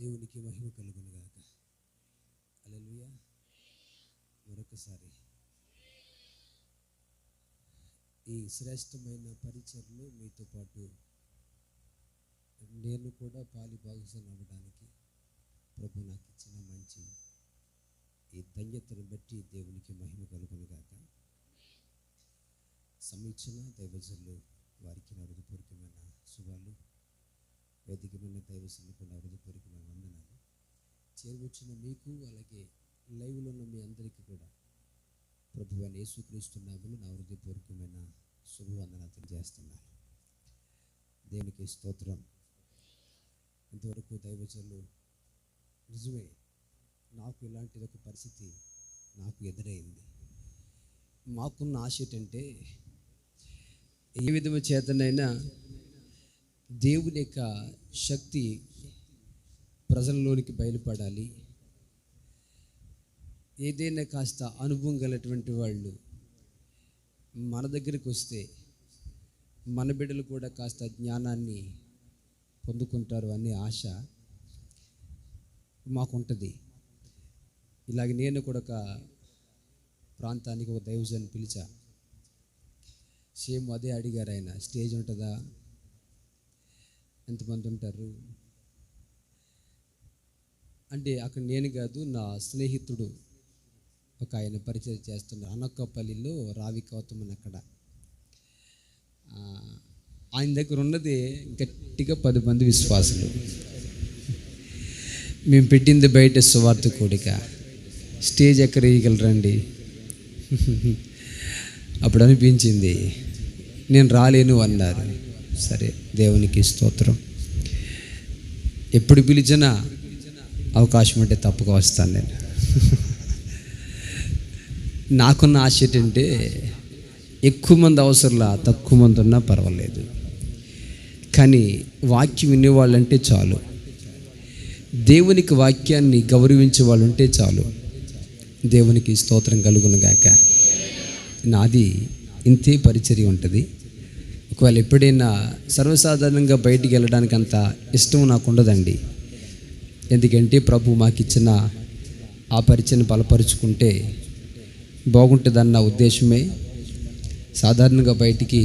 దేవునికి మహిమ కలుగును గాక. హల్లెలూయా. మరొకసారి ఈ శ్రేష్టమైన పరిచర్లో మీతో పాటు నేను కూడా పాలి భాగస్వామి అవ్వడానికి ప్రభు నాకు ఇచ్చిన మంచి ఈ ధన్యతను బట్టి దేవునికి మహిమ కలుగును గాక. సమీక్షణ దైవజనులు వారికి నా హృదయపూర్వకమైన శుభాలు, వేదికమైన దైవజనులకు నా హృదయపూర్వకమైన వందనాలు. చేరువచ్చిన మీకు అలాగే లైవ్లో ఉన్న మీ అందరికీ కూడా ప్రభువైన యేసుక్రీస్తు నామములో నా హృదయపూర్వకమైన శుభవందనాలు తెలియజేస్తున్నాను. దేవునికి స్తోత్రం. ఇంతవరకు దైవజనులు నిజమే, నాకు ఇలాంటిది ఒక పరిస్థితి నాకు ఎదురైంది. మాకున్న ఆశ ఏంటంటే ఏ విధము చేతనైనా దేవుని యొక్క శక్తి ప్రజల్లోనికి బయలుపడాలి. ఏదైనా కాస్త అనుభవం గలటువంటి వాళ్ళు మన దగ్గరికి వస్తే మన బిడ్డలు కూడా కాస్త జ్ఞానాన్ని పొందుకుంటారు అనే ఆశ మాకుంటుంది. ఇలాగ నేను కూడా ఒక ప్రాంతానికి ఒక దైవజన్ని పిలిచా. సేమ్ అదే అడిగారు ఆయన, స్టేజ్ ఉంటుందా, ఎంతమంది ఉంటారు అంటే అక్కడ నేను కాదు, నా స్నేహితుడు ఒక ఆయన పరిచయం చేస్తున్నారు అనక్కపల్లిలో రావి కౌతమని. అక్కడ ఆయన దగ్గర ఉన్నది గట్టిగా 10 మంది విశ్వాసులు. మేము పెట్టింది బయట సువార్త కూడిక, స్టేజ్ ఎక్కడ వేయగలరండి? అప్పుడు అనిపించింది నేను రాలేను అన్నారు. సరే, దేవునికి స్తోత్రం. ఎప్పుడు పిలిచినా అవకాశం ఉంటే తప్పక వస్తాను నేను. నాకున్న ఆశ ఏంటంటే ఎక్కువ మంది అవసరంలా, తక్కువ మంది ఉన్నా పర్వాలేదు, కానీ వాక్యం వినేవాళ్ళంటే చాలు, దేవునికి వాక్యాన్ని గౌరవించే వాళ్ళు ఉంటే చాలు. దేవునికి స్తోత్రం కలుగును గాక. నాది ఇంతే పరిచర్య ఉంటుంది. ఒకవేళ ఎప్పుడైనా సర్వసాధారణంగా బయటికి వెళ్ళడానికి అంత ఇష్టం నాకు ఉండదండి. ఎందుకంటే ప్రభు మాకు ఇచ్చిన ఆ పరిచయను బలపరుచుకుంటే బాగుంటుందన్న ఉద్దేశమే. సాధారణంగా బయటికి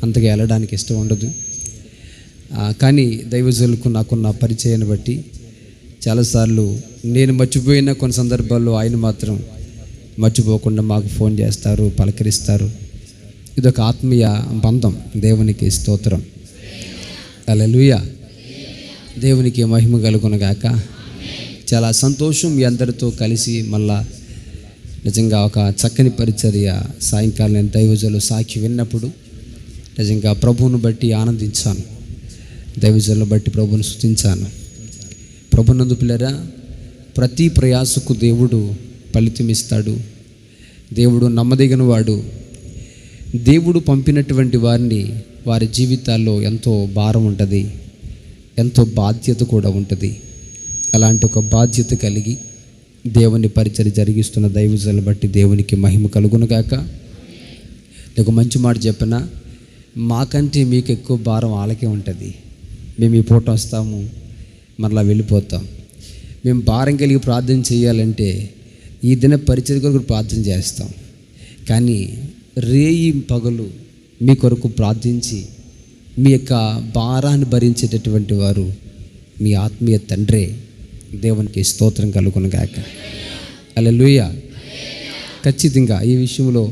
అంతగా వెళ్ళడానికి ఇష్టం ఉండదు. కానీ దైవజనులకు నాకున్న పరిచయాన్ని బట్టి చాలాసార్లు నేను మర్చిపోయిన కొన్ని సందర్భాల్లో ఆయన మాత్రం మర్చిపోకుండా మాకు ఫోన్ చేస్తారు, పలకరిస్తారు. ఇదొక ఆత్మీయ బంధం. దేవునికి స్తోత్రం. హల్లెలూయా. దేవునికి మహిమ కలుగును గాక. చాలా సంతోషం మీ అందరితో కలిసి మళ్ళా నిజంగా ఒక చక్కని పరిచర్య. సాయంకాలం నేను దైవజనులు సాక్షి విన్నప్పుడు నిజంగా ప్రభువును బట్టి ఆనందించాను, దైవజనులను బట్టి ప్రభువును స్తుతించాను. ప్రభునందు పిల్లరా, ప్రతి ప్రయాసకు దేవుడు ఫలితం ఇస్తాడు. దేవుడు నమ్మదగిన వాడు. దేవుడు పంపినటువంటి వారిని వారి జీవితాల్లో ఎంతో భారం ఉంటుంది, ఎంతో బాధ్యత కూడా ఉంటుంది. అలాంటి ఒక బాధ్యత కలిగి దేవుని పరిచర్య జరిగిస్తున్న దైవజనులను బట్టి దేవునికి మహిమ కలుగును గాక. ఒక మంచి మాట చెప్పిన, మాకంటే మీకు ఎక్కువ భారం వాళ్ళకే ఉంటుంది. మేము ఈ పూట వస్తాము, మరలా వెళ్ళిపోతాం. మేము భారం కలిగి ప్రార్థన చేయాలంటే ఈ దిన పరిచర్య కొరకు ప్రార్థన చేస్తాం, కానీ రేయి పగలు మీ కొరకు ప్రార్థించి మీ యొక్క భారాన్ని భరించేటటువంటి వారు మీ ఆత్మీయ తండ్రే. దేవునికి స్తోత్రం కలుగును గాక. హల్లెలూయా. ఖచ్చితంగా ఈ విషయంలో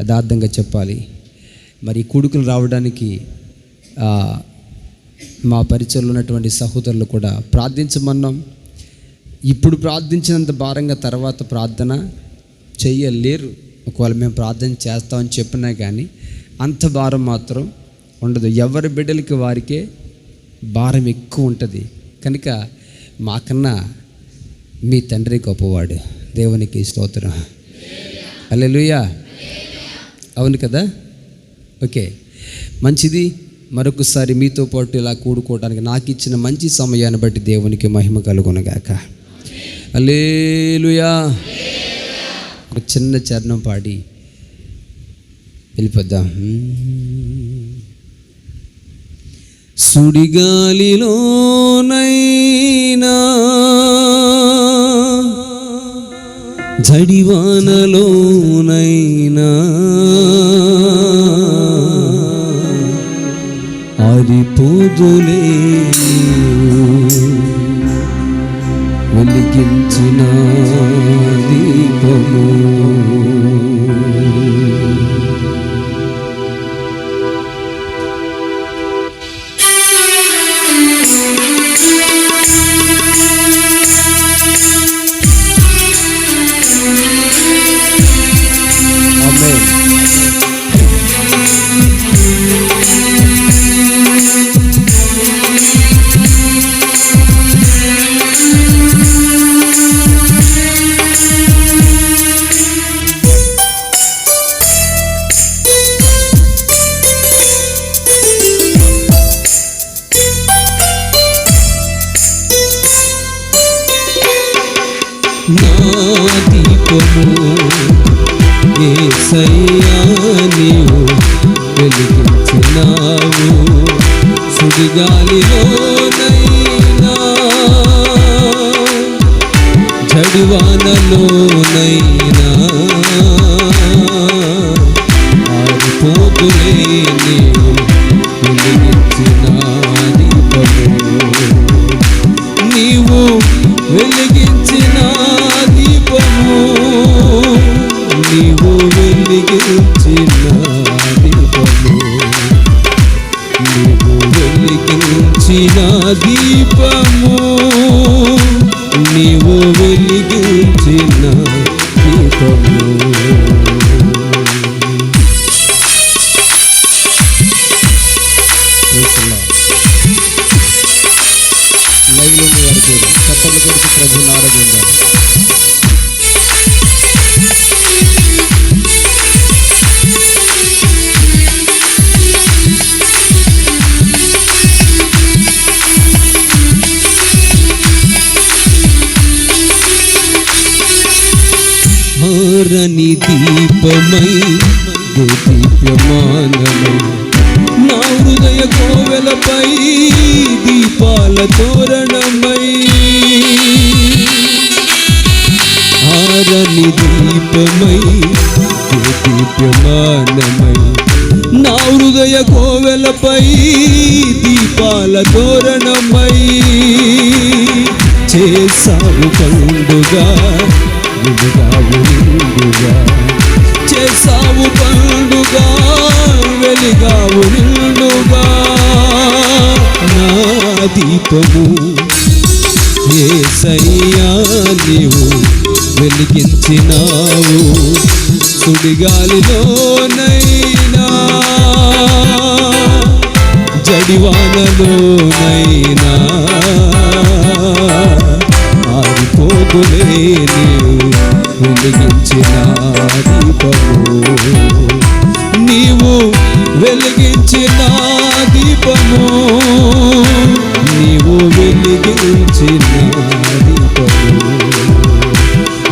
యథార్థంగా చెప్పాలి. మరి కొడుకులు రావడానికి మా పరిచయంలో ఉన్నటువంటి సహోదరులు కూడా ప్రార్థించమన్నాం. ఇప్పుడు ప్రార్థించినంత భారంగా తర్వాత ప్రార్థన చెయ్యలేరు. ఒకవేళ మేము ప్రార్థన చేస్తామని చెప్పినా కానీ అంత భారం మాత్రం ఉండదు. ఎవరి బిడ్డలకి వారికే భారం ఎక్కువ ఉంటుంది. కనుక మాకన్నా మీ తండ్రి గొప్పవాడు. దేవునికి స్తోత్రం. హల్లెలూయా. అవును కదా? ఓకే, మంచిది. మరొకసారి మీతో పాటు ఇలా కూడుకోవడానికి నాకు ఇచ్చిన మంచి సమయాన్ని బట్టి దేవునికి మహిమ కలుగును గాక. హల్లెలూయా. ఒక చిన్న చరణం పాడి వెళ్ళిపోద్దాం. సుడిగాలిలోనైనా జడివానలోనైనా ఆరిపోదులే వెలిగించిన దీపము. నా దీపము యేసయ్యా నీవు వెలిగించినావు. సుడిగాలిలోనైనా జడివానలోనైనా ఆరిపోదులే నీవు వెలిగించిన దీపము. నీవు వెలిగించిన దీపము, నీవు వెలిగించిన దీపము, నీవు వెలిగించిన దీపము, నీవు వెలిగించిన దీపము. లైవ్లోని వారికి చప్పట్లు కొడుతూ ప్రభువుని ఆరాధిద్దాం. హారని దీపమై దీప్యమానమై నా హృదయ కోవెలపై దీపాల తోరణమై. హారని దీపమై దీప్యమానమై నా హృదయ కోవెలపై దీపాల తోరణమై. చేసావు పండుగా వెలిగావు నిండుగా, చేసావు పండుగా వెలిగావు నిండుగా. నా దీపము యేసయ్యా నీవు వెలిగించినావు. సుడిగాలిలోనైనా జడివానలోనైనా ఆరిపోదులే నీవు వెలిగించిన దీపము. నీవు వెలిగించిన దీపము, నీవు వెలిగించిన దీపము,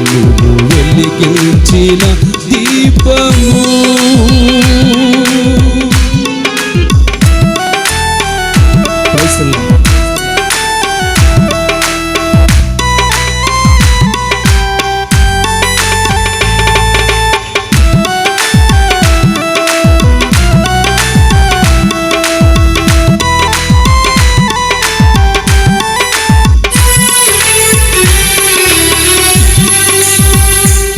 నీవు వెలిగించిన దీపము.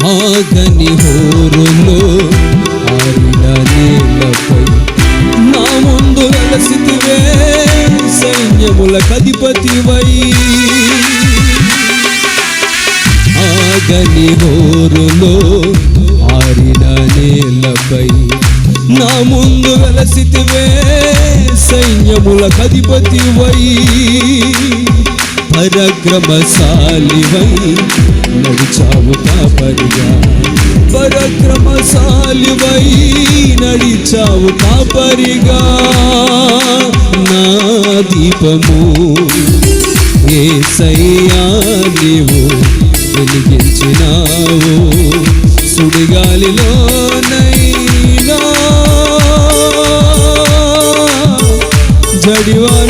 ఆగని హోరులో ఆరిన నేలపై నా ముందు వెలసితివే సైన్యముల కధిపతివై. ఆగని హోరులో ఆరిన నేలపై నా ముందు వెలసితివే సైన్యముల కధిపతివై. పరక్రమశాలివై నడిచావు కాపరిగా, పరక్రమశాలివై నడిచావు కాపరిగా. నా దీపము యేసయ్యా నీవు వెలిగించినావు. సుడిగాలిలోనైనా జడివానలోనైనా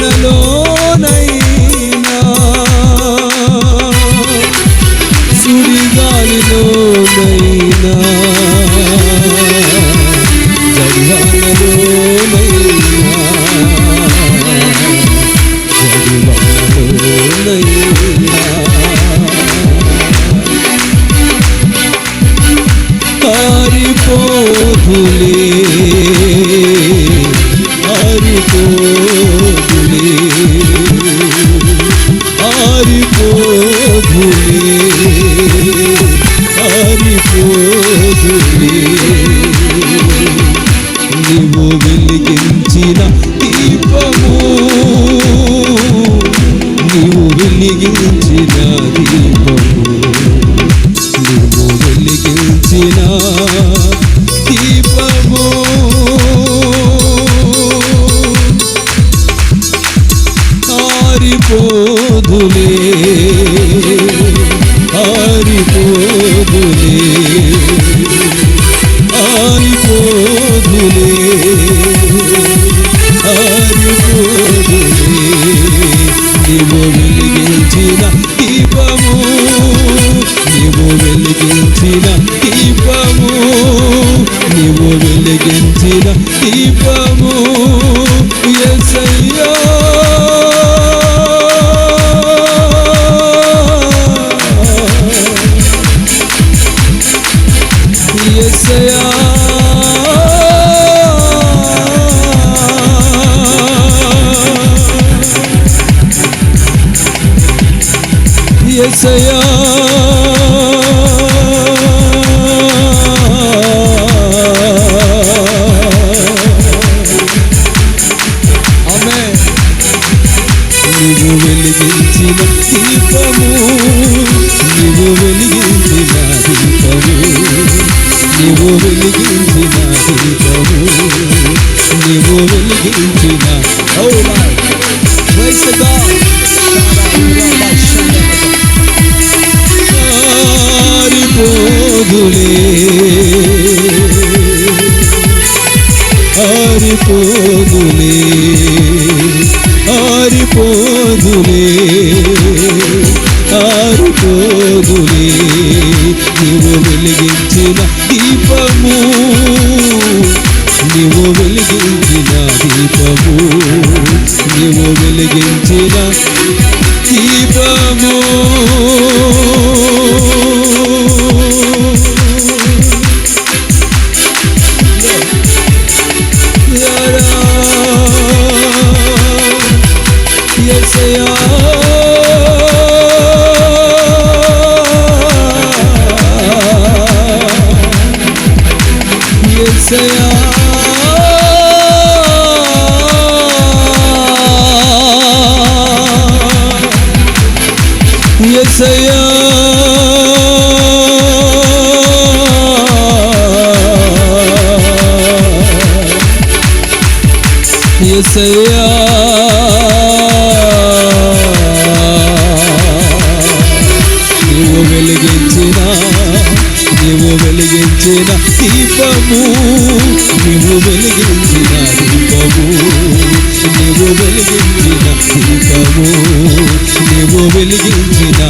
వెలిగించిన దీపము, నీవు వెలిగించిన ఆరిపోదులే ఆరిపోదులే ఆరిపోదులే ఆరిపోదులే నీవు వెలిగించిన దీపము, నీవు వెలిగించిన దీపము, నీవు వెలిగించిన దీపము. యేసయ్యా యేసయ్యా యేసయ్యా యేసయ్యా నీవు వెలిగించిన దీపము, నీవు వెలిగించిన దీపము, నీవు వెలిగించిన దీపము, నీవు వెలిగించిన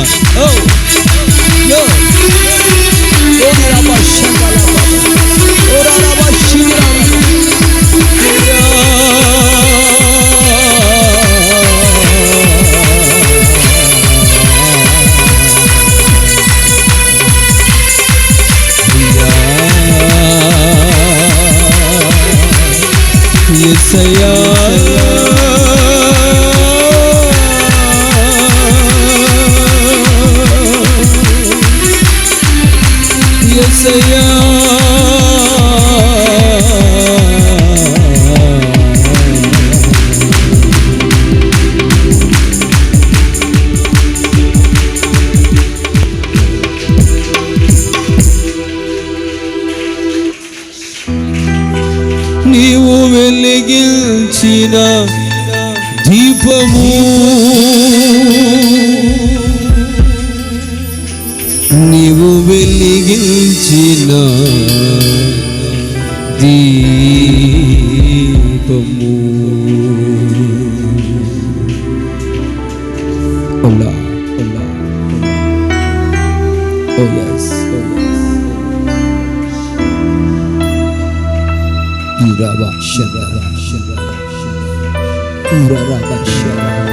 యేసయ్యా యేసయ్యా నీవు వెలిగించిన దీపము, నీవు వెలిగించిన దీపము. ఓలా ఓలా ఓ yes Uraba Shabara Uraba Shabara.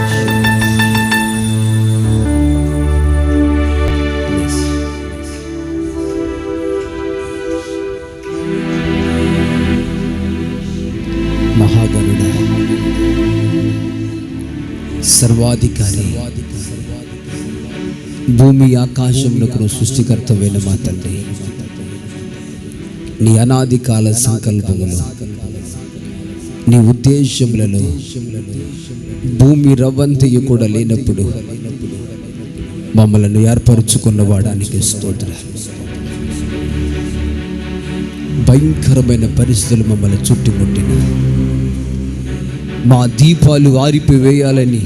మహాగణుడా, సర్వాధికారి, భూమి ఆకాశములకు సృష్టికర్తవైన మా తండ్రి, నీ అనాది కాల సంకల్పములు, నీ ఉద్దేశములలో భూమి రవ్వంతయు కూడా లేనప్పుడు మమ్మలను ఏర్పరచుకున్న వాడానికి స్తోత్రాలు. భయంకరమైన పరిస్థితులు మమ్మల్ని చుట్టుముట్టిన మా దీపాలు ఆరిపివేయాలని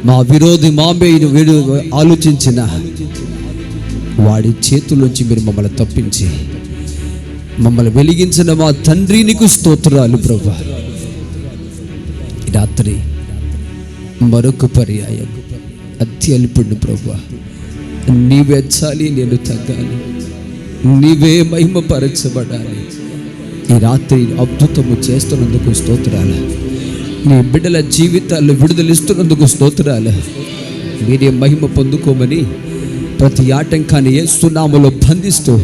మా విరోధి మామేయును వేడు ఆలోచించిన వాడి చేతుల్లోంచి మీరు మమ్మల్ని తప్పించి మమ్మల్ని వెలిగించిన మా తండ్రి నీకు స్తోత్రాలు ప్రభువా. రాత్రి మరొక పర్యాయం అత్యల్పుడు ప్రభువా, నీవే చాలి, నేను తగ్గాలి, నీవే మహిమపరచబడాలి. ఈ రాత్రి అద్భుతము చేస్తున్నందుకు స్తోత్రాలు. నీ బిడ్డల జీవితాల్లో విడుదలిస్తున్నందుకు స్తోత్రాలు. మీరే మహిమ పొందుకోమని ప్రతి ఆటంకాన్ని యేసు నామములో బంధిస్తూ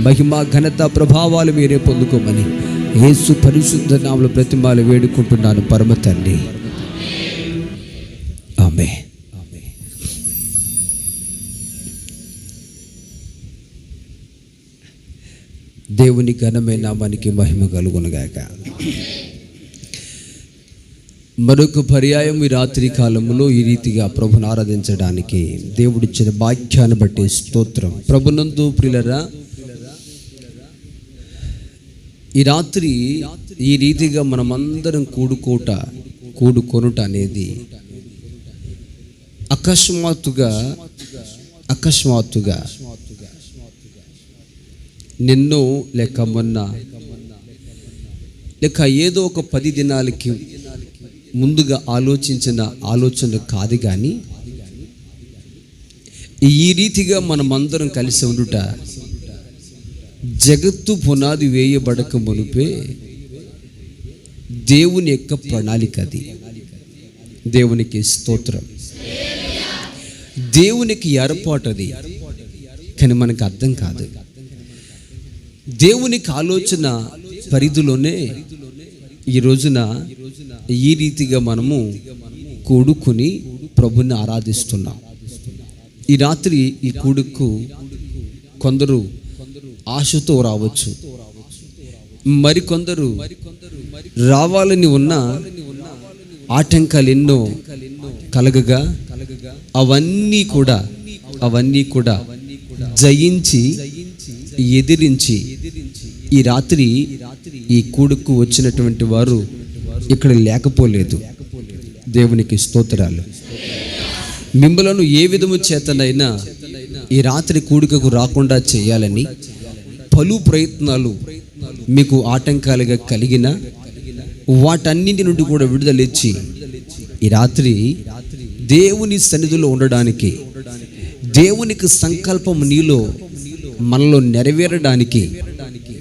మహిమ ఘనత ప్రభావాలు మీరే పొందుకోమని యేసు పరిశుద్ధ నామములో ప్రతిమాలు వేడుకుంటున్నాను పరమ తండ్రి. ఆమేన్. దేవుని ఘనమైన నామానికి మహిమ కలుగునుగాక. మరొక పర్యాయం ఈ రాత్రి కాలంలో ఈ రీతిగా ప్రభుని ఆరాధించడానికి దేవుడిచ్చిన భాగ్యాన్ని బట్టి స్తోత్రం. ప్రభునందు ప్రియులరా, ఈ రాత్రి ఈ రీతిగా మనమందరం కూడుకొనుట అనేది అకస్మాత్తుగా నిన్నో లేక మొన్న లేక ఏదో ఒక 10 దినాలకి ముందుగా ఆలోచించిన ఆలోచన కాదు, కానీ ఈ రీతిగా మనమందరం కలిసి ఉండుట జగత్తు పునాది వేయబడక మునుపే దేవుని యొక్క ప్రణాళిక. అది దేవునికి స్తోత్రం. దేవునికి ఏర్పాటు అది, కానీ మనకు అర్థం కాదు. దేవునికి ఆలోచన పరిధిలోనే ఈ రోజున ఈ రీతిగా మనము కూడుకుని ప్రభుని ఆరాధిస్తున్నాం. ఈ రాత్రి ఈ కూడుకు కొందరు ఆశతో రావచ్చు, మరికొందరు రావాలని ఉన్న ఆటంకాలు ఎన్నో కలగగా అవన్నీ కూడా జయించి ఎదిరించి ఈ రాత్రి ఈ కూడుకు వచ్చినటువంటి వారు ఇక్కడ లేకపోలేదు. దేవునికి స్తోత్రాలు. మిమ్మలను ఏ విధము చేతనైనా ఈ రాత్రి కూడికకు రాకుండా చేయాలని పలు ప్రయత్నాలు మీకు ఆటంకాలుగా కలిగిన వాటన్నింటి నుండి కూడా విడుదలిచ్చి ఈ రాత్రి దేవుని సన్నిధిలో ఉండడానికి, దేవునికి సంకల్పం నీలో మనలో నెరవేరడానికి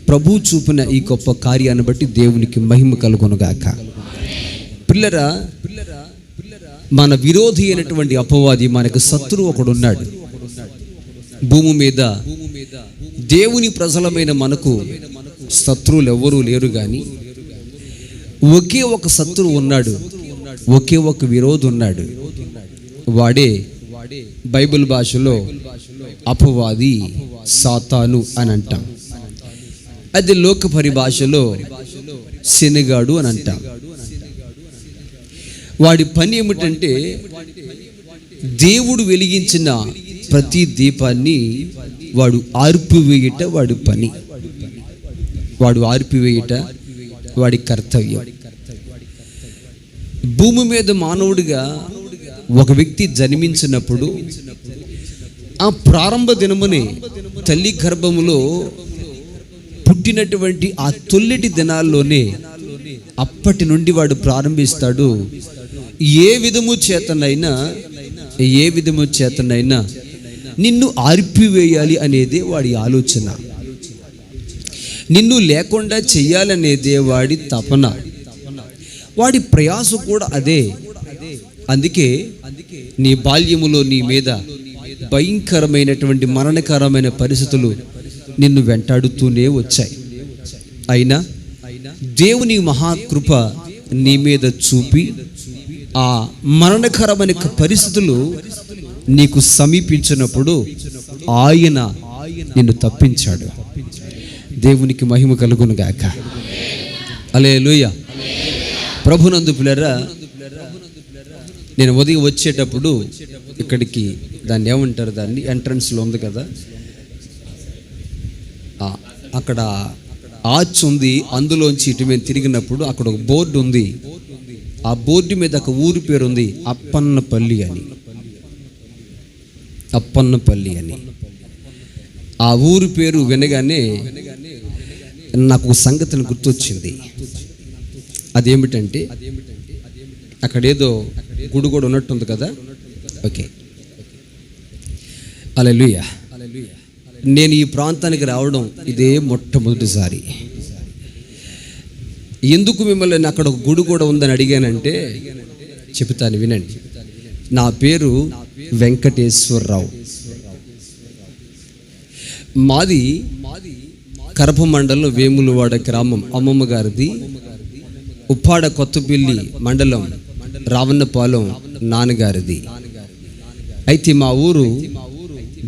ప్రభు చూపిన ఈ గొప్ప కార్యాన్ని బట్టి దేవునికి మహిమ కలుగునుగాక. పిల్లరా, మన విరోధి అయినటువంటి అపవాది, మనకు శత్రువు ఒకడున్నాడు భూమి మీద. దేవుని ప్రజలమైన మనకు శత్రువులు ఎవ్వరూ లేరు, కానీ ఒకే ఒక శత్రువు ఉన్నాడు, ఒకే ఒక విరోధి ఉన్నాడు. వాడే బైబిల్ భాషలో అపవాది, సాతాను అని అంటాం. అది లోక పరిభాషలో శనిగాడు అని అంటాం. వాడి పని ఏమిటంటే దేవుడు వెలిగించిన ప్రతి దీపాన్ని వాడు ఆర్పివేయుట వాడి పని, వాడు ఆర్పివేయుట వాడి కర్తవ్యం. భూమి మీద మానవుడిగా ఒక వ్యక్తి జన్మించినప్పుడు ఆ ప్రారంభ దినమునే తల్లి గర్భములో పుట్టినటువంటి ఆ తొలిటి దినాల్లోనే అప్పటి నుండి వాడు ప్రారంభిస్తాడు. ఏ విధము చేతనైనా నిన్ను ఆర్పివేయాలి అనేదే వాడి ఆలోచన, నిన్ను లేకుండా చెయ్యాలనేదే వాడి తపన, వాడి ప్రయాస కూడా అదే. అందుకే నీ బాల్యములో నీ మీద భయంకరమైనటువంటి మరణకరమైన పరిస్థితులు నిన్ను వెంటాడుతూనే వచ్చాయి. అయినా దేవుని మహాకృప నీ మీద చూపి ఆ మరణకరమైన పరిస్థితులు నీకు సమీపించినప్పుడు ఆయన నిన్ను తప్పించాడు. దేవునికి మహిమ కలుగును గాక. హల్లెలూయా. ప్రభునందు పిల్లరా, నేను ఉదయం వచ్చేటప్పుడు ఇక్కడికి దాన్ని ఏమంటారు, దాన్ని ఎంట్రన్స్లో ఉంది కదా, అక్కడ ఆర్చ్ ఉంది. అందులోంచి ఇటు మేము తిరిగినప్పుడు అక్కడ ఒక బోర్డు ఉంది. ఆ బోర్డు మీద ఒక ఊరి పేరు ఉంది, అప్పన్నపల్లి అని. ఆ ఊరి పేరు వినగానే నాకు ఒక సంగతిని గుర్తొచ్చింది. అదేమిటంటే అక్కడేదో గుడి కూడా ఉన్నట్టుంది కదా. ఓకే, హల్లెలూయా. నేను ఈ ప్రాంతానికి రావడం ఇదే మొట్టమొదటిసారి. ఎందుకు మిమ్మల్ని అక్కడ ఒక గుడి కూడా ఉందని అడిగానంటే చెప్తాను, వినండి. నా పేరు వెంకటేశ్వరరావు. మాది కరప మండలం వేములవాడ గ్రామం. అమ్మమ్మ గారిది ఉప్పాడ కొత్తపల్లి మండలం రావన్నపాలెం నాన్నగారిది. అయితే మా ఊరు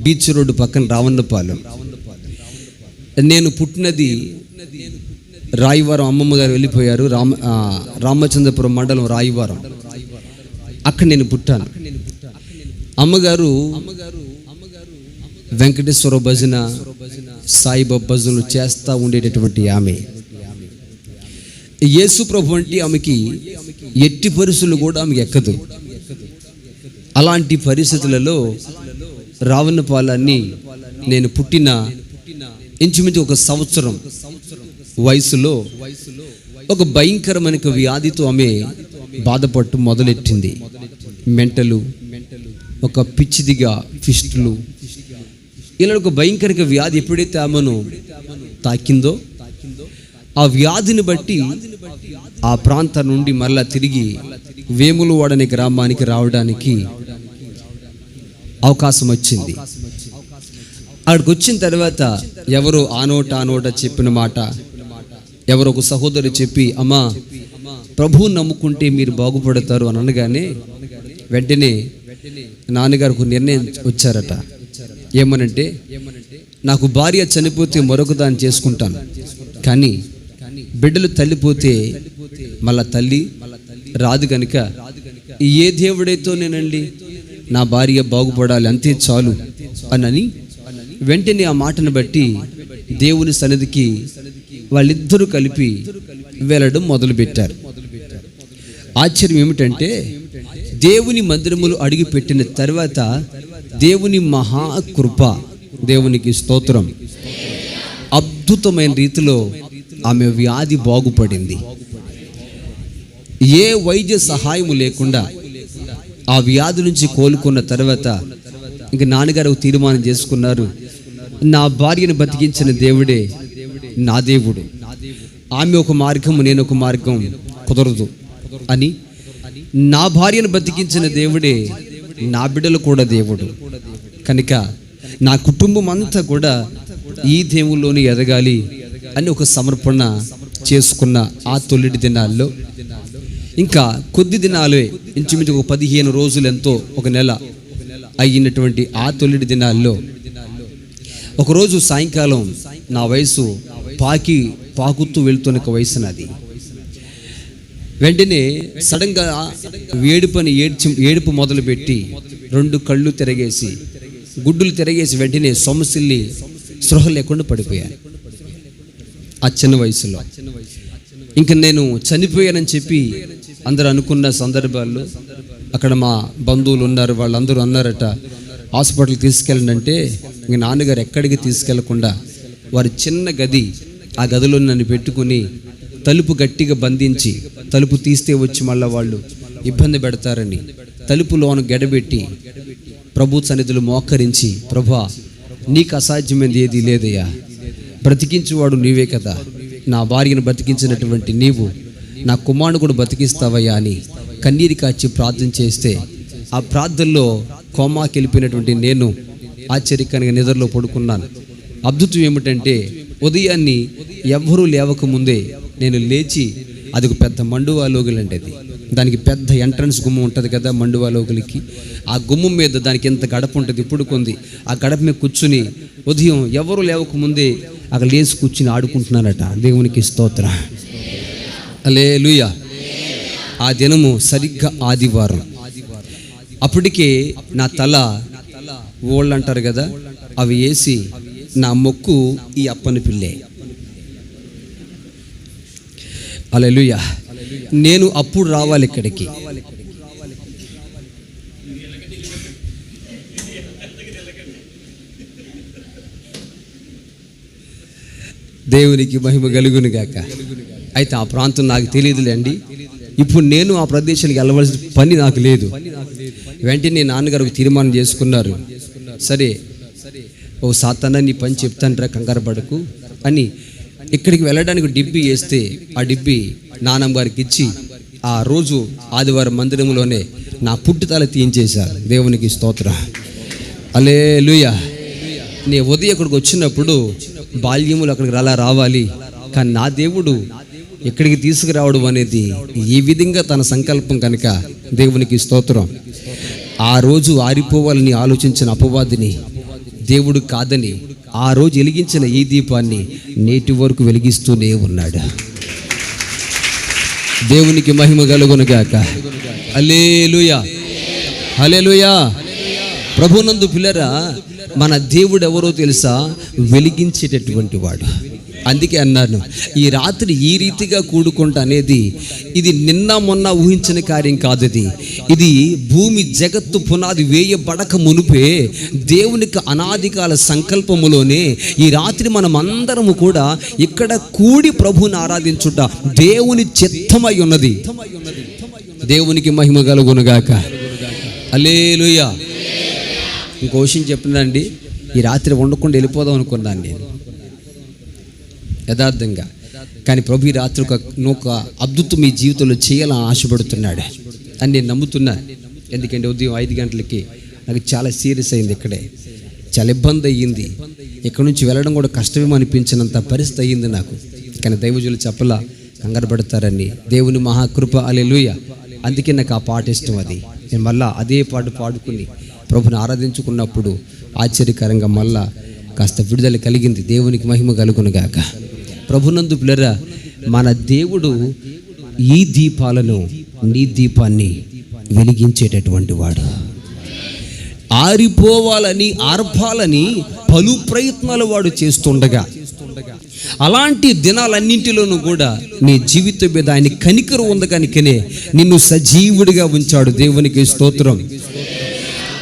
బీచ్ రోడ్డు పక్కన రావన్నపాలెం. నేను పుట్టినది రాయవరం. అమ్మమ్మ గారు వెళ్ళిపోయారు రామచంద్రపురం మండలం రాయవరం. అక్కడ నేను పుట్టాను. అమ్మగారు వెంకటేశ్వర భజన, సాయిబాబా భజనలు చేస్తూ ఉండేటటువంటి ఆమె. యేసు ప్రభు అంటే ఆమెకి ఎట్టి పరిస్థితులు కూడా ఆమెకి ఎక్కదు. అలాంటి పరిస్థితులలో రావణపాలాన్ని నేను పుట్టిన ఇంచుమించు 1 సంవత్సరం వయసులో ఒక భయంకరమైన వ్యాధితో ఆమె బాధపట్టు మొదలెట్టింది. మెంటలు, ఒక పిచ్చిదిగా ఫిస్టులు, ఇలా ఒక భయంకర వ్యాధి ఎప్పుడైతే ఆమెను తాకిందో ఆ వ్యాధిని బట్టి ఆ ప్రాంతం నుండి మరలా తిరిగి వేములవాడ అనే గ్రామానికి రావడానికి అవకాశం వచ్చింది. అక్కడికి వచ్చిన తర్వాత ఎవరో ఆ నోట చెప్పిన మాట, ఎవరో ఒక సహోదరు చెప్పి, అమ్మా ప్రభువుని నమ్ముకుంటే మీరు బాగుపడతారు అని అనగానే వెంటనే నాన్నగారు ఒక నిర్ణయం వచ్చారట. ఏమనంటే, నాకు భార్య చనిపోతే మరొక దాన్ని చేసుకుంటాను, కానీ బిడ్డలు తల్లిపోతే మళ్ళా తల్లి రాదు కనుక ఏ దేవుడైతో నేనండి నా భార్య బాగుపడాలి, అంతే చాలు అని వెంటనే ఆ మాటను బట్టి దేవుని సన్నిధికి వాళ్ళిద్దరూ కలిపి వెళ్ళడం మొదలుపెట్టారు. ఆశ్చర్యం ఏమిటంటే, దేవుని మందిరములు అడిగి పెట్టిన తర్వాత దేవుని మహాకృప, దేవునికి స్తోత్రం, అద్భుతమైన రీతిలో ఆమె వ్యాధి బాగుపడింది. ఏ వైద్య సహాయము లేకుండా ఆ వ్యాధి నుంచి కోలుకున్న తర్వాత ఇంక నాన్నగారు తీర్మానం చేసుకున్నారు, నా భార్యను బతికించిన దేవుడే నా దేవుడు, ఆమె ఒక మార్గం నేను ఒక మార్గం కుదరదు అని, నా భార్యను బతికించిన దేవుడే నా బిడ్డలు కూడా దేవుడు కనుక నా కుటుంబం అంతా కూడా ఈ దేవుల్లోనే ఎదగాలి అని ఒక సమర్పణ చేసుకున్న ఆ తొలిటి దినాల్లో, ఇంకా కొద్ది దినాలే ఇంచుమించు 15 రోజులు, ఎంతో 1 నెల అయినటువంటి ఆ తొలిటి దినాల్లో ఒకరోజు సాయంకాలం నా వయసు పాకుతూ వెళ్తున్న ఒక వయసు నాది. వెంటనే సడన్గా ఏడుపు మొదలుపెట్టి 2 కళ్ళు తిరగేసి గుడ్డులు తిరగేసి వెంటనే సొమసిల్లి స్పృహ లేకుండా పడిపోయాను ఆ చిన్న వయసులో. ఇంకా నేను చనిపోయానని చెప్పి అందరూ అనుకున్న సందర్భాల్లో అక్కడ మా బంధువులు ఉన్నారు, వాళ్ళందరూ అన్నారట, హాస్పిటల్కి తీసుకెళ్ళండి అంటే ఇంక నాన్నగారు ఎక్కడికి తీసుకెళ్లకుండా వారి చిన్న గది, ఆ గదిలో నన్ను పెట్టుకుని తలుపు గట్టిగా బంధించి, తలుపు తీస్తే వచ్చి మళ్ళీ వాళ్ళు ఇబ్బంది పెడతారని తలుపులోను గడబెట్టి ప్రభు సన్నిధిలో మోకరించి, ప్రభా నీకు అసాధ్యమైనది ఏది లేదయ్యా, బ్రతికించువాడు నీవే కదా, నా భార్యను బ్రతికించినటువంటి నీవు నా కుమారుడు కూడా బతికిస్తావయ్యా అని కన్నీరు కాచి ప్రార్థన చేస్తే ఆ ప్రార్థనలో కోమాకి వెళ్ళిపోయినటువంటి నేను ఆశ్చర్యకరంగా నిద్రలో పడుకున్నాను. అద్భుతం ఏమిటంటే, ఉదయాన్ని ఎవ్వరూ లేవకముందే నేను లేచి, అది ఒక పెద్ద మండువాలోగులు అంటే, దానికి పెద్ద ఎంట్రన్స్ గుమ్మం ఉంటుంది కదా మండువాలోగులకి, ఆ గుమ్మం మీద దానికి ఎంత గడప ఉంటుంది ఇప్పుడు కొంది, ఆ గడప మీద కూర్చుని ఉదయం ఎవరు లేవకముందే అక్కడ లేచి కూర్చుని ఆడుకుంటున్నారట. దేవునికి స్తోత్రం, హల్లెలూయా. ఆ దినము సరిగ్గా ఆదివారం. అప్పటికే నా తల ఓళ్ళు అంటారు కదా, అవి వేసి నా మొక్కు ఈ అప్పని పిల్లే. హల్లెలూయా. నేను అప్పుడు రావాలి ఇక్కడికి. దేవునికి మహిమ కలుగును గాక. అయితే ఆ ప్రాంతం నాకు తెలియదులేండి. ఇప్పుడు నేను ఆ ప్రదేశానికి వెళ్ళవలసిన పని నాకు లేదు. వెంటనే నాన్నగారు తీర్మానం చేసుకున్నారు, సరే ఓ సాతానా నీ పని చెప్తానురా, కంగారు పడకు అని ఇక్కడికి వెళ్ళడానికి డిబ్బి వేస్తే ఆ డిబ్బి నాన్నమ్మ గారికి ఇచ్చి ఆ రోజు ఆదివారం మందిరంలోనే నా పుట్టుతల తీయించేశారు. దేవునికి స్తోత్రం, హల్లెలూయా. నీ ఉదయం ఇక్కడికి వచ్చినప్పుడు బాల్యములు అక్కడికి రావాలి, కానీ నా దేవుడు ఇక్కడికి తీసుకురావడం అనేది ఈ విధంగా తన సంకల్పం కనుక దేవునికి స్తోత్రం. ఆ రోజు ఆరిపోవాలని ఆలోచించిన అపవాదిని దేవుడు కాదని ఆ రోజు వెలిగించిన ఈ దీపాన్ని నేటి వరకు వెలిగిస్తూనే ఉన్నాడు. దేవునికి మహిమ కలుగును గాక. హల్లెలూయా, హల్లెలూయా. ప్రభునందు పిల్లరా, మన దేవుడు ఎవరో తెలుసా? వెలిగించేటటువంటి వాడు. అందుకే అన్నాను, ఈ రాత్రి ఈ రీతిగా కూడుకుంటా అనేది ఇది నిన్న మొన్న ఊహించిన కార్యం కాదు. ఇది భూమి జగత్తు పునాది వేయబడక మునుపే దేవునికి అనాదికాల సంకల్పములోనే ఈ రాత్రి మనం అందరము కూడా ఇక్కడ కూడి ప్రభువుని ఆరాధించుట దేవుని చిత్తమై ఉన్నది. దేవునికి మహిమ కలుగునుగాక. హల్లెలూయా. ఇంకో విషయం చెప్పినండి, ఈ రాత్రి వండకుండా వెళ్ళిపోదాం అనుకున్నాను నేను యథార్థంగా. కానీ ప్రభు ఈ రాత్రి ఒక అద్భుతం మీ జీవితంలో చేయాలని ఆశపడుతున్నాడు అని నేను నమ్ముతున్నాను. ఎందుకంటే ఉదయం 5 గంటలకి నాకు చాలా సీరియస్ అయింది, ఇక్కడే చాలా ఇబ్బంది అయ్యింది. ఇక్కడ నుంచి వెళ్ళడం కూడా కష్టమేమో అనిపించినంత పరిస్థితి అయ్యింది నాకు. కానీ దైవజనులు చెప్పలా, కంగారు పడతారని. దేవుని మహాకృప. హల్లెలూయా. అందుకే నాకు ఆ పాట ఇష్టం. అది నేను మళ్ళా అదే పాట పాడుకుని ప్రభుని ఆరాధించుకున్నప్పుడు ఆశ్చర్యకరంగా మళ్ళా కాస్త విడుదల కలిగింది. దేవునికి మహిమ కలుగునుగాక. ప్రభునందు పిల్లరా, మన దేవుడు ఈ దీపాలను, నీ దీపాన్ని వెలిగించేటటువంటి వాడు. ఆరిపోవాలని, ఆర్పాలని పలు ప్రయత్నాలు వాడు చేస్తుండగా, అలాంటి దినాలన్నింటిలోనూ కూడా నీ జీవితం మీద ఆయన కనికరం ఉంది కనుకనే నిన్ను సజీవుడిగా ఉంచాడు. దేవునికి స్తోత్రం.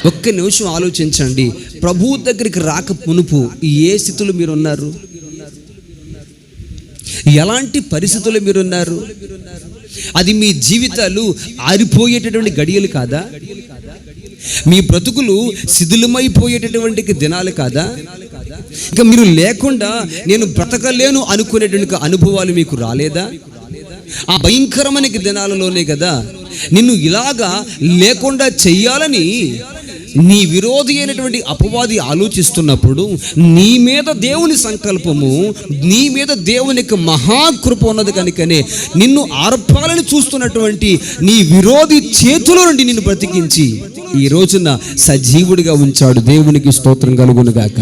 ఒక్క నిమిషం ఆలోచించండి, ప్రభువు దగ్గరికి రాక మునుపు ఏ స్థితిలో మీరున్నారు? ఎలాంటి పరిస్థితుల్లో మీరున్నారు? అది మీ జీవితాలు ఆరిపోయేటటువంటి గడియలు కాదా? మీ బ్రతుకులు శిథిలమైపోయేటటువంటి దినాలు కాదా? ఇంకా మీరు లేకుండా నేను బ్రతకలేను అనుకునేటువంటి అనుభవాలు మీకు రాలేదా? ఆ భయంకరమైన దినాలలోనే కదా నిన్ను ఇలాగా లేకుండా చెయ్యాలని నీ విరోధి అయినటువంటి అపవాది ఆలోచిస్తున్నప్పుడు, నీ మీద దేవుని సంకల్పము, నీ మీద దేవునికి మహాకృప ఉన్నది కనుకనే నిన్ను ఆర్పాలని చూస్తున్నటువంటి నీ విరోధి చేతిలో నుండి నిన్ను బ్రతికించి ఈ రోజున సజీవుడిగా ఉంచాడు. దేవునికి స్తోత్రం కలుగునుగాక.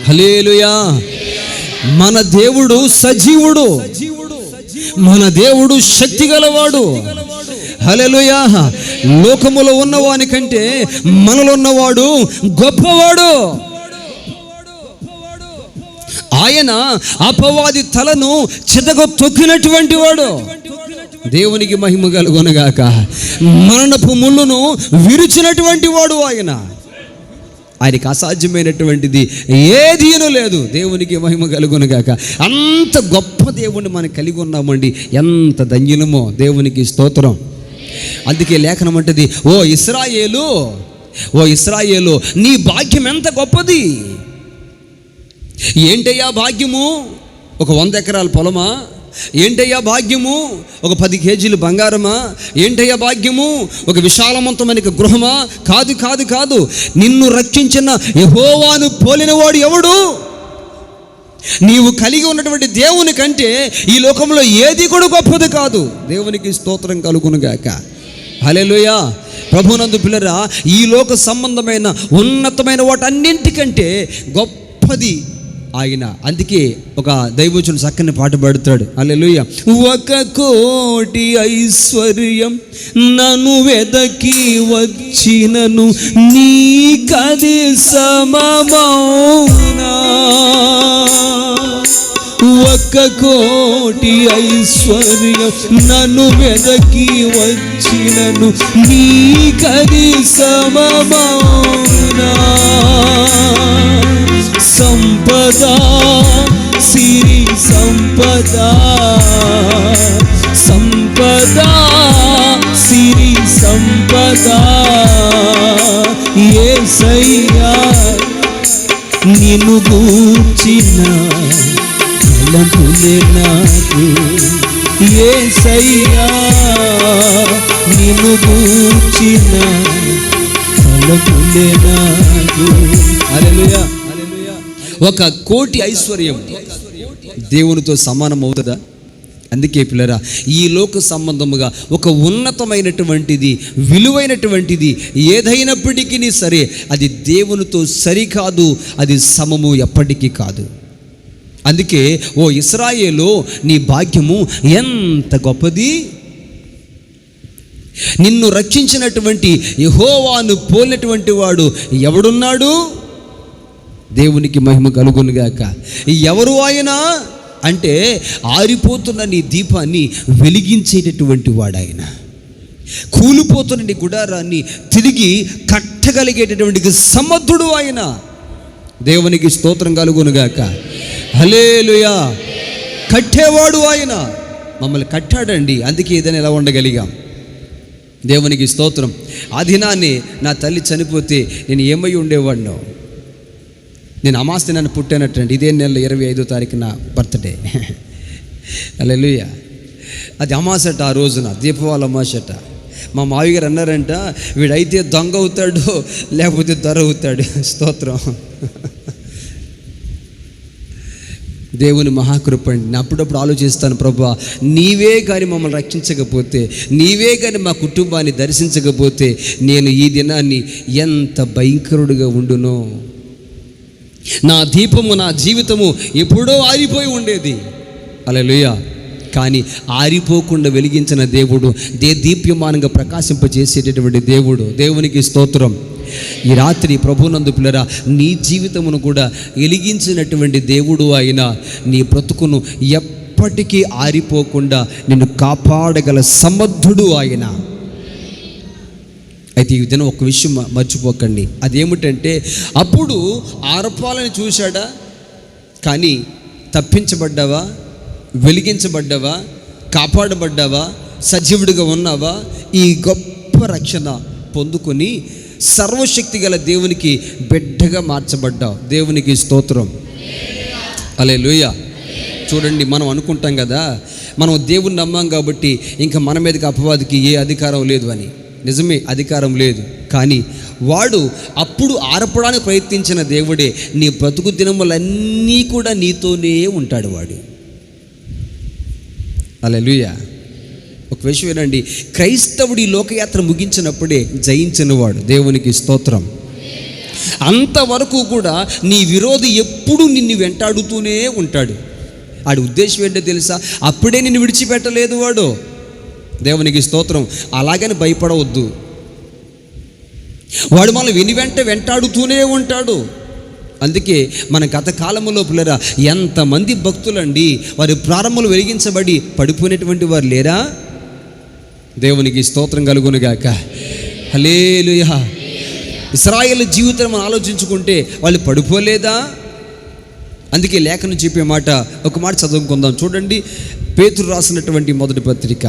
హల్లెలూయా. మన దేవుడు సజీవుడు, మన దేవుడు శక్తి గలవాడు. హల్లెలూయా. లోకములో ఉన్నవాని కంటే మనలో ఉన్నవాడు గొప్పవాడు. ఆయన అపవాది తలను చితక తొక్కినటువంటి వాడు. దేవునికి మహిమ కలుగునుగాక. మరణపు ముళ్ళును విరిచినటువంటి వాడు ఆయన. ఆయనకి అసాధ్యమైనటువంటిది ఏదీనూ లేదు. దేవునికి మహిమ కలుగునుగాక. అంత గొప్ప దేవుణ్ణి మనం కలిగి ఉన్నామండి. ఎంత ధన్యులమో. దేవునికి స్తోత్రం. అందుకే లేఖనం అంటది, ఓ ఇశ్రాయేలు నీ భాగ్యం ఎంత గొప్పది. ఏంటయ్యా భాగ్యము? ఒక 100 ఎకరాల పొలమా? ఏంటయ్యా భాగ్యము? ఒక 10 కేజీలు బంగారమా? ఏంటయ్యా భాగ్యము? ఒక విశాలవంతమైన గృహమా? కాదు కాదు కాదు. నిన్ను రక్షించిన యెహోవాను పోలినవాడు ఎవడు? నీవు కలిగి ఉన్నటువంటి దేవుని కంటే ఈ లోకంలో ఏది కూడా గొప్పది కాదు. దేవునికి స్తోత్రం కలుగునుగాక. హల్లెలూయా. ప్రభునందు పిల్లరా, ఈ లోక సంబంధమైన ఉన్నతమైన వాటన్నింటికంటే గొప్పది ఆయన. అందుకే ఒక దైవజనుడు చక్కని పాట పాడుతాడు. హల్లెలూయా. 1,000,000 ఐశ్వర్యం నన్ను వెదకి వచ్చినను నీకది సమమౌనా. 1,000,000 ఐశ్వర్యం నన్ను వెదకి వచ్చినను నీకది సమమౌనా. సంపద సిరి సంపద, సంపద సిరి సంపద యేసయ్యా నిన్ను గూర్చిన తలంపులే నాకు. యేసయ్యా నిన్ను గూర్చిన తలంపులే నాకు. హల్లెలూయా. 1,000,000 ఐశ్వర్యం దేవునితో సమానం అవుతుందా? అందుకే పిల్లరా, ఈ లోక సంబంధముగా ఒక ఉన్నతమైనటువంటిది, విలువైనటువంటిది ఏదైనప్పటికీ సరే అది దేవునితో సరికాదు, అది సమము ఎప్పటికీ కాదు. అందుకే ఓ ఇశ్రాయేలు నీ భాగ్యము ఎంత గొప్పది. నిన్ను రక్షించినటువంటి యెహోవాను పోలినటువంటి వాడు ఎవడున్నాడు? దేవునికి మహిమ కలుగునుగాక. ఎవరు ఆయన అంటే ఆరిపోతున్న నీ దీపాన్ని వెలిగించేటటువంటి వాడు ఆయన. కూలిపోతున్న నీ గుడారాన్ని తిరిగి కట్టగలిగేటటువంటి సమర్థుడు ఆయన. దేవునికి స్తోత్రం కలుగునుగాక. హల్లెలూయా. కట్టేవాడు ఆయన. మమ్మల్ని కట్టాడండి, అందుకే ఏదైనా ఎలా ఉండగలిగాం. దేవునికి స్తోత్రం. ఆ దినాన్ని నా తల్లి చనిపోతే నేను ఏమై ఉండేవాడినో. నేను అమాస్య నన్ను పుట్టానట్టండి. ఇదే నెల 25వ తారీఖు నా బర్త్డే. హల్లెలూయా. అది అమాసట, ఆ రోజున దీపావళి అమాసట. మా మావి గారు అన్నారంట, వీడైతే దొంగ అవుతాడు లేకపోతే దొర అవుతాడు. స్తోత్రం. దేవుని మహాకృప అండి. నేను అప్పుడప్పుడు ఆలోచిస్తాను, ప్రభువా నీవే కానీ మమ్మల్ని రక్షించకపోతే, నీవే కానీ మా కుటుంబాన్ని దర్శించకపోతే నేను ఈ దినాన్ని ఎంత భయంకరుడిగా ఉండునో. నా దీపము, నా జీవితము ఎప్పుడో ఆరిపోయి ఉండేది. హల్లెలూయా. కానీ ఆరిపోకుండా వెలిగించిన దేవుడు, దీప్యమానంగా ప్రకాశింపజేసేటటువంటి దేవుడు. దేవునికి స్తోత్రం. ఈ రాత్రి ప్రభునందు పిల్లరా, నీ జీవితమును కూడా వెలిగించినటువంటి దేవుడు ఆయన. నీ బ్రతుకును ఎప్పటికీ ఆరిపోకుండా నిన్ను కాపాడగల సమర్థుడు ఆయన. అయితే ఈ దినం ఒక విషయం మర్చిపోకండి. అదేమిటంటే, అప్పుడు ఆర్పాలని చూశాడా, కానీ తప్పించబడ్డావా, వెలిగించబడ్డావా, కాపాడబడ్డావా, సజీవుడిగా ఉన్నావా? ఈ గొప్ప రక్షణ పొందుకొని సర్వశక్తి గల దేవునికి బిడ్డగా మార్చబడ్డావు. దేవునికి స్తోత్రం. హల్లెలూయా. చూడండి, మనం అనుకుంటాం కదా, మనం దేవుని నమ్మాం కాబట్టి ఇంకా మన మీదకి అపవాదికి ఏ అధికారం లేదు అని. నిజమే, అధికారం లేదు. కానీ వాడు అప్పుడు ఆర్పడానికి ప్రయత్నించిన దేవుడే నీ బ్రతుకు దినములన్నీ కూడా నీతోనే ఉంటాడు వాడు. హల్లెలూయా. ఒక విషయం ఏంటండి, క్రైస్తవుడి లోకయాత్ర ముగించినప్పుడే జయించినవాడు. దేవునికి స్తోత్రం. అంతవరకు కూడా నీ విరోధి ఎప్పుడు నిన్ను వెంటాడుతూనే ఉంటాడు. వాడి ఉద్దేశం ఏంటో తెలుసా? అప్పుడే నిన్ను విడిచిపెట్టలేదు వాడు. దేవునికి స్తోత్రం. అలాగని భయపడవద్దు. వాడు మనం వెంటాడుతూనే ఉంటాడు. అందుకే మన గత కాలంలో పిల్లరా ఎంతమంది భక్తులండి, వారి ప్రారంభంలో వెలిగించబడి పడిపోయినటువంటి వారు లేరా? దేవునికి స్తోత్రం కలుగునుగాక. హల్లెలూయా. ఇశ్రాయేలు జీవితం మనం ఆలోచించుకుంటే వాళ్ళు పడిపోలేదా? అందుకే లేఖనం చెప్పే మాట, ఒక మాట చదువుకుందాం. చూడండి, పేతురు రాసినటువంటి మొదటి పత్రిక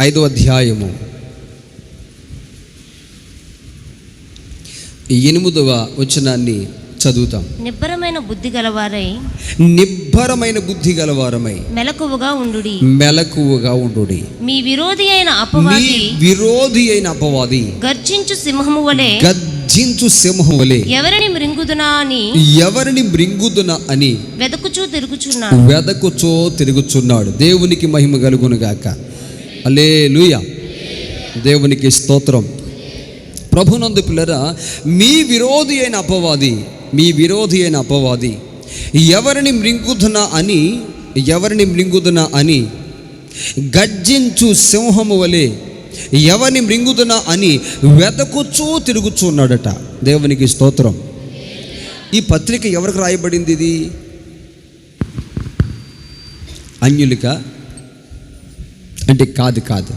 5వ అధ్యాయము 8వ వచనాన్ని చదువుతాం. నిబ్బరమైన బుద్ధి గలవారమై మెలకువగా ఉండుడి. మీ విరోధి అయిన అపవాది గర్జించు సింహము వలె ఎవరిని మృంగుదునా అని వెదకుచూ తిరుగుచున్నాడు. దేవునికి మహిమ కలుగునుగాక. హల్లెలూయా. దేవునికి స్తోత్రం. ప్రభునందు పిల్లరా, మీ విరోధి అయిన అపవాది ఎవరిని మృంగుదునా అని గర్జించు సింహము వలె ఎవరిని మృంగుదునా అని వెదకుచూ తిరుగుచున్నాడట. దేవునికి స్తోత్రం. ఈ పత్రిక ఎవరికి రాయబడింది? ఇది అన్యులకా అంటే కాదు.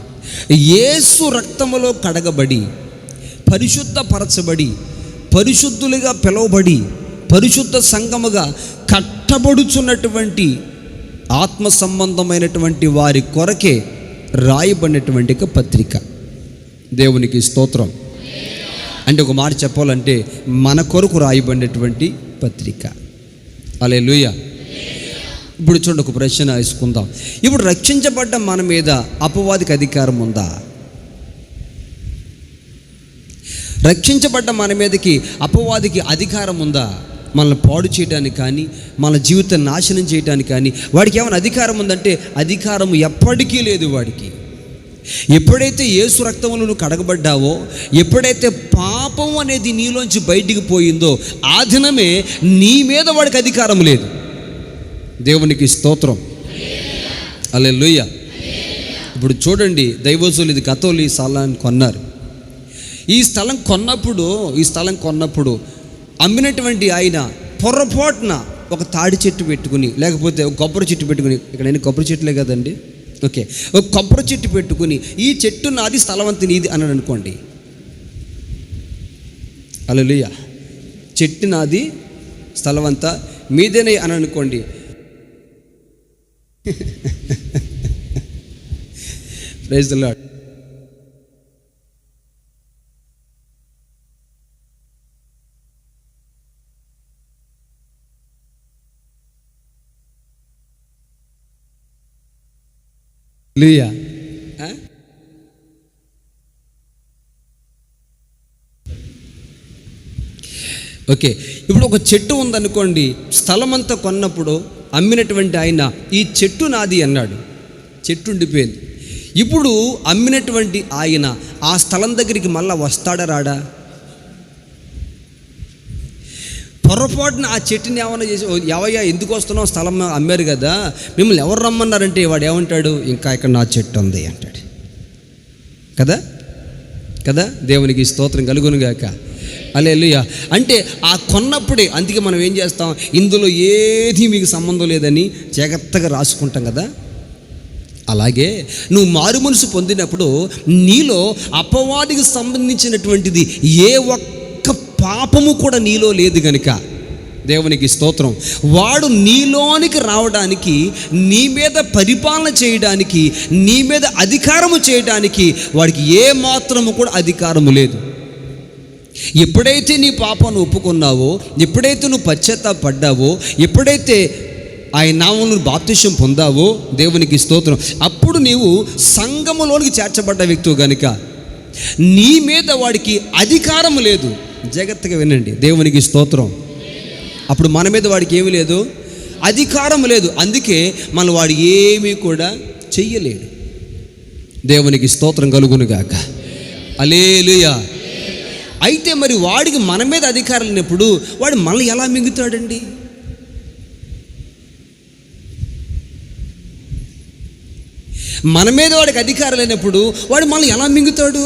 యేసు రక్తములో కడగబడి, పరిశుద్ధపరచబడి, పరిశుద్ధులుగా పిలువబడి, పరిశుద్ధ సంఘముగా కట్టబడుచున్నటువంటి ఆత్మ సంబంధమైనటువంటి వారి కొరకే రాయబడినటువంటి పత్రిక. దేవునికి స్తోత్రం. అంటే ఒక మాట చెప్పాలంటే మన కొరకు రాయబడినటువంటి పత్రిక. హల్లెలూయా. ఇప్పుడు చూడండి, ఒక ప్రశ్న వేసుకుందాం. ఇప్పుడు రక్షించబడ్డ మన మీద అపవాదికి అధికారం ఉందా? రక్షించబడ్డ మన మీదకి అపవాదికి అధికారం ఉందా? మనల్ని పాడు చేయడానికి కానీ, మన జీవితాన్ని నాశనం చేయడానికి కానీ వాడికి ఏమైనా అధికారం ఉందంటే అధికారం ఎప్పటికీ లేదు వాడికి. ఎప్పుడైతే యేసు రక్తంలో నువ్వు కడగబడ్డావో, ఎప్పుడైతే పాపం అనేది నీలోంచి బయటికి పోయిందో, ఆ దినమే నీ మీద వాడికి అధికారం లేదు. దేవునికి స్తోత్రం. హల్లెలూయా. ఇప్పుడు చూడండి, దైవజనులు ఇది గతంలో ఈ స్థలాన్ని కొన్నారు. ఈ స్థలం కొన్నప్పుడు అమ్మినటువంటి ఆయన పొరపాటున ఒక తాడి చెట్టు పెట్టుకుని, లేకపోతే ఒక కొబ్బరి చెట్టు పెట్టుకుని, ఇక్కడ ఎన్ని కొబ్బరి చెట్లే కదండి, ఓకే, ఒక కొబ్బరి చెట్టు పెట్టుకుని ఈ చెట్టు నాది, స్థలం అంతా నీది అన్నాడు అనుకోండి. హల్లెలూయా. చెట్టు నాది, స్థలం అంతా మీదేనే అని అనుకోండి. Praise the lord. హల్లెలూయా. ఓకే, ఇప్పుడు ఒక చెట్టు ఉందనుకోండి, స్థలం అంతా కొన్నప్పుడు అమ్మినటువంటి ఆయన ఈ చెట్టు నాది అన్నాడు, చెట్టు ఉండిపోయింది. ఇప్పుడు అమ్మినటువంటి ఆయన ఆ స్థలం దగ్గరికి మళ్ళా వస్తాడా రాడా? పొరపాటున ఆ చెట్టుని ఏమన్నా చేసి, ఎవయ్యా ఎందుకు వస్తున్నావు, స్థలం అమ్మారు కదా, మిమ్మల్ని ఎవరు రమ్మన్నారంటే వాడు ఏమంటాడు, ఇంకా ఇక్కడ నా చెట్టు ఉంది అంటాడు కదా కదా. దేవునికి స్తోత్రం కలుగునుగాక. హల్లెలూయా. అంటే ఆ కొన్నప్పుడే, అందుకే మనం ఏం చేస్తాం, ఇందులో ఏది మీకు సంబంధం లేదని జాగ్రత్తగా రాసుకుంటాం కదా. అలాగే నువ్వు మారు మనసు పొందినప్పుడు నీలో అపవాదికి సంబంధించినటువంటిది ఏ ఒక్క పాపము కూడా నీలో లేదు గనుక, దేవునికి స్తోత్రం, వాడు నీలోనికి రావడానికి, నీ మీద పరిపాలన చేయడానికి, నీ మీద అధికారము చేయడానికి వాడికి ఏ మాత్రము కూడా అధికారము లేదు. ఎప్పుడైతే నీ పాపాన్ని ఒప్పుకున్నావో, ఎప్పుడైతే నువ్వు పశ్చాత్తాపడ్డావో, ఎప్పుడైతే ఆయన నామములో బాప్తిసం పొందావో, దేవునికి స్తోత్రం, అప్పుడు నీవు సంఘములోనికి చేర్చబడ్డ వ్యక్తివి కనుక నీ మీద వాడికి అధికారం లేదు. జాగ్రత్తగా వినండి, దేవునికి స్తోత్రం. అప్పుడు మన మీద వాడికి ఏమీ లేదు, అధికారం లేదు. అందుకే మనం వాడు ఏమీ కూడా చెయ్యలేడు. దేవునికి స్తోత్రం కలుగునుగాక. హల్లెలూయా. అయితే మరి వాడికి మన మీద అధికారం లేనప్పుడు వాడు మనల్ని ఎలా మింగుతాడండి? మన మీద వాడికి అధికారం లేనప్పుడు వాడు మనల్ని ఎలా మింగుతాడు?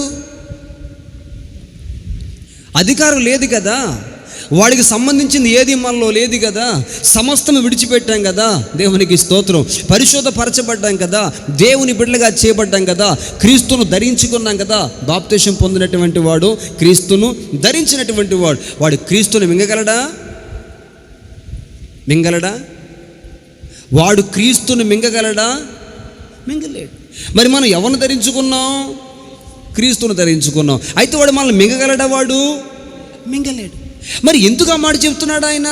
అధికారం లేదు కదా, వాడికి సంబంధించింది ఏది మనలో లేదు కదా, సమస్తం విడిచిపెట్టాం కదా, దేవునికి స్తోత్రం, పరిశుద్ధపరచబడ్డాం కదా, దేవుని బిడ్డలుగా చేయబడ్డాం కదా, క్రీస్తును ధరించుకున్నాం కదా. బాప్తిసం పొందినటువంటి వాడు క్రీస్తును ధరించినటువంటి వాడు, వాడు క్రీస్తును మింగగలడా? వాడు క్రీస్తును మింగగలడా? మింగలేడు. మరి మనం ఎవరిని ధరించుకున్నాం? క్రీస్తును ధరించుకున్నాం. అయితే వాడు మనల్ని మింగగలడా? వాడు మింగలేడు. మరి ఎందుకు ఆ మాట చెప్తున్నాడు ఆయన?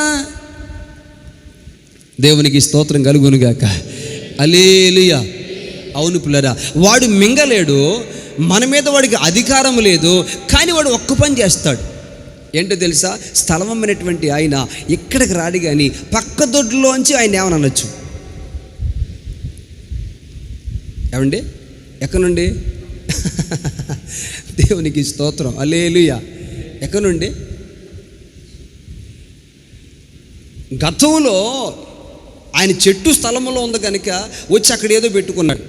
దేవునికి స్తోత్రం కలుగునుగాక. హల్లెలూయా. అవును పిల్లరా, వాడు మింగలేడు, మన మీద వాడికి అధికారం లేదు. కానీ వాడు ఒక్క పని చేస్తాడు. ఏంటో తెలుసా? స్థలం అమ్మినటువంటి ఆయన ఇక్కడికి రాడు, కానీ పక్క దొడ్లోంచి ఆయన ఏమని అనొచ్చు. ఏమండి? ఎక్కడి నుండి? దేవునికి స్తోత్రం. హల్లెలూయా. ఎక్కడి నుండి? గతంలో ఆయన చెట్టు స్థలంలో ఉంది కనుక వచ్చి అక్కడ ఏదో పెట్టుకున్నాడు.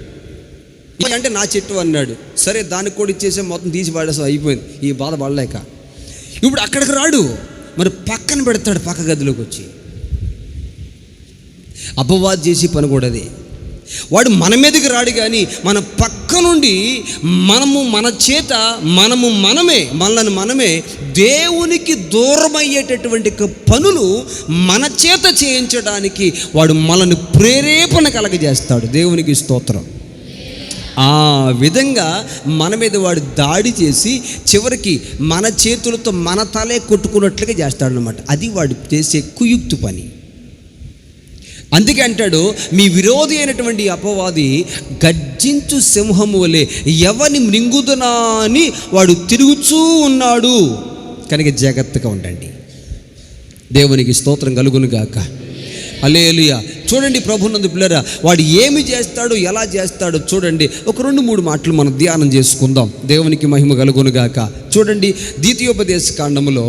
అంటే నా చెట్టు అన్నాడు. సరే, దానికి కూడా ఇచ్చేసే, మొత్తం తీసి పడేసా, అయిపోయింది. ఈ బాధ పడలేక ఇప్పుడు అక్కడికి రాడు, మరి పక్కన పెడతాడు, పక్క గదిలోకి వచ్చి. అపవాదు చేసి పని కూడా అది. వాడు మన మీదకి రాడు, కానీ మన పక్క నుండి మనమే దేవునికి దూరమయ్యేటటువంటి పనులు మన చేత చేయించడానికి వాడు మనల్ని ప్రేరేపణ కలగజేస్తాడు. దేవునికి స్తోత్రం. ఆ విధంగా మన మీద వాడు దాడి చేసి చివరికి మన చేతులతో మన తలే కొట్టుకున్నట్లుగా చేస్తాడనమాట. అది వాడు చేసే కుయుక్తు పని. అందుకే అంటాడు, మీ విరోధి అయినటువంటి అపవాది గర్జించు సింహము వలె ఎవని మృంగుదునా అని వాడు తిరుగుతూ ఉన్నాడు. కనుక జాగ్రత్తగా ఉండండి. దేవునికి స్తోత్రం కలుగునుగాక. హల్లెలూయా. చూడండి ప్రభునందు పిల్లరా, వాడు ఏమి చేస్తాడో, ఎలా చేస్తాడో చూడండి. ఒక 2-3 మాటలు మనం ధ్యానం చేసుకుందాం. దేవునికి మహిమ కలుగునుగాక. చూడండి, ద్వితీయోపదేశ కాండములో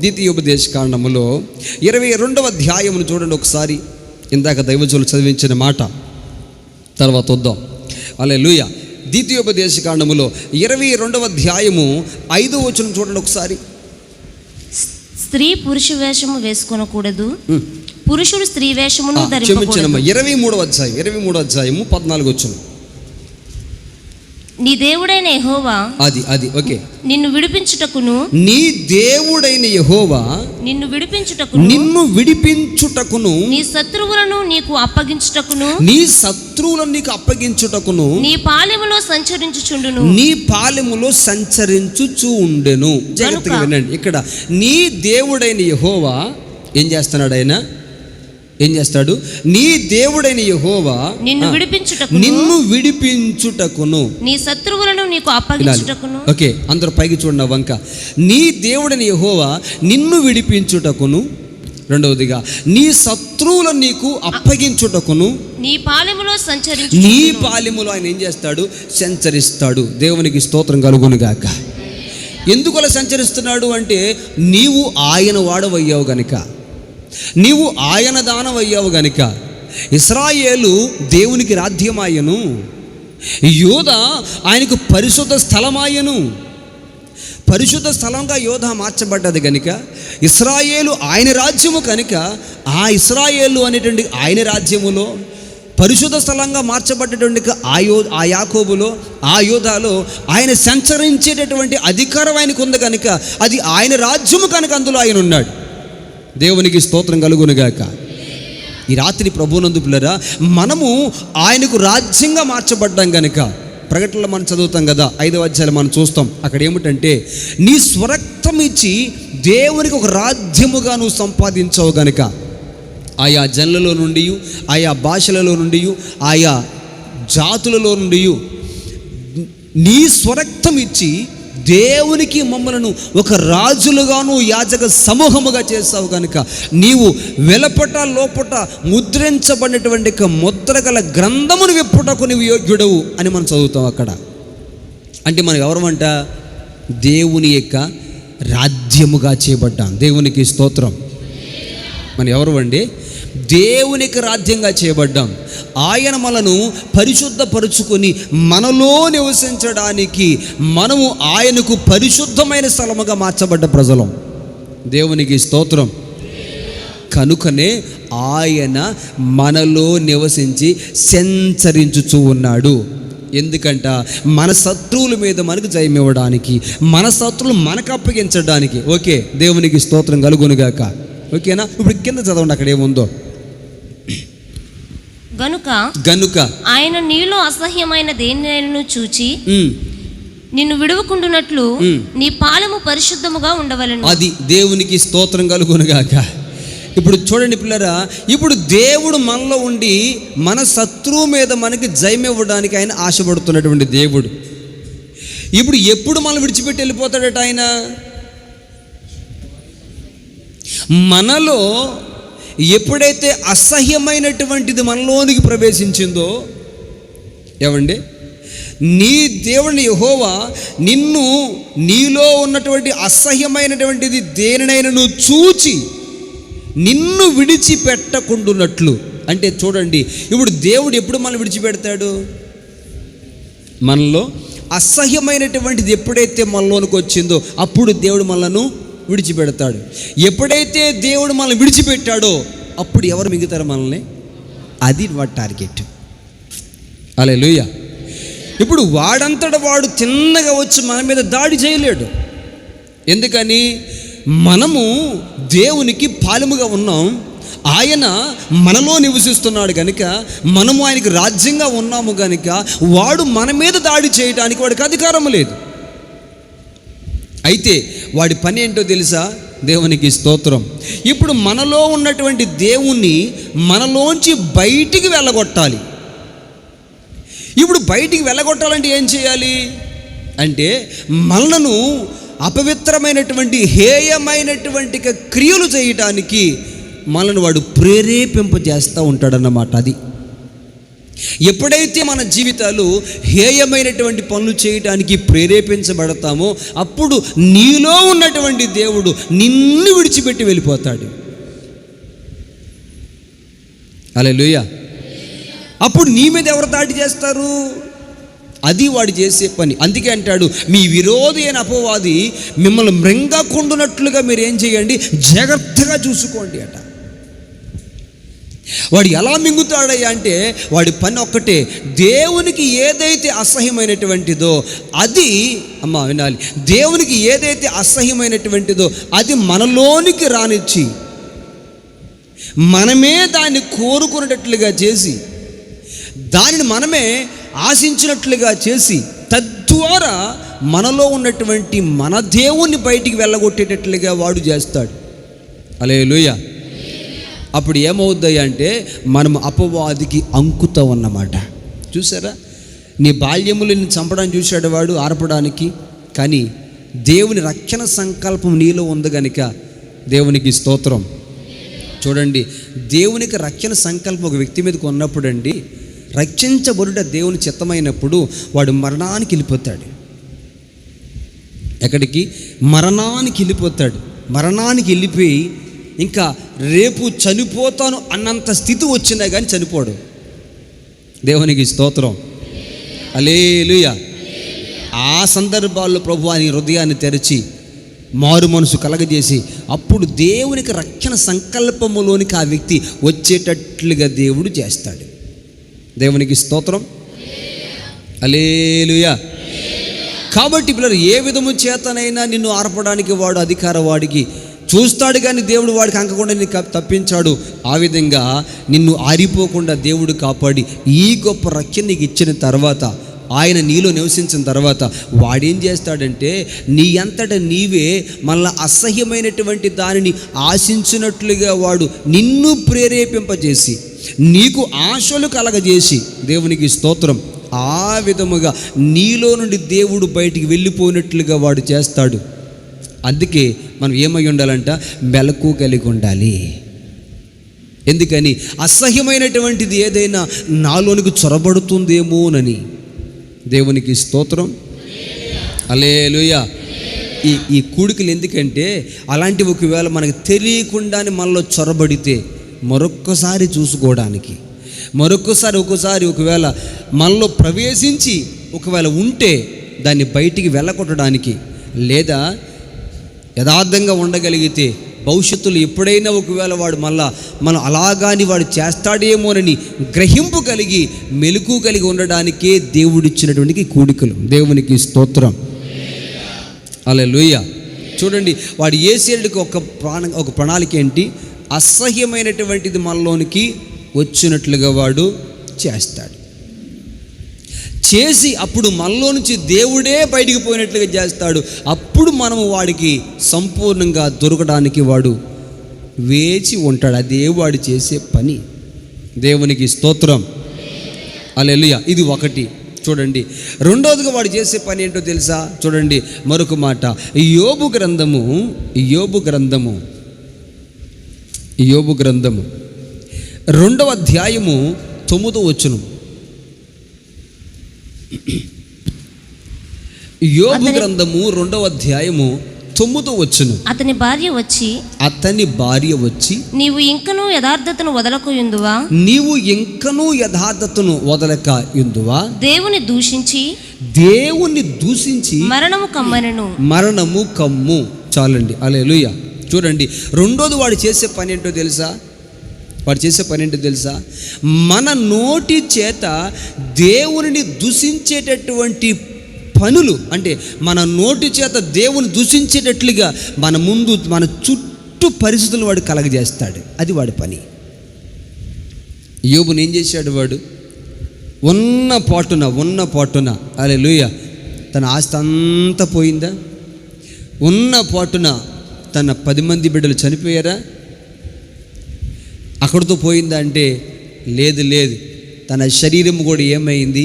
22వ అధ్యాయమును చూడండి ఒకసారి. ఇందాక దైవజనులు చదివించిన మాట తర్వాత వద్దాం. హల్లెలూయా. ద్వితీయోపదేశ కాండములో 22వ అధ్యాయము 5వ వచనం చూడండి ఒకసారి. స్త్రీ పురుష వేషము వేసుకొనకూడదు, పురుషుడు స్త్రీ వేషమును ధరింపకూడదు. 23వ అధ్యాయము 14వ వచనం. నీ దేవుడైన యెహోవా అది ఓకే. నిన్ను విడిపించుటకును, నీ దేవుడైన యెహోవా నిన్ను విడిపించుటకును, నిన్ను విడిపించుటకును, నీ శత్రువులను నీకు అప్పగించుటకును, నీ శత్రువులను నీకు అప్పగించుటకును, నీ పాలెములో సంచరించుచుండును, నీ పాలెములో సంచరించుచు ఉండెను. జాగ్రత్తగా వినండి. ఇక్కడ నీ దేవుడైన యెహోవా ఏం చేస్తున్నాడు? ఆయన ఏం చేస్తాడు? నీ దేవుడైన యెహోవా నిన్ను విడిపించుటకును, నీ శత్రువులను నీకు అప్పగించుటకును. ఓకే, అందరూ పైకి చూడండి వంక. నీ దేవుడైన యెహోవా నిన్ను విడిపించుటకును, రెండవదిగా నీ శత్రువులను నీకు అప్పగించుటకును, నీ పాలెములో నీ పాలెములో ఆయన ఏం చేస్తాడు? సంచరిస్తాడు. దేవునికి స్తోత్రం కలుగును గాక. ఎందుకు అలా సంచరిస్తున్నాడు అంటే, నీవు ఆయన వాడవయ్యావు గనుక, నీవు ఆయన దానవయ్యావు గనుక. ఇశ్రాయేలు దేవునికి రాజ్యమాయను, యోధా ఆయనకు పరిశుద్ధ స్థలమాయను. పరిశుద్ధ స్థలంగా యోధా మార్చబడ్డది కనుక ఇశ్రాయేలు ఆయన రాజ్యము కనుక, ఆ ఇశ్రాయేలు అనేటువంటి ఆయన రాజ్యములో పరిశుద్ధ స్థలంగా మార్చబడ్డటువంటి ఆ యాకోబులో, ఆ యోధాలో ఆయన సంచరించేటటువంటి అధికారం ఆయనకు ఉంది కనుక, అది ఆయన రాజ్యము కనుక అందులో ఆయన ఉన్నాడు. దేవునికి స్తోత్రం కలుగునుగాక. ఈ రాత్రి ప్రభువునందు పిల్లరా, మనము ఆయనకు రాజ్యంగా మార్చబడ్డాం కనుక, ప్రకటనలో మనం చదువుతాం కదా, 5వ అధ్యాయం మనం చూస్తాం. అక్కడ ఏమిటంటే, నీ స్వరక్తం ఇచ్చి దేవునికి ఒక రాజ్యముగా నువ్వు సంపాదించవు గనుక, ఆయా జనులలో నుండి, ఆయా భాషలలో నుండి, ఆయా జాతులలో నుండి నీ స్వరక్తం ఇచ్చి దేవునికి మమ్మలను ఒక రాజులుగాను యాజక సమూహముగా చేస్తావు కనుక, నీవు వెలపట లోపట ముద్రించబడినటువంటి ముద్ర గల గ్రంథమును విప్పుటకు నీవు యోగ్యుడవు అని మనం చదువుతాం అక్కడ. అంటే మనం ఎవరమంట? దేవుని యొక్క రాజ్యముగా చేయబడ్డాం. దేవునికి స్తోత్రం. మనం ఎవరు అండి? దేవునికి రాజ్యంగా చేయబడ్డాం. ఆయన మనను పరిశుద్ధపరుచుకొని మనలో నివసించడానికి మనము ఆయనకు పరిశుద్ధమైన స్థలముగా మార్చబడ్డ ప్రజలం. దేవునికి స్తోత్రం. కనుకనే ఆయన మనలో నివసించి సంచరించుచూ ఉన్నాడు. ఎందుకంట? మన శత్రువుల మీద మనకు జయం ఇవ్వడానికి, మన శత్రువులు మనకు అప్పగించడానికి. ఓకే, దేవునికి స్తోత్రం కలుగునుగాక. ఓకేనా? ఇప్పుడు కింద చదవండి, అక్కడ ఏముందో. గనుక ఆయన నీలో అసహ్యమైన దేనినైనా చూచి నిన్ను విడువకుండునట్లు నీ పాలము పరిశుద్ధముగా ఉండవలెను. అది దేవునికి స్తోత్రం కలుగునుగాక. ఇప్పుడు చూడండి పిల్లరా, ఇప్పుడు దేవుడు మనలో ఉండి మన శత్రువు మీద మనకి జయం ఇవ్వడానికి ఆయన ఆశపడుతున్నటువంటి దేవుడు. ఇప్పుడు ఎప్పుడు మనం విడిచిపెట్టి వెళ్ళిపోతాడట ఆయన? మనలో ఎప్పుడైతే అసహ్యమైనటువంటిది మనలోనికి ప్రవేశించిందో, ఏమండి, నీ దేవుని యెహోవా నిన్ను నీలో ఉన్నటువంటి అసహ్యమైనటువంటిది దేనినైనా నువ్వు చూచి నిన్ను విడిచిపెట్టకుండునట్లు. అంటే చూడండి, ఇప్పుడు దేవుడు ఎప్పుడు మనం విడిచిపెడతాడు? మనలో అసహ్యమైనటువంటిది ఎప్పుడైతే మనలోనికి వచ్చిందో అప్పుడు దేవుడు మనలను విడిచిపెడతాడు. ఎప్పుడైతే దేవుడు మనల్ని విడిచిపెట్టాడో అప్పుడు ఎవరు మిగుతారు మనల్ని? అది వాడి టార్గెట్. హల్లెలూయా. ఇప్పుడు వాడంతట వాడు తిన్నగా వచ్చి మన మీద దాడి చేయలేడు. ఎందుకని? మనము దేవునికి పాలెముగా ఉన్నాం. ఆయన మనలో నివసిస్తున్నాడు కనుక, మనము ఆయనకి రాజ్యంగా ఉన్నాము కనుక వాడు మన మీద దాడి చేయడానికి వాడికి అధికారం లేదు. అయితే వాడి పని ఏంటో తెలుసా? దేవునికి స్తోత్రం. ఇప్పుడు మనలో ఉన్నటువంటి దేవుణ్ణి మనలోంచి బయటికి వెళ్ళగొట్టాలి. ఇప్పుడు బయటికి వెళ్ళగొట్టాలంటే ఏం చేయాలి అంటే, మనలను అపవిత్రమైనటువంటి హేయమైనటువంటి క్రియలు చేయటానికి మనల్ని వాడు ప్రేరేపింపజేస్తూ ఉంటాడన్నమాట. అది ఎప్పుడైతే మన జీవితాలు హేయమైనటువంటి పనులు చేయడానికి ప్రేరేపించబడతామో అప్పుడు నీలో ఉన్నటువంటి దేవుడు నిన్ను విడిచిపెట్టి వెళ్ళిపోతాడు. హల్లెలూయా. అప్పుడు నీ మీద ఎవరు దాడి చేస్తారు? అది వాడు చేసే పని. అందుకే అంటాడు, మీ విరోధి అయిన అపవాది మిమ్మల్ని మృంగకుండునట్లుగా మీరు ఏం చేయండి, జాగ్రత్తగా చూసుకోండి అట. వాడు ఎలా మింగుతాడయ్యా అంటే వాడి పని ఒక్కటే, దేవునికి ఏదైతే అసహ్యమైనటువంటిదో అది, అమ్మ వినాలి, దేవునికి ఏదైతే అసహ్యమైనటువంటిదో అది మనలోనికి రానిచ్చి మనమే దాన్ని కోరుకునేటట్లుగా చేసి దానిని మనమే ఆశించినట్లుగా చేసి తద్వారా మనలో ఉన్నటువంటి మన దేవుణ్ణి బయటికి వెళ్ళగొట్టేటట్లుగా వాడు చేస్తాడు. హల్లెలూయా. అప్పుడు ఏమవుద్దాయి అంటే మనం అపవాదికి అంకుతాం అన్నమాట. చూసారా, నీ బాల్యములు నిన్ను చంపడానికి చూశాడు వాడు, ఆర్పడానికి. కానీ దేవుని రక్షణ సంకల్పం నీలో ఉంది కనుక దేవునికి స్తోత్రం. చూడండి, దేవునికి రక్షణ సంకల్పం ఒక వ్యక్తి మీదకి ఉన్నప్పుడు అండి, రక్షించబడుట దేవుని చిత్తమైనప్పుడు వాడు మరణానికి వెళ్ళిపోతాడు. ఎక్కడికి? మరణానికి వెళ్ళిపోతాడు. మరణానికి వెళ్ళిపోయి ఇంకా రేపు చనిపోతాను అన్నంత స్థితి వచ్చినా కానీ చనిపోడు. దేవునికి స్తోత్రం. హల్లెలూయా. ఆ సందర్భాల్లో ప్రభువా నీ హృదయాన్ని తెరిచి మారు మనసు కలగజేసి అప్పుడు దేవునికి రక్షణ సంకల్పములోనికి ఆ వ్యక్తి వచ్చేటట్లుగా దేవుడు చేస్తాడు. దేవునికి స్తోత్రం. హల్లెలూయా. కాబట్టి పిల్లలు, ఏ విధము చేతనైనా నిన్ను ఆర్పడానికి వాడు అధికార వాడికి చూస్తాడు, కానీ దేవుడు వాడికి అంకకుండా నిన్ను తప్పించాడు. ఆ విధంగా నిన్ను ఆరిపోకుండా దేవుడు కాపాడి ఈ గొప్ప రక్షణ నీకు ఇచ్చిన తర్వాత, ఆయన నీలో నివసించిన తర్వాత వాడేం చేస్తాడంటే నీ అంతటా నీవే మళ్ళా అసహ్యమైనటువంటి దానిని ఆశించినట్లుగా వాడు నిన్ను ప్రేరేపింపజేసి నీకు ఆశలు కలగజేసి, దేవునికి స్తోత్రం, ఆ విధముగా నీలో నుండి దేవుడు బయటికి వెళ్ళిపోయినట్లుగా వాడు చేస్తాడు. అందుకే మనం ఏమై ఉండాలంట, మెలకు కలిగి ఉండాలి. ఎందుకని? అసహ్యమైనటువంటిది ఏదైనా నాలోనికి చొరబడుతుందేమోనని. దేవునికి స్తోత్రం. హల్లెలూయా. ఈ కూడికలు ఎందుకంటే అలాంటి ఒకవేళ మనకు తెలియకుండానే మనలో చొరబడితే మరొక్కసారి చూసుకోవడానికి, ఒక్కోసారి ఒకవేళ మనలో ప్రవేశించి ఒకవేళ ఉంటే దాన్ని బయటికి వెళ్ళగొట్టడానికి, లేదా యథార్థంగా ఉండగలిగితే భవిష్యత్తులో ఎప్పుడైనా ఒకవేళ వాడు మనం అలాగాని వాడు చేస్తాడేమోనని గ్రహింపు కలిగి మెలకు కలిగి ఉండడానికే దేవుడిచ్చినటువంటి కూడికలు. దేవునికి స్తోత్రం. హల్లెలూయా. చూడండి, వాడు యేసేయుడికి ఒక ప్రణాళిక ఏంటి? అసహ్యమైనటువంటిది మనలోనికి వచ్చినట్లుగా వాడు చేస్తాడు. చేసి అప్పుడు మనలో నుంచి దేవుడే బయటికి పోయినట్లుగా చేస్తాడు. అప్పుడు మనము వాడికి సంపూర్ణంగా దొరకడానికి వాడు వేచి ఉంటాడు. అదే వాడు చేసే పని. దేవునికి స్తోత్రం. హల్లెలూయా. ఇది ఒకటి. చూడండి, రెండోదిగా వాడు చేసే పని ఏంటో తెలుసా? చూడండి మరొక మాట, యోబు గ్రంథము 2వ అధ్యాయము 9వ వచనం. యోబు గ్రంథము 2వ అధ్యాయము 9వ వచనం. అతని భార్య వచ్చి నీవు ఇంకనూ యథార్థతను వదలక యుందువా దేవుని దూషించి మరణము కమ్ము. చాలండి. హల్లెలూయా. చూడండి, రెండోది వాడు చేసే పని ఏంటో తెలుసా? మన నోటి చేత దేవునిని దూషించేటటువంటి పనులు, అంటే మన నోటి చేత దేవుని దూషించేటట్లుగా మన ముందు మన చుట్టూ పరిస్థితులు వాడు కలగజేస్తాడు. అది వాడి పని. యోబుని ఏం చేశాడు వాడు? ఉన్న పాటున హల్లెలూయా, తన ఆస్తి అంతా పోయిందా? ఉన్న పాటున తన 10 మంది బిడ్డలు చనిపోయారా? అక్కడితో పోయిందా అంటే లేదు. తన శరీరం కూడా ఏమైంది?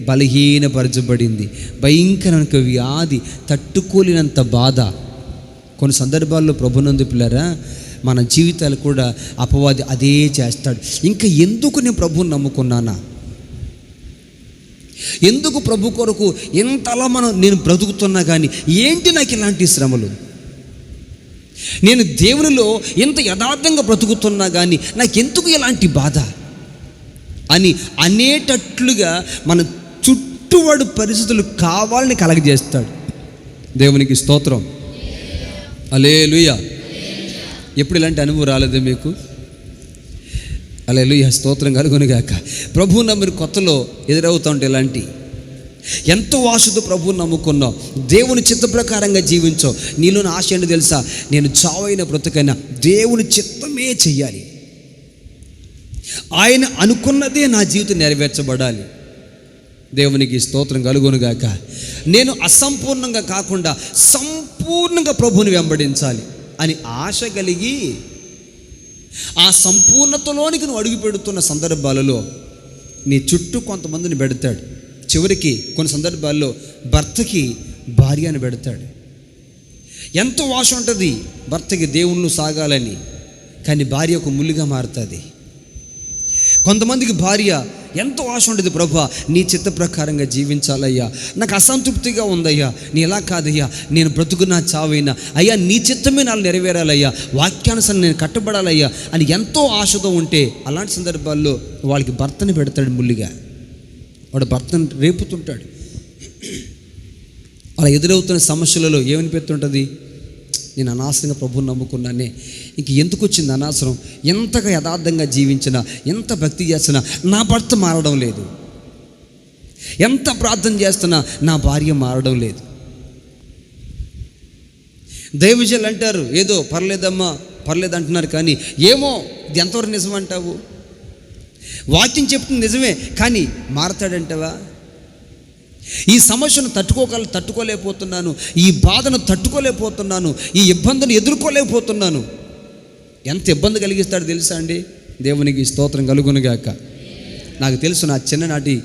బలహీనపరచబడింది. భయంకరమైన వ్యాధి, తట్టుకోలేనంత బాధ. కొన్ని సందర్భాల్లో ప్రభునందు పిల్లరా, మన జీవితాలు కూడా అపవాది అదే చేస్తాడు. ఇంకా ఎందుకు నేను ప్రభువుని నమ్ముకున్నానా? ఎందుకు ప్రభు కొరకు ఎంతలా నేను బ్రతుకుతున్నా కానీ ఏంటి నాకు ఇలాంటి శ్రమలు? నేను దేవునిలో ఎంత యథార్థంగా బ్రతుకుతున్నా కానీ నాకెందుకు ఇలాంటి బాధ? అని అనేటట్లుగా మన చుట్టువాడు పరిస్థితులు కావాలని కలగజేస్తాడు. దేవునికి స్తోత్రం. హల్లెలూయా. ఎప్పుడు ఇలాంటి అనుభవం రాలేదే మీకు? హల్లెలూయా, స్తోత్రం కలుగునుగాక. ప్రభువు నమ్మిన కొత్తలో ఎదురవుతూ ఉంటే ఇలాంటి ఎంతో ఆశతో ప్రభువుని నమ్ముకున్నావు, దేవుని చిత్త ప్రకారంగా జీవించావు. నీలోని ఆశ ఏంటో తెలుసా? నేను చావైన బ్రతుకైనా దేవుని చిత్తమే చెయ్యాలి, ఆయన అనుకున్నదే నా జీవితం నెరవేర్చబడాలి. దేవునికి స్తోత్రం కలుగునుగాక. నేను అసంపూర్ణంగా కాకుండా సంపూర్ణంగా ప్రభువుని వెంబడించాలి అని ఆశ కలిగి ఆ సంపూర్ణతలోనికి నువ్వు అడుగు పెడుతున్న సందర్భాలలో నీ చుట్టూ కొంతమందిని పెడతాడు. చివరికి కొన్ని సందర్భాల్లో భర్తకి భార్యను పెడతాడు. ఎంతో ఆశ ఉంటుంది భర్తకి దేవుళ్ళు సాగాలని, కానీ భార్య ఒక ముళ్ళుగా మారుతుంది. కొంతమందికి భార్య ఎంతో ఆశ ఉంటుంది, ప్రభువా నీ చిత్త ప్రకారంగా జీవించాలయ్యా, నాకు అసంతృప్తిగా ఉందయ్యా, నీ ఎలా కాదయ్యా, నేను బ్రతుకున్నా చావైనా అయ్యా నీ చిత్తమే నాలు నెరవేరాలయ్యా, వాక్యానుసారం నేను కట్టబడాలయ్యా అని ఎంతో ఆశతో ఉంటే అలాంటి సందర్భాల్లో వాళ్ళకి భర్తని పెడతాడు ముళ్ళుగా. వాడు భర్తను రేపుతుంటాడు. అలా ఎదురవుతున్న సమస్యలలో ఏమనిపిస్తుంటుంది? నేను అనవసరంగా ప్రభువుని నమ్ముకున్నానే, ఇంక ఎందుకు వచ్చింది అనవసరం, ఎంతగా యథార్థంగా జీవించినా, ఎంత భక్తి చేసినా నా భర్త మారడం లేదు, ఎంత ప్రార్థన చేస్తున్నా నా భార్య మారడం లేదు. దైవజనులు అంటారు ఏదో పర్లేదమ్మా పర్లేదు అంటున్నారు, కానీ ఏమో ఇది ఎంతవరకు నిజమంటావు? వాక్యం చెప్తుంది నిజమే, కానీ మారతాడంటావా? ఈ సమస్యను తట్టుకోలేకపోతున్నాను, ఈ బాధను తట్టుకోలేకపోతున్నాను, ఈ ఇబ్బందిని ఎదుర్కోలేకపోతున్నాను. ఎంత ఇబ్బంది కలిగిస్తాడో తెలుసా అండి? దేవునికి స్తోత్రం కలుగునుగాక. నాకు తెలుసు, నా చిన్ననాటి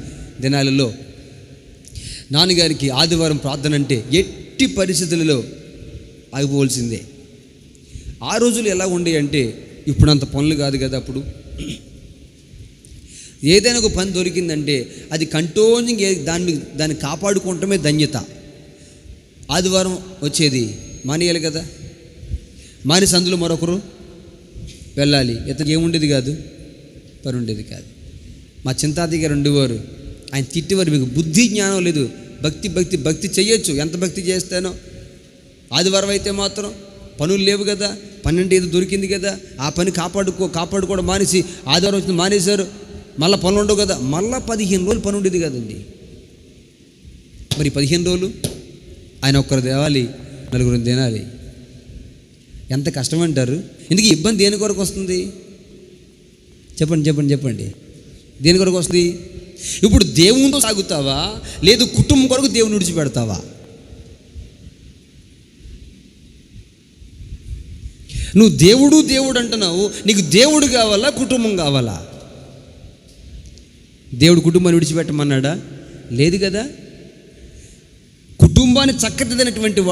దినాలలో నాన్నగారికి ఆదివారం ప్రార్థన అంటే ఎట్టి పరిస్థితులలో ఆగిపోవలసిందే. ఆ రోజులు ఎలా ఉండే అంటే ఇప్పుడంత పనులు కాదు కదా. అప్పుడు ఏదైనా ఒక పని దొరికిందంటే అది కంటిన్యూగా దాన్ని కాపాడుకోవటమే ధన్యత. ఆదివారం వచ్చేది మానేయాలి కదా, మానేసి అందులో మరొకరు వెళ్ళాలి. ఇతనికి ఏముండేది కాదు, పని ఉండేది కాదు. మా చింతాది గారు ఉండేవారు, ఆయన తిట్టేవారు, మీకు బుద్ధి జ్ఞానం లేదు, భక్తి చెయ్యొచ్చు, ఎంత భక్తి చేస్తానో, ఆదివారం అయితే మాత్రం పనులు లేవు కదా, పని అంటే ఏదో దొరికింది కదా, ఆ పని కాపాడుకోవడం మానేసి ఆదివారం వచ్చింది మానేశారు, మళ్ళీ పనులు ఉండవు కదా. మళ్ళీ 15 రోజులు పని ఉండేది కదండి. మరి 15 రోజులు ఆయన ఒక్కరు తేవాలి, నలుగురు తినాలి, ఎంత కష్టం అంటారు? ఇందుకు ఇబ్బంది దేని కొరకు వస్తుంది? చెప్పండి దేని కొరకు వస్తుంది? ఇప్పుడు దేవునితో సాగుతావా, లేదు కుటుంబం కొరకు దేవుని విడిచిపెడతావా? నువ్వు దేవుడు అంటున్నావు, నీకు దేవుడు కావాలా, కుటుంబం కావాలా? దేవుడు కుటుంబాన్ని విడిచిపెట్టమన్నాడా? లేదు కదా. కుటుంబాన్ని చక్కదిద్దనటువంటి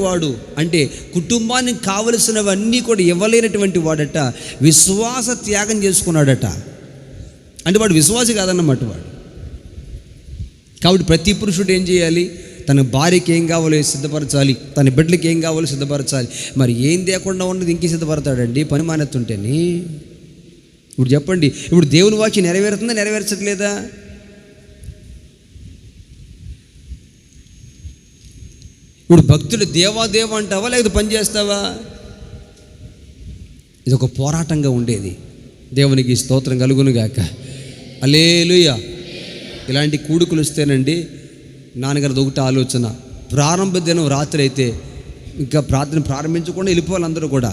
వాడు అంటే కుటుంబానికి కావలసినవన్నీ కూడా ఇవ్వలేనటువంటి వాడట, విశ్వాస త్యాగం చేసుకున్నాడట. అంటే వాడు విశ్వాసి కాదన్నమాట వాడు. కాబట్టి ప్రతి పురుషుడు ఏం చేయాలి? తన భార్యకి ఏం కావాలో సిద్ధపరచాలి, తన బిడ్డలకి ఏం కావాలో సిద్ధపరచాలి. మరి ఏం లేకుండా ఉన్నది ఇంకే సిద్ధపడతాడండి పని మానేస్తుంటేనే? ఇప్పుడు చెప్పండి, ఇప్పుడు దేవుని వాక్యం నెరవేరుతుందా, నెరవేర్చట్లేదా? ఇప్పుడు భక్తులు దేవా అంటావా, లేకపోతే పని చేస్తావా? ఇది ఒక పోరాటంగా ఉండేది. దేవునికి స్తోత్రం కలుగునుగాక. హల్లెలూయా. ఇలాంటి కూడుకులు వస్తేనండి నాన్నగారిది ఒకటి ఆలోచన, ప్రారంభ దినం రాత్రి అయితే ఇంకా ప్రార్థన ప్రారంభించకుండా వెళ్ళిపోవాలి, అందరూ కూడా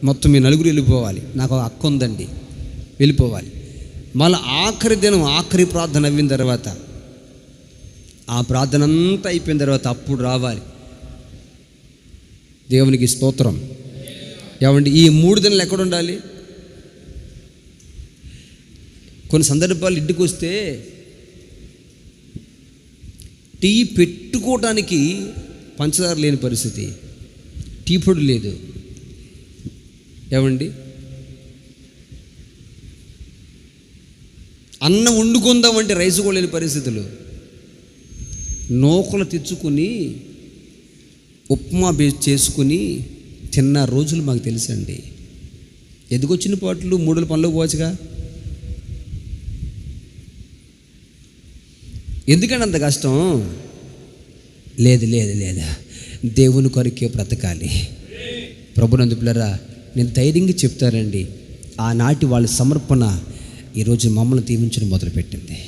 మొత్తం మీ నలుగురు వెళ్ళిపోవాలి. నాకు ఒక అక్క ఉందండి, వెళ్ళిపోవాలి. మళ్ళీ ఆఖరి దినం ఆఖరి ప్రార్థన అయిన తర్వాత, ఆ ప్రార్థన అంతా అయిపోయిన తర్వాత అప్పుడు రావాలి. దేవునికి స్తోత్రం. ఏమండి, ఈ 3 దినాలు ఎక్కడ ఉండాలి? కొన్ని సందర్భాలు ఇంటికి వస్తే టీ పెట్టుకోవడానికి పంచదార లేని పరిస్థితి, టీ పొడి లేదు. ఏమండి, అన్నం వండుకుందామంటే రైస్ కూడా లేని పరిస్థితులు. నూకలు తెచ్చుకుని ఉప్మా చేసుకుని తిన్న రోజులు మాకు తెలుసండి. ఎందుకు వచ్చిన పాటలు 3 పనులకు పోవచ్చుగా? ఎందుకంటే అంత కష్టం? లేదు లేదు లేదా, దేవుని కొరకే బ్రతకాలి. ప్రభునందు పిల్లరా, నేను ధైర్యంగా చెప్తానండి, ఆనాటి వాళ్ళ సమర్పణ ఈరోజు మమ్మల్ని దీవించడం మొదలుపెట్టింది.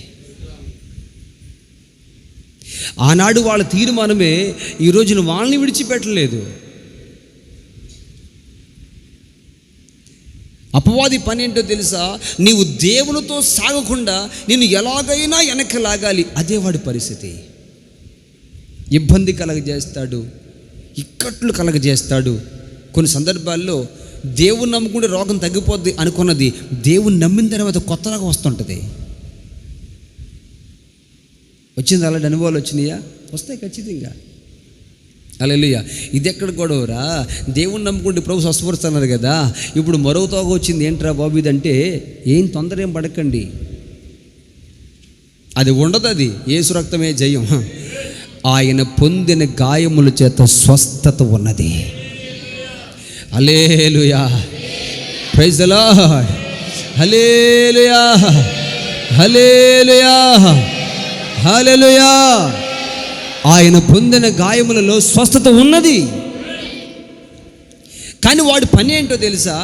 ఆనాడు వాళ్ళ తీర్మానమే ఈరోజు వాళ్ళని విడిచిపెట్టలేదు. అపవాది పని ఏంటో తెలుసా? నీవు దేవునితో సాగకుండా నిన్ను ఎలాగైనా వెనక్కి లాగాలి, అదే వాడి పరిస్థితి. ఇబ్బంది కలగజేస్తాడు, ఇక్కట్లు కలగజేస్తాడు. కొన్ని సందర్భాల్లో దేవుని నమ్ముకుంటే రోగం తగ్గిపోద్ది అనుకున్నది దేవుని నమ్మిన తర్వాత కొత్తలాగా వస్తుంటుంది. వచ్చింది, అలాంటి అనుభవాలు వచ్చినాయా? వస్తాయి ఖచ్చితంగా. హల్లెలూయా. ఇది ఎక్కడ గొడవరా? దేవుని నమ్ముకుంటే ప్రభు స్వస్థపరుస్తున్నారు కదా, ఇప్పుడు మరో తోగ వచ్చింది ఏంట్రా బాబు ఇదంటే ఏం తొందర ఏం పడకండి, అది ఉండదు. అది యేసు రక్తమే జయం. ఆయన పొందిన గాయముల చేత స్వస్థత ఉన్నది. హల్లెలూయా, ప్రైజ్ ది లార్డ్. హల్లెలూయా, హల్లెలూయా, హల్లెలూయా. ఆయన పొందిన గాయములలో స్వస్థత ఉన్నది. కానీ వాడి పని ఏంటో తెలుసా?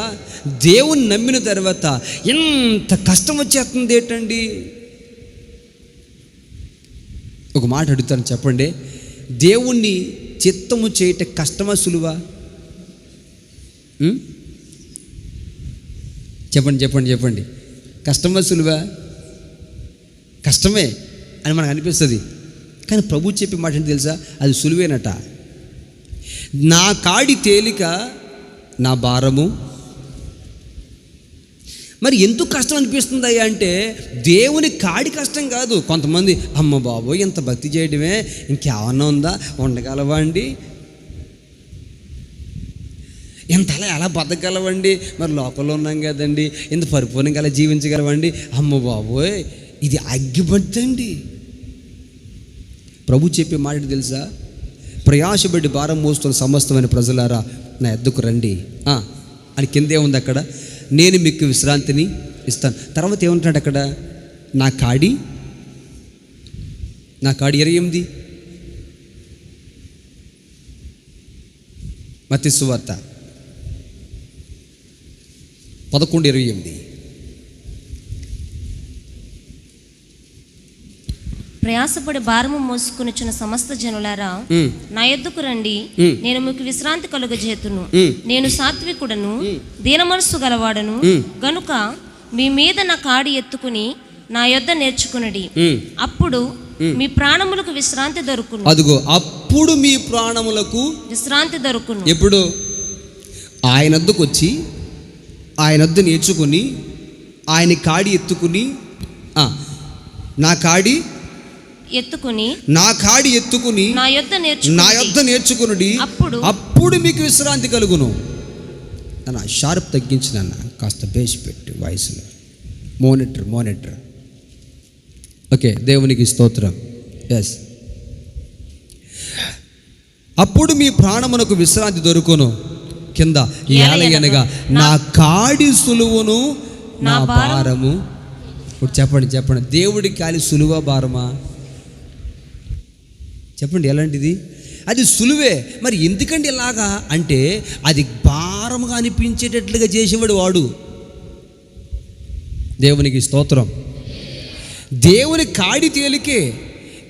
దేవుని నమ్మిన తర్వాత ఎంత కష్టం వచ్చేస్తుంది ఏంటండి? ఒక మాట అడుగుతాను, చెప్పండి. దేవుణ్ణి చిత్తము చేయట కష్టమా సులువా? చెప్పండి చెప్పండి చెప్పండి. కష్టమా సులువా? కష్టమే అని మనకు అనిపిస్తుంది. కానీ ప్రభు చెప్పే మాట ఏంటి తెలుసా? అది సులువేనట. నా కాడి తేలిక, నా భారము. మరి ఎందుకు కష్టం అనిపిస్తుందయ్యా అంటే దేవుని కాడి కష్టం కాదు. కొంతమంది అమ్మ బాబోయ్ ఇంత భక్తి చేయడమే, ఇంకేమన్నా ఉందా, ఉండగలవండి, ఇంతలా ఎలా బతకగలవండి, మరి లోకంలో ఉన్నాం కదండి, ఇంత పరిపూర్ణంగా ఎలా జీవించగలవండి, అమ్మ బాబోయ్ ఇది అగ్గిపడుతుంది. ప్రభు చెప్పే మాట తెలుసా? ప్రయాసపడి భారం మోస్తున్న సమస్తమైన ప్రజలారా నా ఎద్దుకు రండి అని కిందే ఉంది అక్కడ, నేను మీకు విశ్రాంతిని ఇస్తాను. తర్వాత ఏమంటున్నాడు అక్కడ? నా కాడి 28 మత్తయి సువార్త 11:28. ప్రయాసపడి భారము మోసుకొనిచున్న సమస్త జనులారా నా యొద్దకు రండి, నేను మీకు విశ్రాంతి కలుగజేతును. నేను సాత్వికుడను, దీన మనస్సు గలవాడను గనుక మీ మీద నా కాడి ఎత్తుకుని నా యొద్ద నేర్చుకునడి, అప్పుడు మీ ప్రాణములకు విశ్రాంతి దొరుకును. అదిగో అప్పుడు మీ ప్రాణములకు విశ్రాంతి దొరుకును. ఎప్పుడు? ఆయన వద్దకు వచ్చి ఆయన వద్ద నేర్చుకుని ఆయన కాడి ఎత్తుకుని నా కాడి ఎత్తుకుని నా యొద్ద నేర్చుకునుడి, అప్పుడు మీకు విశ్రాంతి కలుగును. అన్న షార్ప్ తగ్గించిన కాస్త బేస్ పెట్టి వాయిస్లో మోనిటర్. ఓకే, దేవునికి స్తోత్రం. ఎస్, అప్పుడు మీ ప్రాణమునకు విశ్రాంతి దొరుకును. కింద ఏలయనగా నా కాడి సులువును నా భారము. ఇప్పుడు చెప్పండి, దేవుడి కాలి సులువా భారమా? చెప్పండి, ఎలాంటిది? అది సులువే. మరి ఎందుకండి ఇలాగా అంటే అది భారముగా అనిపించేటట్లుగా చేసేవాడు వాడు. దేవునికి స్తోత్రం. దేవుని కాడి తేలికే,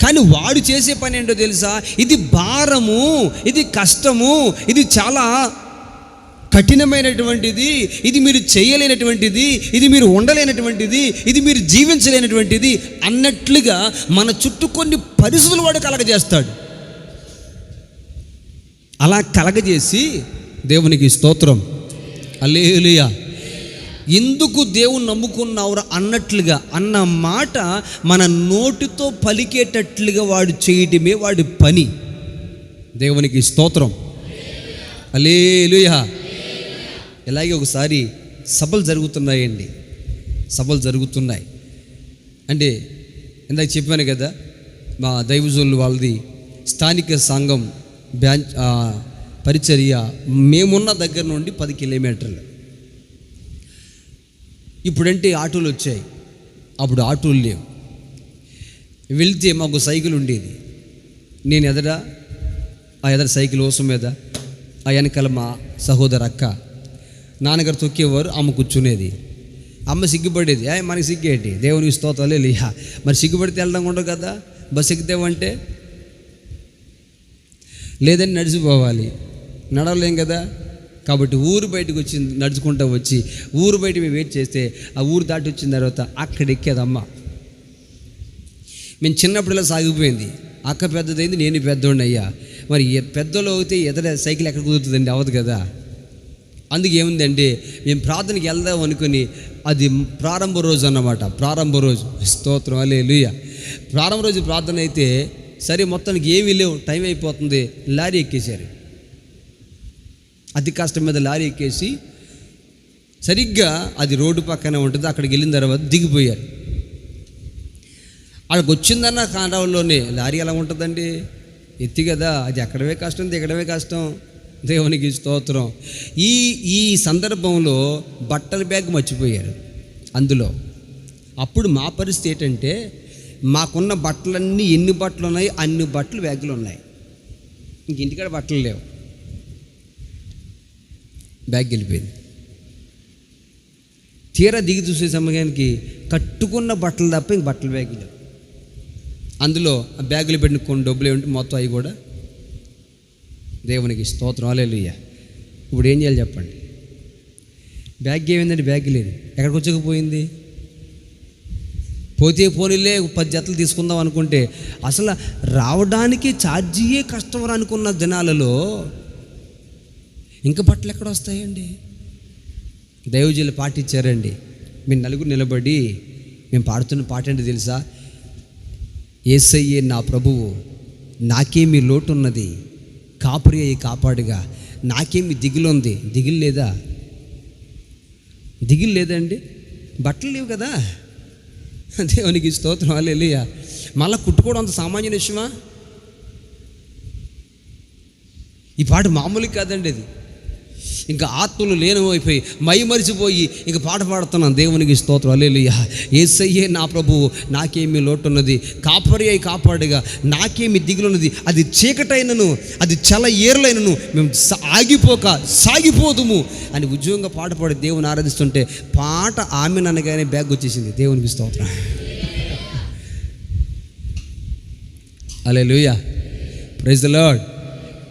కానీ వాడు చేసే పని ఏంటో తెలుసా? ఇది భారము, ఇది కష్టము, ఇది చాలా కఠినమైనటువంటిది, ఇది మీరు చేయలేనటువంటిది, ఇది మీరు ఉండలేనటువంటిది, ఇది మీరు జీవించలేనటువంటిది అన్నట్లుగా మన చుట్టూ కొన్ని పరిస్థితులు వాడు కలగజేస్తాడు. అలా కలగజేసి దేవునికి స్తోత్రం, హల్లెలూయా, ఎందుకు దేవుని నమ్ముకున్నావురా అన్నట్లుగా అన్న మాట మన నోటితో పలికేటట్లుగా వాడు చేయటమే వాడి పని. దేవునికి స్తోత్రం, హల్లెలూయా. ఇలాగే ఒకసారి సభలు జరుగుతున్నాయి అంటే ఇందాక చెప్పాను కదా, మా దైవజనులు వాళ్ళది స్థానిక సంఘం పరిచర్య మేమున్న దగ్గర నుండి 10 కిలోమీటర్లు. ఇప్పుడంటే ఆటోలు వచ్చాయి, అప్పుడు ఆటోలు లేవు. వెళ్తే మాకు సైకిల్ ఉండేది. నేను ఎదర సైకిల్ ఓసం మీద, ఆ వెనకాల మా సహోదరు అక్క, నాన్నగారు తొక్కేవారు, అమ్మ కూర్చునేది. అమ్మ సిగ్గుపడేది, మనకి సిగ్గేటి, దేవునికి స్తోత్రాలే లేహా. మరి సిగ్గుపడితే వెళ్ళడం ఉండదు కదా, బస్సు ఎక్కుతామంటే. లేదని నడిచిపోవాలి, నడవలేం కదా. కాబట్టి ఊరు బయటకు వచ్చి నడుచుకుంటూ వచ్చి ఊరు బయట మేము వెయిట్ చేస్తే, ఆ ఊరు దాటి వచ్చిన తర్వాత అక్కడ ఎక్కేదమ్మ. మేము చిన్నప్పుడల్లా సాగిపోయింది. అక్క పెద్దదైంది, నేను పెద్దోడిని అయ్యా. మరి పెద్దలో అయితే ఎదర సైకిల్ ఎక్కడ కుదురుతుందండి, అవ్వదు కదా. అందుకే ఏముందంటే మేము ప్రార్థనకి వెళ్దాం అనుకుని, అది ప్రారంభ రోజు అన్నమాట. ప్రారంభ రోజు, స్తోత్రం హల్లెలూయా. ప్రారంభ రోజు ప్రార్థన అయితే సరే, మొత్తానికి ఏమీ లేవు, టైం అయిపోతుంది. లారీ ఎక్కేశారు, అతి కష్టం మీద లారీ ఎక్కేసి సరిగ్గా అది రోడ్డు పక్కనే ఉంటుంది. అక్కడికి వెళ్ళిన తర్వాత దిగిపోయారు. అక్కడికి వచ్చిందన్న కాండవల్లోనే లారీ ఎలా ఉంటుందండి, ఎత్తి కదా, అది ఎక్కడమే కష్టం, దిగడమే కష్టం. దేవునికి స్తోత్రం. ఈ సందర్భంలో బట్టల బ్యాగ్ మర్చిపోయారు అందులో. అప్పుడు మా పరిస్థితి ఏంటంటే, మాకున్న బట్టలన్నీ ఎన్ని బట్టలు ఉన్నాయి అన్ని బట్టలు బ్యాగులు ఉన్నాయి. ఇంక ఇంటికాడ బట్టలు లేవు, బ్యాగ్ వెళ్ళిపోయింది. తీరా దిగి చూసే సమయానికి కట్టుకున్న బట్టలు తప్ప ఇంక బట్టల బ్యాగ్ లేవు. అందులో ఆ బ్యాగులు పెట్టిన కొన్ని డబ్బులు ఏమిటి, మొత్తం అవి కూడా. దేవునికి స్తోత్రం హల్లెలూయా. ఇప్పుడు ఏం చేయాలి చెప్పండి? బ్యాగ్ ఏమైందంటే బ్యాగ్ లేదు, ఎక్కడికి వచ్చకపోయింది. పోతే పోనీలే 10 జతలు తీసుకుందాం అనుకుంటే, అసలు రావడానికి ఛార్జీయే కష్టం అనుకున్న దినాలలో ఇంకా బట్టలు ఎక్కడ వస్తాయండి? దైవజనులు పాటించారండి. మేము నలుగురు నిలబడి మేము పాడుతున్న పాట ఏంటి తెలుసా? యేసయ్యే నా ప్రభువు, నాకేమీ లోటు ఉన్నది, కాపురి అయ్యి కాపాడుగా, నాకేమి దిగులుంది. దిగులు లేదా? దిగులు లేదండి, బట్టలు లేవు కదా. దేవునికి స్తోత్రం హల్లెలూయా. మళ్ళీ కుట్టుకోవడం అంత సామాన్య విషయమా? ఈ పాట మామూలు కాదండి. అది ఇంకా ఆత్మలు లేనమైపోయి మైమరిచిపోయి ఇంక పాట పాడుతున్నాను. దేవునికి స్తోత్రం హల్లెలూయా. యేసయ్యే నా ప్రభువు, నాకేమీ లోటున్నది, కాపరి అయి కాపాడుగా, నాకేమి దిగులున్నది. అది చీకటైనను, అది చల ఏర్లైనను మేము ఆగిపోక సాగిపోదుము అని ఉద్యోగంగా పాట పాడి దేవుని ఆరాధిస్తుంటే, పాట ఆమె అనగానే బ్యాగ్ వచ్చేసింది. దేవునికి స్తోత్రం హల్లెలూయా. Praise the lord.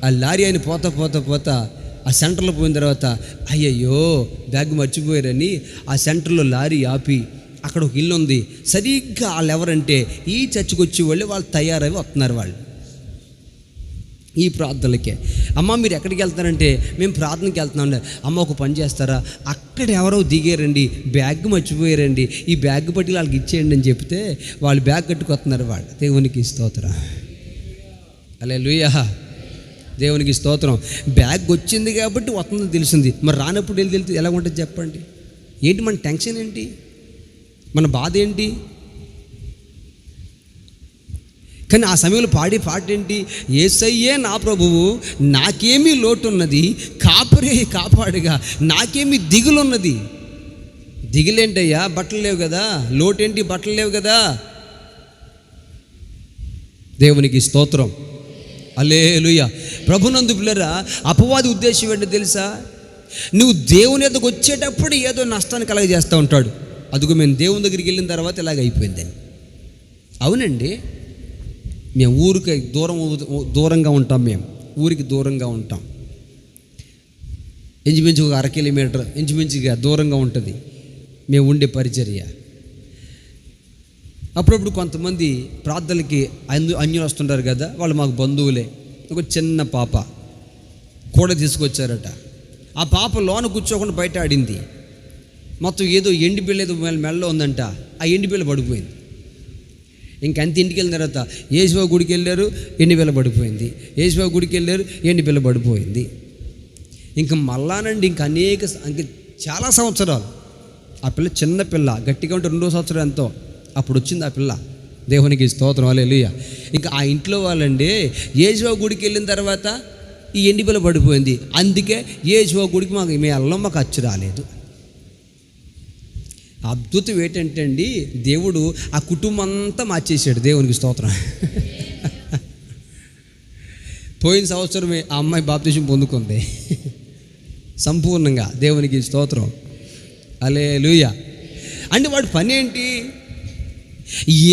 ఆ లారీ అయిన పోతా ఆ సెంటర్లో పోయిన తర్వాత, అయ్యయ్యో బ్యాగ్ మర్చిపోయారని ఆ సెంటర్లో లారీ ఆపి, అక్కడ ఒక ఇల్లు ఉంది. సరిగ్గా వాళ్ళు ఎవరంటే ఈ చర్చికి వచ్చి వాళ్ళు తయారై వస్తున్నారు. వాళ్ళు ఈ ప్రార్థనలకే. అమ్మ మీరు ఎక్కడికి వెళ్తారంటే, మేము ప్రార్థనకి వెళ్తున్నాం. అమ్మ ఒక పని చేస్తారా, అక్కడ ఎవరో దిగారండి, బ్యాగ్ మర్చిపోయారండి, ఈ బ్యాగ్ పట్టి వాళ్ళకి ఇచ్చేయండి అని చెప్తే వాళ్ళు బ్యాగ్ కట్టుకొస్తున్నారు. వాళ్ళు దేవునికి స్తోత్రం హల్లెలూయా. దేవునికి స్తోత్రం. బ్యాగ్ వచ్చింది కాబట్టి వస్తుందని తెలిసింది. మరి రానప్పుడు వెళ్ళి ఎలా ఉంటుంది చెప్పండి? ఏంటి మన టెన్షన్ ఏంటి, మన బాధ ఏంటి? కానీ ఆ సమయంలో పాడే పాట ఏంటి? యేసయ్యే నా ప్రభువు, నాకేమీ లోటున్నది, కాపరి కాపాడుగా, నాకేమీ దిగులున్నది. దిగులేంటయ్యా, బట్టలు లేవు కదా. లోటేంటి, బట్టలు లేవు కదా. దేవునికి స్తోత్రం హల్లెలూయా. ప్రభునందు పిల్లరా, అపవాది ఉద్దేశం ఏంటో తెలుసా? నువ్వు దేవుని ఎదుగు వచ్చేటప్పుడు ఏదో నష్టాన్ని కలగజేస్తూ ఉంటాడు. అదుగు మేము దేవుని దగ్గరికి వెళ్ళిన తర్వాత ఇలాగ అయిపోయిందని. అవునండి, మేము ఊరికి దూరంగా ఉంటాం. మేము ఊరికి దూరంగా ఉంటాం. ఇంచుమించుగా 1/2 కిలోమీటర్ ఇంచుమించుగా దూరంగా ఉంటుంది మేము ఉండే పరిచర్య. అప్పుడప్పుడు కొంతమంది ప్రార్థనలకి అన్యులు వస్తుంటారు కదా, వాళ్ళు మాకు బంధువులే. ఒక చిన్న పాప కూడా తీసుకొచ్చారట. ఆ పాప లోన కూర్చోకుండా బయట ఆడింది. మొత్తం ఏదో ఎండి బిళ్ళ ఏదో మెడలో ఉందంట. ఆ ఎండి బిళ్ళ పడిపోయింది. ఇంకంత ఇంటికి వెళ్ళిన తర్వాత యేసువ గుడికి వెళ్ళారు, ఎండి బిళ్ళ పడిపోయింది. యేసువ గుడికి వెళ్ళారు, ఎండి బిళ్ళ పడిపోయింది. ఇంకా మళ్ళానండి ఇంక చాలా సంవత్సరాలు ఆ పిల్ల, చిన్న పిల్ల, గట్టిగా ఉంటే 2వ సంవత్సరం ఎంతో అప్పుడు వచ్చింది ఆ పిల్ల. దేవునికి స్తోత్రం హల్లెలూయా. ఇంకా ఆ ఇంట్లో వాళ్ళండి యేసువ గుడికి వెళ్ళిన తర్వాత ఈ ఎండి బిళ్ళ పడిపోయింది. అందుకే యేసువ గుడికి మేము వెళ్ళడం మాకు అచ్చు రాలేదు. అద్భుతం ఏంటంటే అండి, దేవుడు ఆ కుటుంబం అంతా మార్చేసాడు. దేవునికి స్తోత్రం. పోయిన సంవత్సరమే ఆ అమ్మాయి బాప్తిసం పొందుకుంది సంపూర్ణంగా. దేవునికి స్తోత్రం. హల్లెలూయా. అంటే వాడి పని ఏంటి?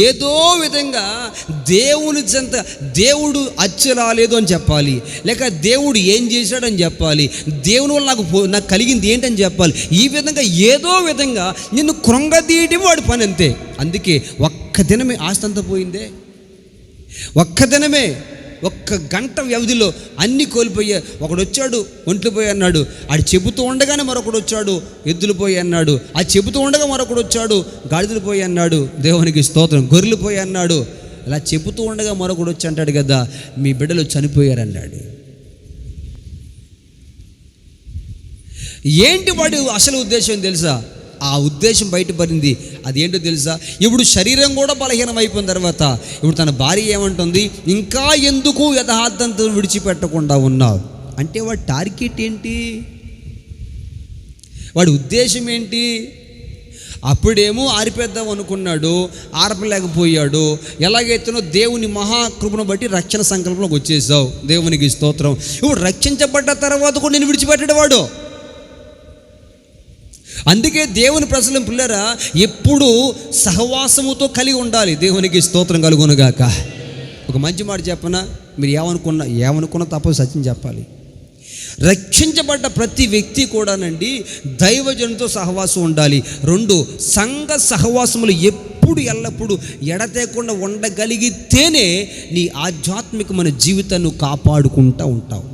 ఏదో విధంగా దేవుని చెంత దేవుడు అచ్చు రాలేదు అని చెప్పాలి, లేక దేవుడు ఏం చేశాడని చెప్పాలి, దేవుని వల్ల నాకు కలిగింది ఏంటని చెప్పాలి. ఈ విధంగా ఏదో విధంగా నిన్ను కృంగదీయడం వాడి పని అంతే. అందుకే ఒక్క దినమే ఆస్తి అంతా పోయిందే. ఒక్క దినమే, ఒక్క గంట వ్యవధిలో అన్నీ కోల్పోయా. ఒకడు వచ్చాడు ఒంట్లు పోయి అన్నాడు, ఆడు చెబుతూ ఉండగానే మరొకడు వచ్చాడు ఎద్దులు పోయి అన్నాడు. ఆ చెబుతూ ఉండగా మరొకడు వచ్చాడు గాడిదలు పోయి అన్నాడు. దేవునికి స్తోత్రం. గొర్రెలు పోయి అన్నాడు. అలా చెబుతూ ఉండగా మరొకడు వచ్చి అంటాడు కదా, మీ బిడ్డలు చనిపోయారన్నాడు. ఏంటి వాడి అసలు ఉద్దేశం తెలుసా? ఆ ఉద్దేశం బయటపడింది. అదేంటో తెలుసా? ఇప్పుడు శరీరం కూడా బలహీనం అయిపోయిన తర్వాత ఇప్పుడు తన భార్య ఏమంటుంది, ఇంకా ఎందుకు యథార్థంతో విడిచిపెట్టకుండా ఉన్నావు అంటే వాడి టార్గెట్ ఏంటి? వాడి ఉద్దేశం ఏంటి? అప్పుడేమో ఆరిపేద్దాం అనుకున్నాడు, ఆర్పలేకపోయాడు. ఎలాగైతేనో దేవుని మహాకృపను బట్టి రక్షణ సంకల్పంలోకి వచ్చేసావు. దేవునికి స్తోత్రం. ఇప్పుడు రక్షించబడ్డ తర్వాత కూడా నేను విడిచిపెట్టాడు వాడు. అందుకే దేవుని ప్రజల పిల్లరా ఎప్పుడు సహవాసముతో కలిగి ఉండాలి. దేవునికి స్తోత్రం కలుగునుగాక. ఒక మంచి మాట చెప్పనా, మీరు ఏమనుకున్నా తప్పదు సత్యం చెప్పాలి. రక్షించబడ్డ ప్రతి వ్యక్తి కూడానండి దైవజనుతో సహవాసం ఉండాలి. 2 సంఘ సహవాసములు ఎప్పుడు ఎల్లప్పుడూ ఎడతేకుండా ఉండగలిగితేనే నీ ఆధ్యాత్మికమైన జీవితాన్ని కాపాడుకుంటూ ఉంటావు.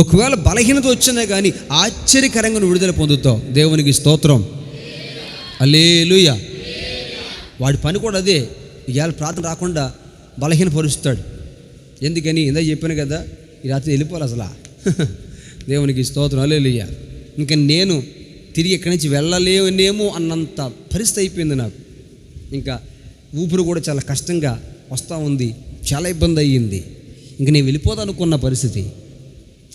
ఒకవేళ బలహీనత వచ్చినా కానీ ఆశ్చర్యకరంగా విడుదల పొందుతావు. దేవునికి స్తోత్రం. హల్లెలూయా. వాడి పని కూడా అదే. ఇవాళ ప్రార్థన రాకుండా బలహీనపరుస్తాడు. ఎందుకని? ఇందా చెప్పాను కదా, ఈ రాత్రి వెళ్ళిపోవాలి అసలు. దేవునికి స్తోత్రం. హల్లెలూయా. ఇంకా నేను తిరిగి ఎక్కడి నుంచి వెళ్ళలేనేమో అన్నంత పరిస్థితి అయిపోయింది నాకు. ఇంకా ఊపిరి కూడా చాలా కష్టంగా వస్తూ ఉంది. చాలా ఇబ్బంది అయ్యింది. ఇంక నేను వెళ్ళిపోతాను అనుకున్న పరిస్థితి.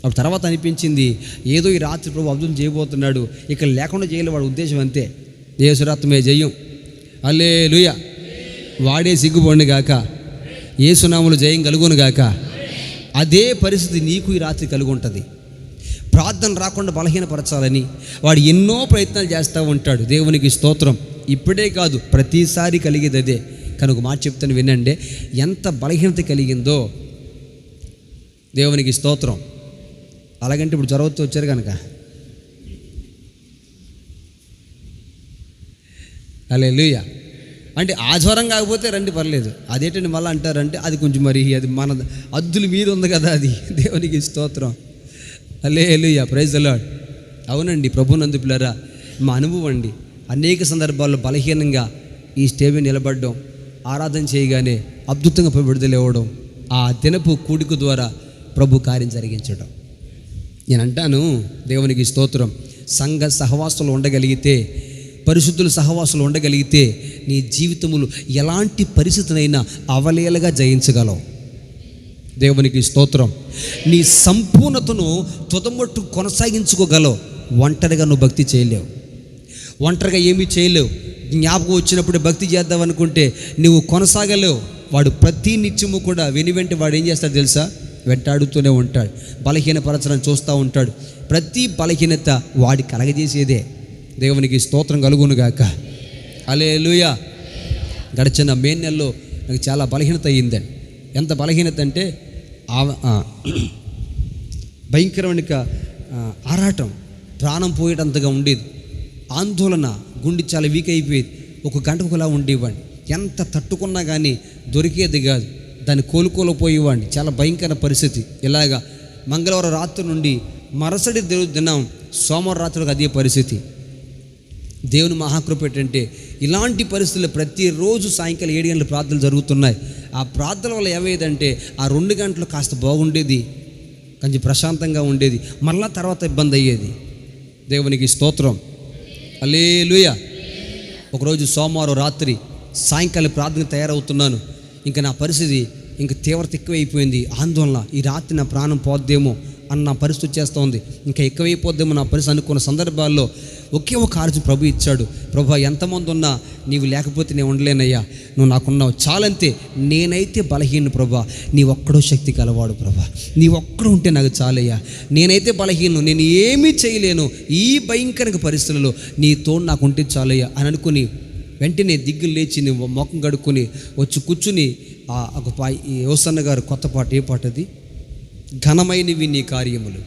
అప్పుడు తర్వాత అనిపించింది, ఏదో ఈ రాత్రి ప్రభు అద్భుతం చేయబోతున్నాడు, ఇక్కడ లేకుండా చేయలే వాడి ఉద్దేశం అంతే. యేసురత్నమే జయం. హల్లెలూయా. వాడే సిగ్గుపడిన గాక, యేసునామములో జయం కలుగును గాక. అదే పరిస్థితి నీకు ఈ రాత్రి కలిగి ఉంటుంది. ప్రార్థన రాకుండా బలహీనపరచాలని వాడు ఎన్నో ప్రయత్నాలు చేస్తూ ఉంటాడు. దేవునికి స్తోత్రం. ఇప్పుడే కాదు, ప్రతిసారి కలిగేది అదే. కనుక మాట చెప్తాను వినండి. ఎంత బలహీనత కలిగిందో దేవునికి స్తోత్రం. అలాగంటే ఇప్పుడు జ్వరవత్తు వచ్చారు కనుక హల్లెలూయా. అంటే ఆ జ్వరం కాకపోతే రండి పర్లేదు. అదేంటండి మళ్ళీ అంటారంటే అది కొంచెం మరి అది మన అద్దుల మీద ఉంది కదా అది. దేవునికి స్తోత్రం. హల్లెలూయా. Praise the lord. అవునండి ప్రభునందు పిల్లరా, మా అనుభవం అండి. అనేక సందర్భాల్లో బలహీనంగా ఈ స్టేజ్ నిలబడడం, ఆరాధన చేయగానే అద్భుతంగా విడుదల ఇవ్వడం, ఆ దినపు కూడిక ద్వారా ప్రభు కార్యం జరిగించడం. నేను అంటాను దేవునికి స్తోత్రం, సంఘ సహవాసులు ఉండగలిగితే, పరిశుద్ధుల సహవాసులు ఉండగలిగితే నీ జీవితములు ఎలాంటి పరిస్థితినైనా అవలీలగా జయించగలవు. దేవునికి స్తోత్రం. నీ సంపూర్ణతను తుదమట్టు కొనసాగించుకోగలవు. ఒంటరిగా నువ్వు భక్తి చేయలేవు, ఒంటరిగా ఏమీ చేయలేవు. జ్ఞాపకం వచ్చినప్పుడు భక్తి చేద్దాం అనుకుంటే నువ్వు కొనసాగలేవు. వాడు ప్రతి నిత్యము కూడా వెంట వాడు ఏం చేస్తాడు తెలుసా? వెంటాడుతూనే ఉంటాడు, బలహీనపరచడం చూస్తూ ఉంటాడు. ప్రతి బలహీనత వాడి కలగజేసేదే. దేవునికి స్తోత్రం కలుగునుగాక. హల్లెలూయా. గడిచిన మే నెలలో నాకు చాలా బలహీనత అయ్యిందండి. ఎంత బలహీనత అంటే భయంకరమైన ఆరాటం, ప్రాణం పోయేటంతగా ఉండేది. ఆందోళన, గుండె చాలా వీక్ అయిపోయేది. ఒక గంటకు ఒకలా ఉండేవాడిని. ఎంత తట్టుకున్నా కానీ దొరికేది కాదు. దాన్ని కోలుకోలేకపోయేవాడిని. చాలా భయంకర పరిస్థితి. ఇలాగా మంగళవారం రాత్రి నుండి మరుసటి దినం సోమవారం రాత్రికి అదే పరిస్థితి. దేవుని మహాకృప ఏంటంటే ఇలాంటి పరిస్థితుల్లో ప్రతిరోజు సాయంకాలం 7 గంటల ప్రార్థనలు జరుగుతున్నాయి. ఆ ప్రార్థన వల్ల ఏమయ్యేదంటే ఆ 2 గంటలు కాస్త బాగుండేది, కొంచెం ప్రశాంతంగా ఉండేది. మళ్ళా తర్వాత ఇబ్బంది అయ్యేది. దేవునికి స్తోత్రం. హల్లెలూయా. ఒకరోజు సోమవారం రాత్రి సాయంకాలం ప్రార్థన తయారవుతున్నాను. ఇంకా నా పరిస్థితి ఇంకా తీవ్రత ఎక్కువైపోయింది. ఆందోళన, ఈ రాత్రి నా ప్రాణం పోద్దేమో, అన్న పరిస్థితి చేస్తూ ఉంది. ఇంకా ఎక్కువైపోద్దేమో నా పరిస్థితి అనుకున్న సందర్భాల్లో ఒకే ఒక ఆలోచన ప్రభు ఇచ్చాడు. ప్రభు ఎంతమంది ఉన్నా నీవు లేకపోతే నేను ఉండలేనయ్యా, నువ్వు నాకున్నావు చాలంతే. నేనైతే బలహీన ప్రభా, నీ ఒక్కడో శక్తి కలవాడు ప్రభా, నీ ఒక్కడు ఉంటే నాకు చాలయ్యా. నేనైతే బలహీనం, నేను ఏమీ చేయలేను, ఈ భయంకర పరిస్థితుల్లో నీ తోడు నాకు ఉంటే చాలయ్యా అని అనుకుని వెంటనే దిగ్గులు లేచి నువ్వు మొఖం కడుక్కొని వచ్చి కూర్చుని ఈ యోసన్న గారు కొత్త పాట, ఏ పాట అది, ఘనమైనవి నీ కార్యములు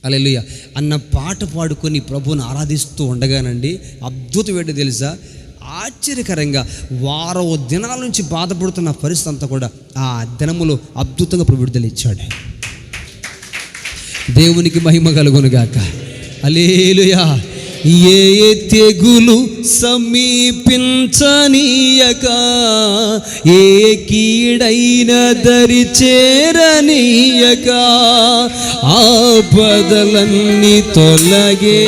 హల్లెలూయా అన్న పాట పాడుకొని ప్రభువుని ఆరాధిస్తూ ఉండగానండి, అద్భుతం ఏంటో తెలుసా, ఆశ్చర్యకరంగా వారం దినాల నుంచి బాధపడుతున్న పరిస్థితి అంతా కూడా ఆ దినములో అద్భుతంగా ప్రభు విడుదల ఇచ్చాడు. దేవునికి మహిమ కలుగునుగాక. హల్లెలూయా. ఏ తెగులు సమీపించనీయక, ఏ కీడైన దరి చేరనీయక, ఆపదలన్నీ తొలగే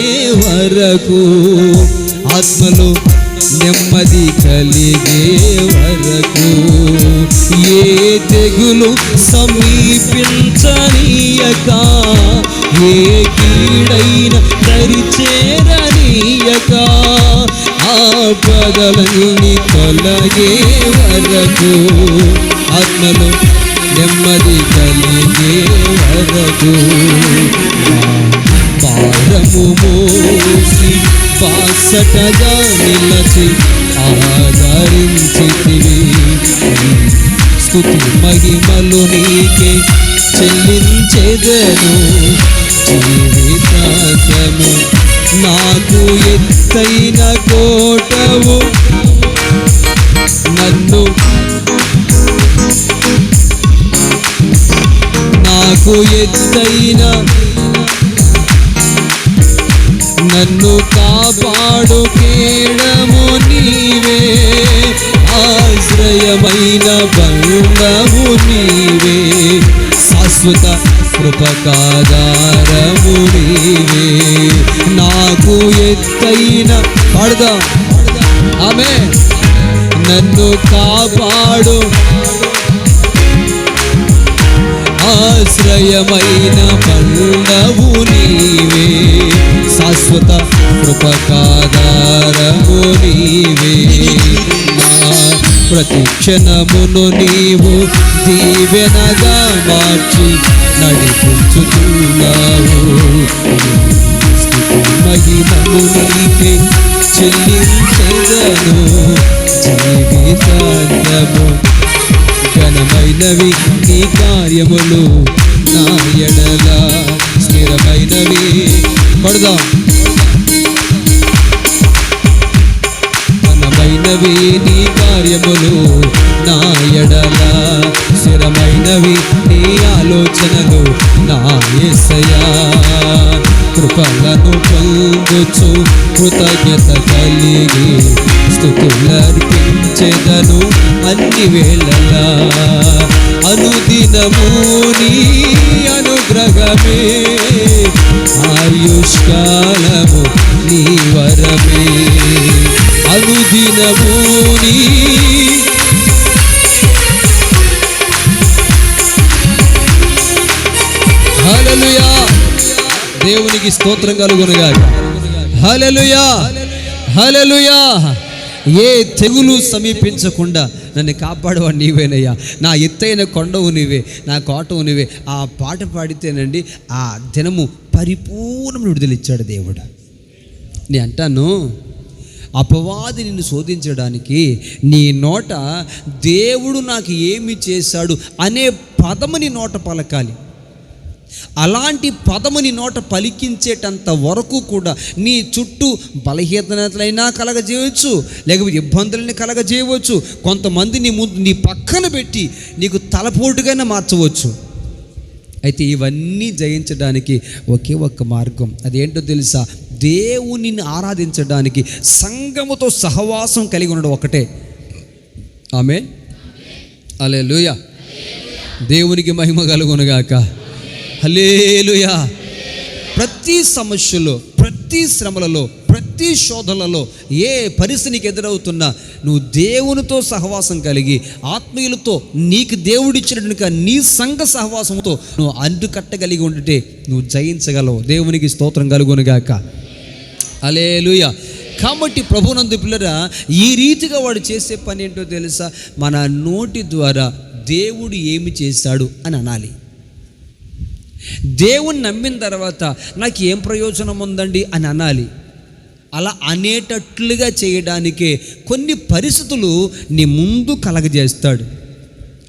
వరకు, ఆత్మలో నెమ్మది కలిగే వరకు, ఏ తెగులు సమీపించనీయక, ఏ కీడైన దరి చేరనీయక, ఆపదలన్నీ తొలగే వరకు, ఆత్మలో నెమ్మది కలిగే వరకు, భారము మోసి బాసటగా నిలచి ఆదరించితివి, స్తుతి మహిమలు నీకే చెల్లించెదను, జీవితాంతము నాకు ఎత్తైన కోటవు, నాకు ఎత్తైన నన్ను కాపాడు కేడము నీవే, ఆశ్రయమైన బంధము నీవే, శాశ్వత కృపకాధారము నీవే, నాకు ఎత్తైన పాడుదాం ఆమేన్, నన్ను కాపాడు ఆశ్రయమైన బంధము నీవే, శాశ్వత కృపకాధారము నీవే, నా ప్రతి క్షణమును నీవు దీవెనగా మార్చి నడిపించుతున్నావు, మహిమను నీకే చెల్లించెదను, జీవితాంతము ఘనమైనవి నీ కార్యములు నా ఎడల స్థిరమైనవి, పడదాం, ఘనమైనవి నీ కార్యములు నా ఎడల స్థిరమైనవి నీ ఆలోచనలు నా యేసయ్యా, కృపలను పొందుచు కృతజ్ఞత కలిగి స్తుతులర్పించెదను అన్ని వేళలా, అనుదినము నీ అనుగ్రహమే, ఆయుష్కాలము నీ వరమే, అనుదినము నీ హల్లెలూయా. దేవునికి స్తోత్రం కలుగునుగాక. హల్లెలూయా హల్లెలూయా. ఏ తెగులు సమీపించకుండా నన్ను కాపాడేవాడు నీవేనయ్యా, నా ఎత్తైన కొండవు నీవే, నా కోటవు నీవే. ఆ పాట పాడితేనండి ఆ దినము పరిపూర్ణ విడుదలిచ్చాడు దేవుడు. నేను అంటాను, అపవాది నిన్ను శోధించడానికి నీ నోట దేవుడు నాకు ఏమి చేశాడు అనే పదము నీ నోట పలకాలి. అలాంటి పదముని నోట పలికించేటంత వరకు కూడా నీ చుట్టూ బలహీనతలైనా కలగజేయవచ్చు, లేకపోతే ఇబ్బందులని కలగజేయవచ్చు, కొంతమంది నీ పక్కన పెట్టి నీకు తలపోటుగానే మార్చవచ్చు. అయితే ఇవన్నీ జయించడానికి ఒకే ఒక్క మార్గం, అదేంటో తెలుసా? దేవునిని ఆరాధించడానికి సంఘముతో సహవాసం కలిగి ఉండడం ఒకటే. ఆమేన్, హల్లెలూయా. దేవునికి మహిమ కలుగునుగాక. హల్లెలూయా. ప్రతి సమస్యలో, ప్రతి ప్రతి శ్రమలలో, ప్రతి శోధనలలో, ఏ పరిస్థితికి ఎదురవుతున్నా నువ్వు దేవునితో సహవాసం కలిగి, ఆత్మీయులతో నీకు దేవుడిచ్చినట్టుగా నీ సంఘ సహవాసంతో నువ్వు అంటుకట్టగలిగి ఉంటే నువ్వు జయించగలవు. దేవునికి స్తోత్రం కలుగునుగాక. హల్లెలూయా. కాబట్టి ప్రభునందు పిల్లరా, ఈ రీతిగా వాడు చేసే పని ఏంటో తెలుసా? మన నోటి ద్వారా దేవుడు ఏమి చేశాడు అని అనాలి. దేవుని నమ్మిన తర్వాత నాకు ఏం ప్రయోజనం ఉందండి అని అనాలి. అలా అనేటట్లుగా చేయడానికే కొన్ని పరిస్థితులు నీ ముందు కలగజేస్తాడు.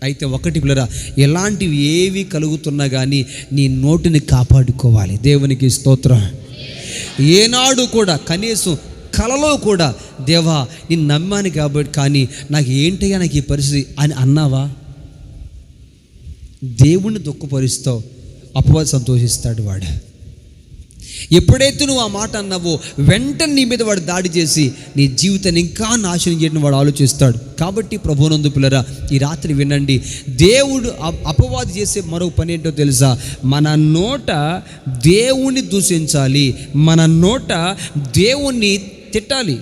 అయితే ఒకటి పిల్లరా, ఎలాంటివి ఏవి కలుగుతున్నా కానీ నీ నోటిని కాపాడుకోవాలి. దేవునికి స్తోత్రం. ఏనాడు కూడా కనీసం కలలో కూడా దేవా నేను నమ్మాను కాబట్టి కానీ నాకు ఏంటయ్యా నాకు ఈ పరిస్థితి అని అన్నావా? దేవుణ్ణి దుఃఖపరుస్తావు, అపవాది సంతోషిస్తాడు. వాడు ఎప్పుడైతే నువ్వు ఆ మాట అన్నావో వెంటనే నీ మీద వాడు దాడి చేసి నీ జీవితాన్ని ఇంకా నాశనం చేయడం వాడు ఆలోచిస్తాడు. కాబట్టి ప్రభువునందు పిల్లరా, ఈ రాత్రి వినండి, దేవుడు అపవాది చేసే మరో పని ఏంటో తెలుసా? మన నోట దేవుణ్ణి దూషించాలి, మన నోట దేవుణ్ణి తిట్టాలి.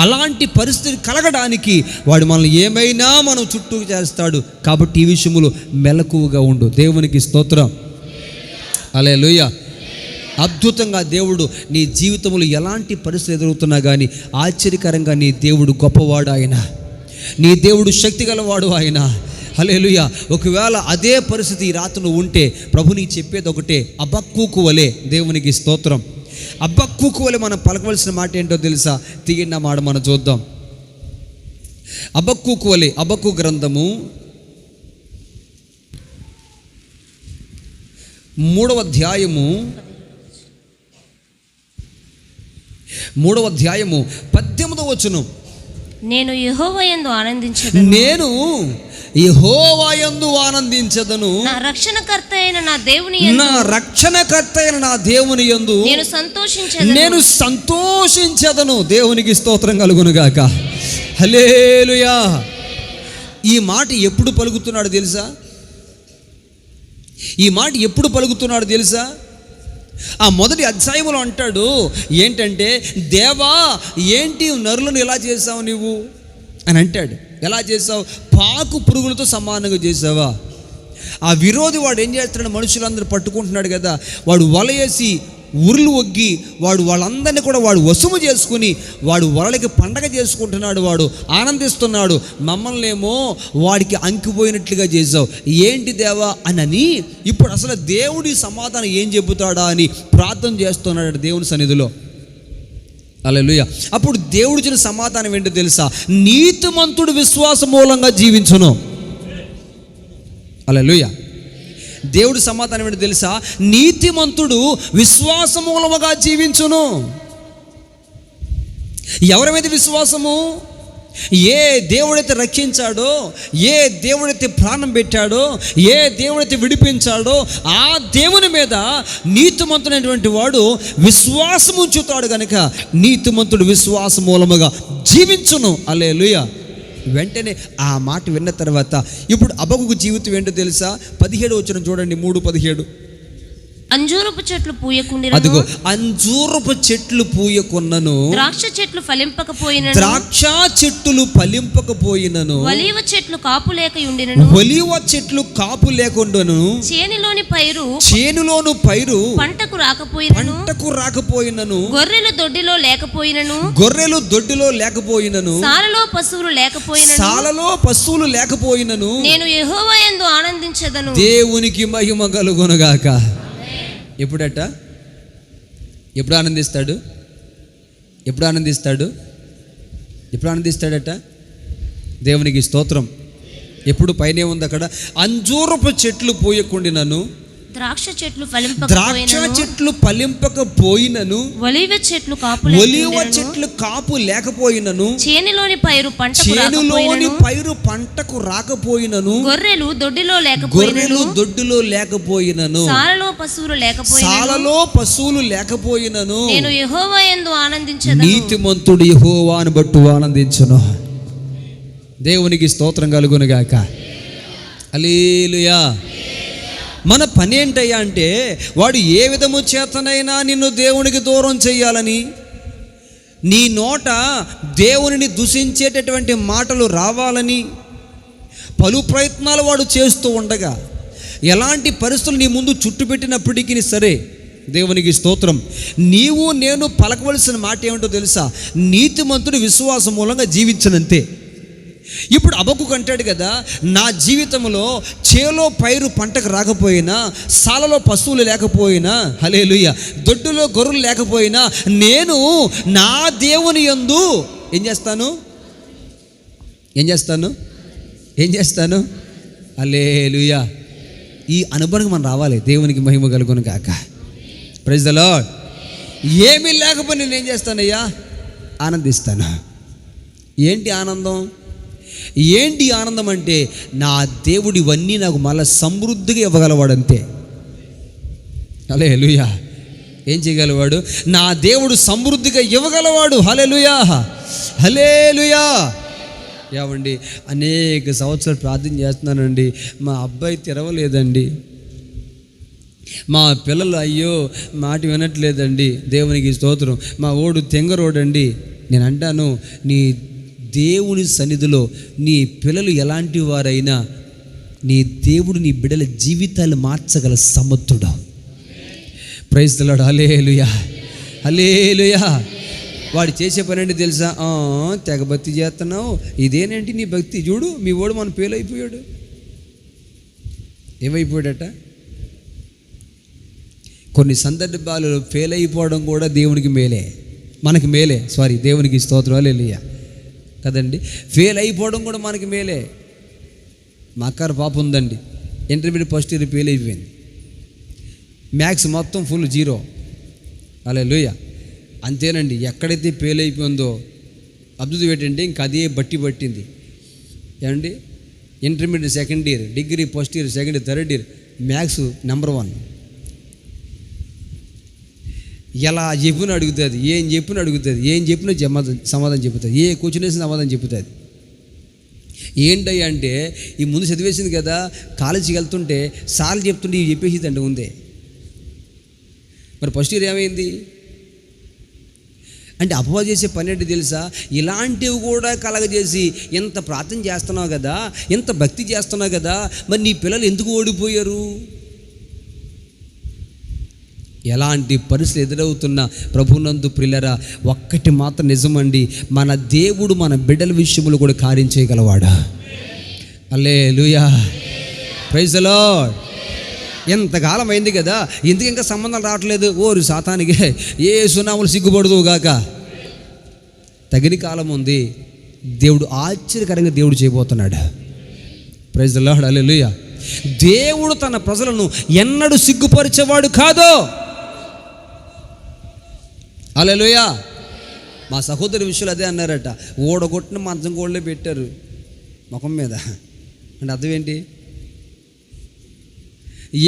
అలాంటి పరిస్థితి కలగడానికి వాడు మనల్ని ఏమైనా మనం చుట్టూ చేస్తాడు. కాబట్టి ఈ విషయంలో మెలకువగా ఉండు. దేవునికి స్తోత్రం. హల్లెలూయా. అద్భుతంగా దేవుడు నీ జీవితంలో ఎలాంటి పరిస్థితి ఎదురవుతున్నా కానీ ఆశ్చర్యకరంగా నీ దేవుడు గొప్పవాడు ఆయన, నీ దేవుడు శక్తి గలవాడు ఆయన. హల్లెలూయా. ఒకవేళ అదే పరిస్థితి ఈ రాత్రి ఉంటే ప్రభు నీకు చెప్పేది ఒకటే, హబక్కూకు వలె. దేవునికి స్తోత్రం. హబక్కూకు వలె మనం పలకవలసిన మాట ఏంటో తెలుసా? తీగిన మాట మనం చూద్దాం. హబక్కూకు వలె, హబక్కూ గ్రంథము 3వ అధ్యాయము 18వ వచనం. నేను యెహోవాయందు ఆనందించెదను, నేను యెహోవాయందు ఆనందించెదను, నా రక్షణకర్త అయిన నా దేవుని యందు నేను సంతోషించెదను. దేవునికి స్తోత్రం కలుగునుగాక. హల్లెలూయా. ఈ మాట ఎప్పుడు పలుకుతున్నాడు తెలుసా? ఈ మాట ఎప్పుడు పలుకుతున్నాడు తెలుసా? ఆ మొదటి అధ్యాయంలో అంటాడు ఏంటంటే, దేవా ఏంటి నరులను ఎలా చేసావు నువ్వు అని అంటాడు. ఎలా చేసావు? పాకు పురుగులతో సమానంగా చేసావా? ఆ విరోధి వాడు ఏం చేస్తున్నాడు? మనుషులందరూ పట్టుకుంటున్నాడు కదా, వాడు వల వేసి ఉరులు ఒగ్గి వాళ్ళందరినీ కూడా వాడు వసుము చేసుకుని వాడు వలలకి పండగ చేసుకుంటున్నాడు, వాడు ఆనందిస్తున్నాడు. మమ్మల్ని ఏమో వాడికి అంకిపోయినట్లుగా చేసావు, ఏంటి దేవా అని. ఇప్పుడు అసలు దేవుడి సమాధానం ఏం చెబుతాడా అని ప్రార్థన చేస్తున్నాడు దేవుని సన్నిధిలో. హల్లెలూయా. అప్పుడు దేవుడు ఇచ్చిన సమాధానం ఏంటో తెలుసా? నీతిమంతుడు విశ్వాస మూలంగా జీవించును. హల్లెలూయా. దేవుడి సమాధానం ఏంటో తెలుసా? నీతిమంతుడు విశ్వాస మూలముగా జీవించును. ఎవరి మీద విశ్వాసము? ఏ దేవుడైతే రక్షించాడో, ఏ దేవుడైతే ప్రాణం పెట్టాడో, ఏ దేవుడైతే విడిపించాడో ఆ దేవుని మీద నీతిమంతుడైనటువంటి వాడు విశ్వాసం ఉంచుతాడు కనుక నీతిమంతుడు విశ్వాస మూలముగా జీవించును. హల్లెలూయా. వెంటనే ఆ మాట విన్న తర్వాత ఇప్పుడు హబక్కూకు జీవితం ఏంటో తెలుసా? 17వ వచనం చూడండి, 3:17. అంజూరపు చెట్లు పూయకుండినను, అదిగో అంజూరపు చెట్లు పూయకున్నను, ద్రాక్ష చెట్లు ఫలింపకపోయినను, ద్రాక్ష చెట్లు ఫలింపకపోయినను, ఒలీవ చెట్లు కాపు లేకయుండినను, ఒలీవ చెట్లు కాపు లేకుండాను, చేనులోని పైరు పంటకు రాకపోయినను, గొర్రెలు దొడ్డిలో లేకపోయినను, సాలలో పశువులు లేకపోయినను, నేను యెహోవాయందు ఆనందించెదను. దేవునికి మహిమ కలుగునుగాక. ఎప్పుడట? ఎప్పుడు ఆనందిస్తాడు? దేవునికి స్తోత్రం. ఎప్పుడు పైనే ఉంది అక్కడ, అంజూరపు చెట్లు పూయకుండినను, ద్రాక్ష చెట్లు ఫలింపకపోయినను, ఒలీవ చెట్లు కాపు లేకపోయినను, చేనులోని పైరు పంటకు రాకపోయినను, గొర్రెలు దొడ్డిలో లేకపోయినను, సాలలో పశువులు లేకపోయినను, నేను యెహోవాయందు ఆనందించెదను. నీతిమంతుడు యెహోవాను బట్టు ఆనందించును. దేవునికి స్తోత్రం కలుగునుగాక. హల్లెలూయా. మన పని ఏంటయ్యా అంటే వాడు ఏ విధము చేతనైనా నిన్ను దేవునికి దూరం చేయాలని, నీ నోట దేవునిని దూషించేటటువంటి మాటలు రావాలని పలు ప్రయత్నాలు వాడు చేస్తూ ఉండగా, ఎలాంటి పరిస్థితులు నీ ముందు చుట్టుపెట్టినప్పటికీ సరే, దేవునికి స్తోత్రం, నీవు నేను పలకవలసిన మాట ఏమిటో తెలుసా? నీతిమంతుడు విశ్వాసం మూలంగా జీవించనంతే. ఇప్పుడు హబక్కూకు అంటాడు కదా, నా జీవితంలో చేలో పైరు పంటకు రాకపోయినా, సాలలో పశువులు లేకపోయినా, హల్లెలూయా, దొడ్డులో గొర్రెలు లేకపోయినా, నేను నా దేవుని యందు ఏం చేస్తాను హల్లెలూయా. ఈ అనుభవం మనం రావాలి. దేవునికి మహిమ కలుగును గాక. Praise the lord. ఏమీ లేకపోతే నేను ఏం చేస్తానయ్యా? ఆనందిస్తాను. ఏంటి ఆనందం? ఏంటి ఆనందం అంటే, నా దేవుడు ఇవన్నీ నాకు మళ్ళీ సమృద్ధిగా ఇవ్వగలవాడంతే. హల్లెలూయా. ఏం చేయగలవాడు? నా దేవుడు సమృద్ధిగా ఇవ్వగలవాడు. హల్లెలూయా, హల్లెలూయా. ఏమండి, అనేక సంవత్సరాలు ప్రార్థన చేస్తున్నానండి, మా అబ్బాయి తెరవలేదండి, మా పిల్లలు అయ్యో మాట వినట్లేదండి. దేవునికి స్తోత్రం. మా ఓడు తెంగరోడండి. నేను అంటాను, నీ దేవుని సన్నిధిలో నీ పిల్లలు ఎలాంటి వారైనా, నీ దేవుడు నీ బిడ్డల జీవితాలు మార్చగల సమర్థుడు. Praise the lord. Hallelujah, hallelujah. వాడు చేసే పని ఏంటి తెలుసా? తెగ భక్తి చేస్తున్నావు, ఇదేనేంటి నీ భక్తి? చూడు, మీ ఓడు మన ఫెయిల్ అయిపోయాడు. ఏమైపోయాడట? కొన్ని సందర్భాలలో ఫెయిల్ అయిపోవడం కూడా దేవునికి మేలే, మనకి మేలే. దేవునికి స్తోత్రం. హల్లెలూయా కదండి. ఫెయిల్ అయిపోవడం కూడా మనకి మేలే. మా అక్క పాప ఉందండి, ఇంటర్మీడియట్ ఫస్ట్ ఇయర్ ఫెయిల్ అయిపోయింది. మ్యాథ్స్ మొత్తం ఫుల్ 0. హల్లెలూయా. అంతేనండి. ఎక్కడైతే ఫెయిల్ అయిపోయిందో అద్భుతం ఏంటంటే, ఇంక అదే పట్టింది. ఏమండి, intermediate second year, degree first year, second year, third year, maths number 1. ఎలా చెప్పిన అడుగుతుంది, ఏం చెప్పిన అడుగుతుంది, ఏం చెప్పినా సమాధానం చెబుతుంది, ఏ క్వశ్చన్ వేసిన సమాధానం చెబుతుంది. ఏంటయ్యా అంటే, ఈ ముందు చదివేసింది కదా, కాలేజీకి వెళ్తుంటే సార్లు చెప్తుంటే ఇవి చెప్పేసింది అంటే ఉందే. మరి ఫస్ట్ ఇయర్ ఏమైంది అంటే, అపవాదం చేసే పని ఏంటి తెలుసా? ఇలాంటివి కూడా కలగజేసి, ఎంత ప్రార్థన చేస్తున్నావు కదా, ఎంత భక్తి చేస్తున్నావు కదా, మరి నీ పిల్లలు ఎందుకు ఓడిపోయారు? ఎలాంటి పరిస్థితులు ఎదురవుతున్న ప్రభునందు ప్రియులారా, ఒక్కటి మాత్రం నిజమండి, మన దేవుడు మన బిడ్డల విషయంలో కూడా కార్యం చేయగలవాడా? హల్లెలూయా, ప్రైజ్ ది లార్డ్. ఎంతకాలం అయింది కదా, ఎందుకు ఇంకా సంబంధాలు రావట్లేదు? ఓరు సాతానికి, ఏ సునాములు సిగ్గుపడదు గాక. తగిన కాలం ఉంది. దేవుడు ఆశ్చర్యకరంగా దేవుడు చేయబోతున్నాడు. Praise the lord. హల్లెలూయా. దేవుడు తన ప్రజలను ఎన్నడూ సిగ్గుపరిచేవాడు కాదు. హల్లెలూయా. మా సహోదరి విషయాలు అదే అన్నారట, ఓడగొట్టిన మంచం కోళ్ళే పెట్టారు ముఖం మీద. అంటే అర్థం ఏంటి?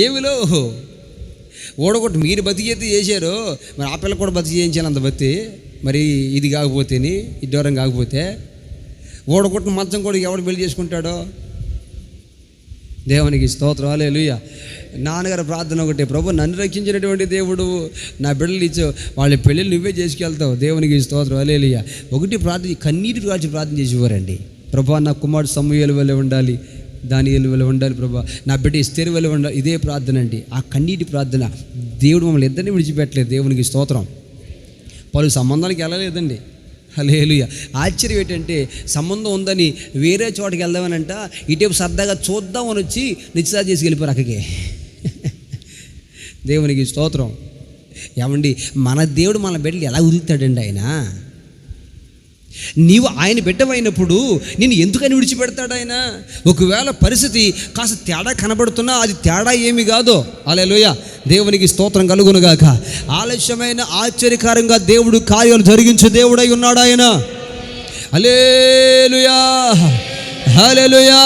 ఏమిలో ఓడగొట్టి మీరు బతికి అయితే చేశారు, మరి ఆ పిల్లలు కూడా బతికి చేయించాలి అంత బతి. మరి ఇది కాకపోతేని, ఇది దూరం కాకపోతే ఓడగొట్టిన మంచం కూడా ఎవడు పెళ్లి చేసుకుంటాడో? దేవునికి స్తోత్రం. హల్లెలూయా. నాన్నగారు ప్రార్థన ఒకటే, ప్రభు నన్ను రక్షించినటువంటి దేవుడు, నా బిడ్డలు ఇచ్చావు, వాళ్ళ పెళ్ళిళ్ళు నువ్వే చేసుకెళ్తావు. దేవునికి స్తోత్రం. హల్లెలూయా. ఒకటి ప్రార్థన, కన్నీటి కాల్చి ప్రార్థన చేసేవారండి. ప్రభా, నా కుమారుడు సమూయేలు వలె ఉండాలి, దానియేలు వలె ఉండాలి, ప్రభా నా బిడ్డ ఎస్తేరు వలె ఉండాలి. ఇదే ప్రార్థన అండి, ఆ కన్నీటి ప్రార్థన. దేవుడు మమ్మల్ని ఇద్దరిని విడిచిపెట్టలేదు. దేవునికి స్తోత్రం. పలు సంబంధానికి వెళ్ళలేదండి. హల్లెలూయా. ఆశ్చర్యం ఏంటంటే, సంబంధం ఉందని వేరే చోటకి వెళ్దామనంట, ఇటేపు సరదాగా చూద్దామని వచ్చి నిశ్చితార్థం చేసి వెళ్ళిపోయారు అక్కడికి. దేవునికి స్తోత్రం. ఏమండి, మన దేవుడు మన బిడ్డలు ఎలా వదులుతాడండి? ఆయన, నీవు ఆయన బిడ్డవైనప్పుడు నేను ఎందుకని విడిచిపెడతాడు ఆయన? ఒకవేళ పరిస్థితి కాస్త తేడా కనబడుతున్నా అది తేడా ఏమి కాదు. హల్లెలూయా. దేవునికి స్తోత్రం కలుగునుగాక. ఆలస్యమైన ఆశ్చర్యకరంగా దేవుడు కార్యాలు జరిగించే దేవుడై ఉన్నాడు ఆయన. హల్లెలూయా, హల్లెలూయా.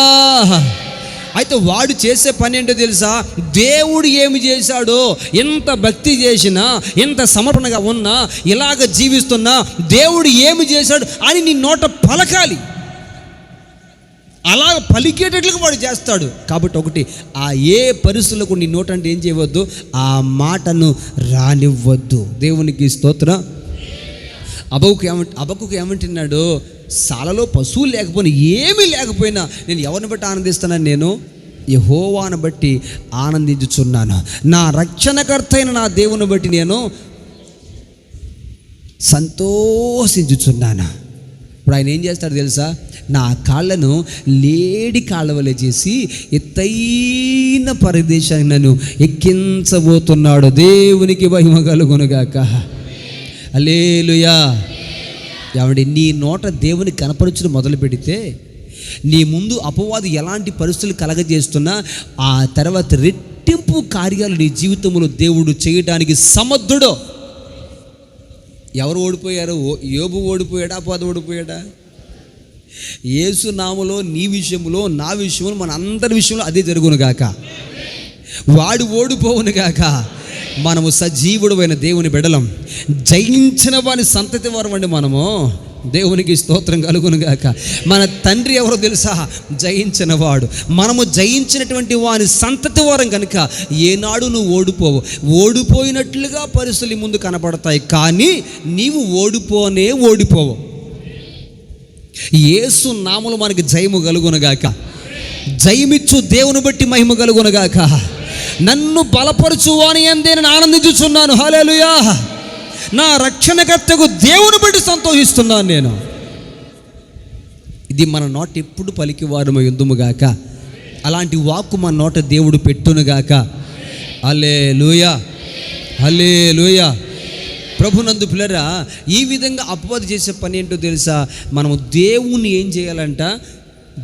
అయితే వాడు చేసే పని ఏంటో తెలుసా? దేవుడు ఏమి చేశాడో, ఎంత భక్తి చేసినా, ఎంత సమర్పణగా ఉన్నా, ఇలాగ జీవిస్తున్నా, దేవుడు ఏమి చేశాడు అని నీ నోట పలకాలి. అలా పలికేటట్లుగా వాడు చేస్తాడు. కాబట్టి ఒకటి, ఆ ఏ పరిస్థితులకు నీ నోటంటే ఏం చేయవద్దు, ఆ మాటను రానివ్వద్దు. దేవునికి స్తోత్రం. అబక్కుకు ఏమంటున్నాడు, సాలలో పశువులు లేకపోయినా ఏమీ లేకపోయినా నేను ఎవరిని బట్టి ఆనందిస్తున్నాను, నేను యెహోవాను బట్టి ఆనందించుచున్నాను. నా రక్షణకర్త అయిన నా దేవుని బట్టి నేను సంతోషించుచున్నాను. ఇప్పుడు ఆయన ఏం చేస్తాడు తెలుసా, నా కాళ్ళను లేడి కాళ్ళ వలె చేసి ఎత్తైన ప్రదేశాన్ని నన్ను ఎక్కించబోతున్నాడు. దేవునికి మహిమ కలుగునుగాక. హల్లెలూయా. ఏమండి, నీ నోట దేవుని కనపరచును మొదలు పెడితే నీ ముందు అపవాది ఎలాంటి పరిస్థితులు కలగజేస్తున్నా ఆ తర్వాత రెట్టింపు కార్యాలు నీ జీవితంలో దేవుడు చేయడానికి సమర్థుడు. ఎవరు ఓడిపోయారు? యోబు ఓడిపోయాడా, అపవాది ఓడిపోయాడా? యేసు నామములో నీ విషయంలో నా విషయంలో మన అందరి విషయంలో అదే జరుగునుగాక. వాడు ఓడిపోవునుగాక. మనము సజీవుడైన దేవుని బిడ్డలం, జయించిన వాని సంతతి వారు అండి మనము. దేవునికి స్తోత్రం కలుగునుగాక. మన తండ్రి ఎవరో తెలుసా? జయించిన వాడు. మనము జయించినటువంటి వాని సంతతి వారం కనుక ఏనాడు నువ్వు ఓడిపోయినట్లుగా పరిస్థితులు ముందు కనపడతాయి, కానీ నీవు ఓడిపోవు. యేసు నామములో మనకి జయము కలుగునుగాక. జయమిచ్చు దేవుని బట్టి మహిమ కలుగునుగాక. నన్ను బలపరచు అని అందే నేను ఆనందించుచున్నాను. హల్లెలూయా. నా రక్షణకర్తకు దేవుని బట్టి సంతోషిస్తున్నాను నేను. ఇది మన నోట ఎప్పుడు పలికి వారము యుద్ధముగాక. అలాంటి వాక్కు మన నోట దేవుడు పెట్టునుగాక. హల్లెలూయా, హల్లెలూయా. ప్రభునందు పిల్లరా, ఈ విధంగా అపవాది చేసే పని ఏంటో తెలుసా? మనము దేవుణ్ణి ఏం చేయాలంట?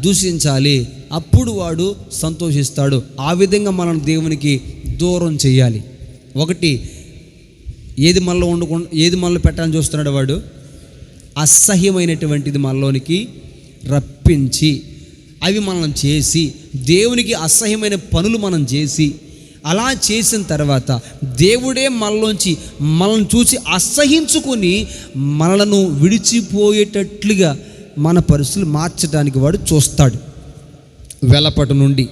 దూషించాలి, అప్పుడు వాడు సంతోషిస్తాడు. ఆ విధంగా మనం దేవునికి దూరం చేయాలి. ఒకటి, ఏది మనలో పెట్టాలని చూస్తున్నాడు వాడు? అసహ్యమైనటువంటిది మనలోనికి రప్పించి అవి మనం చేసి దేవునికి అసహ్యమైన పనులు మనం చేసి అలా చేసిన తర్వాత దేవుడే మనలోంచి మనల్ని చూసి అసహించుకొని మనలను విడిచిపోయేటట్లుగా మన పరిస్థితులు మార్చడానికి వాడు చూస్తాడు. వెలపటి నుండి,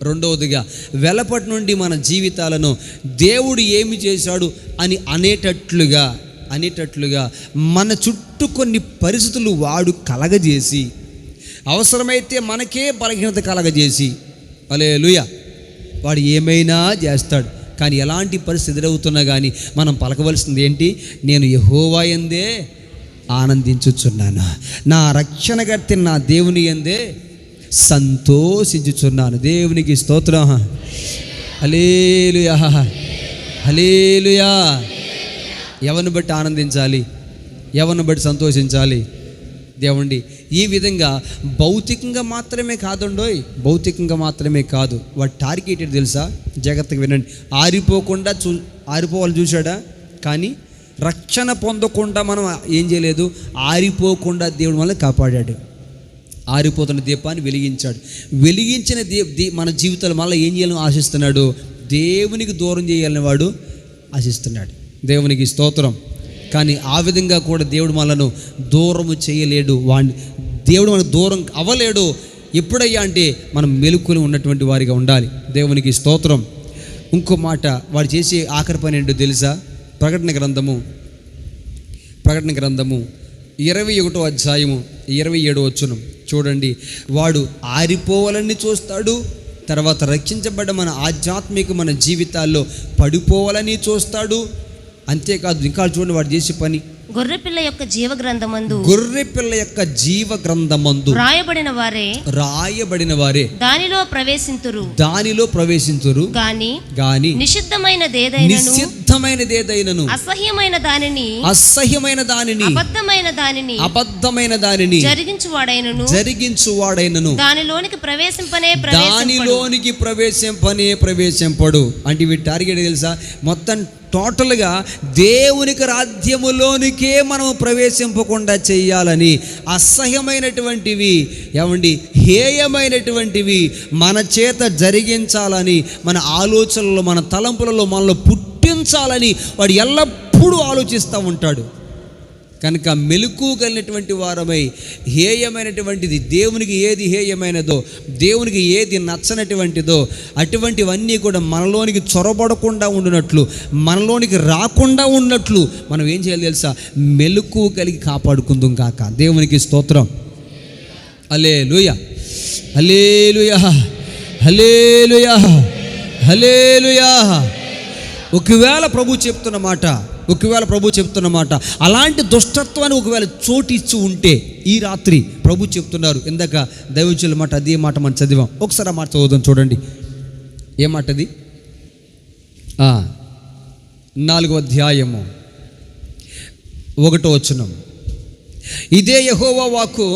రెండవదిగా వెలపటి నుండి మన జీవితాలను దేవుడు ఏమి చేశాడు అని అనేటట్లుగా మన చుట్టూ కొన్ని పరిస్థితులు వాడు కలగజేసి, అవసరమైతే మనకే బలహీనత కలగజేసి, హల్లెలూయా, వాడు ఏమైనా చేస్తాడు. కానీ ఎలాంటి పరిస్థితి ఎదురవుతున్నా కానీ మనం పలకవలసింది ఏంటి? నేను యెహోవా యందే ఆనందించుచున్నాను, నా రక్షణకర్త నా దేవుని యందే సంతోషించుచున్నాను. దేవునికి స్తోత్రం. హల్లెలూయా, హల్లెలూయా. ఎవరిని బట్టి ఆనందించాలి? ఎవరిని బట్టి సంతోషించాలి? దేవుండి. ఈ విధంగా భౌతికంగా మాత్రమే కాదండోయ్, భౌతికంగా మాత్రమే కాదు. వాడు టార్గెట్ తెలుసా? జాగ్రత్తగా వినండి. ఆరిపోవాలి చూశాడా? కానీ రక్షణ పొందకుండా మనం ఏం చేయలేదు, ఆరిపోకుండా దేవుడు మనల్ని కాపాడాడు. ఆరిపోతున్న దీపాన్ని వెలిగించాడు. వెలిగించిన మన జీవితాలు మళ్ళీ ఏం చేయాలని ఆశిస్తున్నాడు? దేవునికి దూరం చేయాలని వాడు ఆశిస్తున్నాడు. దేవునికి స్తోత్రం. కానీ ఆ విధంగా కూడా దేవుడు మనలను దూరము చేయలేడు. దేవుడు మనకు దూరం అవ్వలేడు. ఎప్పుడయ్యా అంటే మనం మెలుకుని ఉన్నటువంటి వారిగా ఉండాలి. దేవునికి స్తోత్రం. ఇంకో మాట, వాడు చేసే ఆఖరి పని ఏంటో తెలుసా? ప్రకటన గ్రంథము 21వ అధ్యాయము 27వ వచనం చూడండి. వాడు ఆరిపోవాలని చూస్తాడు, తర్వాత రక్షించబడ్డ మన ఆధ్యాత్మిక మన జీవితాల్లో పడిపోవాలని చూస్తాడు. అంతేకాదు, ఇంకా చూడండి వాడు చేసే పని. గొర్రెపిల్ల యొక్క జీవ గ్రంథమందు రాయబడిన వారే దానిలో ప్రవేశింతురు గాని నిషిద్ధమైనదేదైనను అసహ్యమైన దానిని అబద్ధమైన దానిని జరిగించువాడైనను దానిలోనికి ప్రవేశింపడు. అంటే వీటి టార్గెట్ తెలుసా? మొత్తం టోటల్గా దేవునికి రాజ్యములోనికే మనం ప్రవేశింపకుండా చేయాలని అసహ్యమైనటువంటివి, ఏమండి, హేయమైనటువంటివి మన చేత జరిగించాలని, మన ఆలోచనలో మన తలంపులలో మనలో పుట్టించాలని వాడు ఎల్లప్పుడూ ఆలోచిస్తూ ఉంటాడు. కనుక మెలకువ కలిగినటువంటి వారమై హేయమైనటువంటిది, దేవునికి ఏది హేయమైనదో, దేవునికి ఏది నచ్చనటువంటిదో అటువంటివన్నీ కూడా మనలోనికి చొరబడకుండా ఉండినట్లు, మనలోనికి రాకుండా ఉన్నట్లు మనం ఏం చేయాలి తెలుసా? మెలకువ కలిగి కాపాడుకుందాం కాక. దేవునికి స్తోత్రం. హల్లెలూయా, హల్లెలూయా, హల్లెలూయా, హల్లెలూయా. ఒకవేళ ప్రభు చెప్తున్న మాట అలాంటి దుష్టత్వాన్ని ఒకవేళ చోటు ఇచ్చి ఉంటే ఈ రాత్రి ప్రభు చెప్తున్నారు. ఇందాక దైవజనుల మాట, అదే మాట మనం చదివాం. ఒకసారి ఆ మాట చదువుదాం, చూడండి. ఏ మాట అది? 4వ అధ్యాయము 1వ వచనం. ఇదే యెహోవా వాక్కు,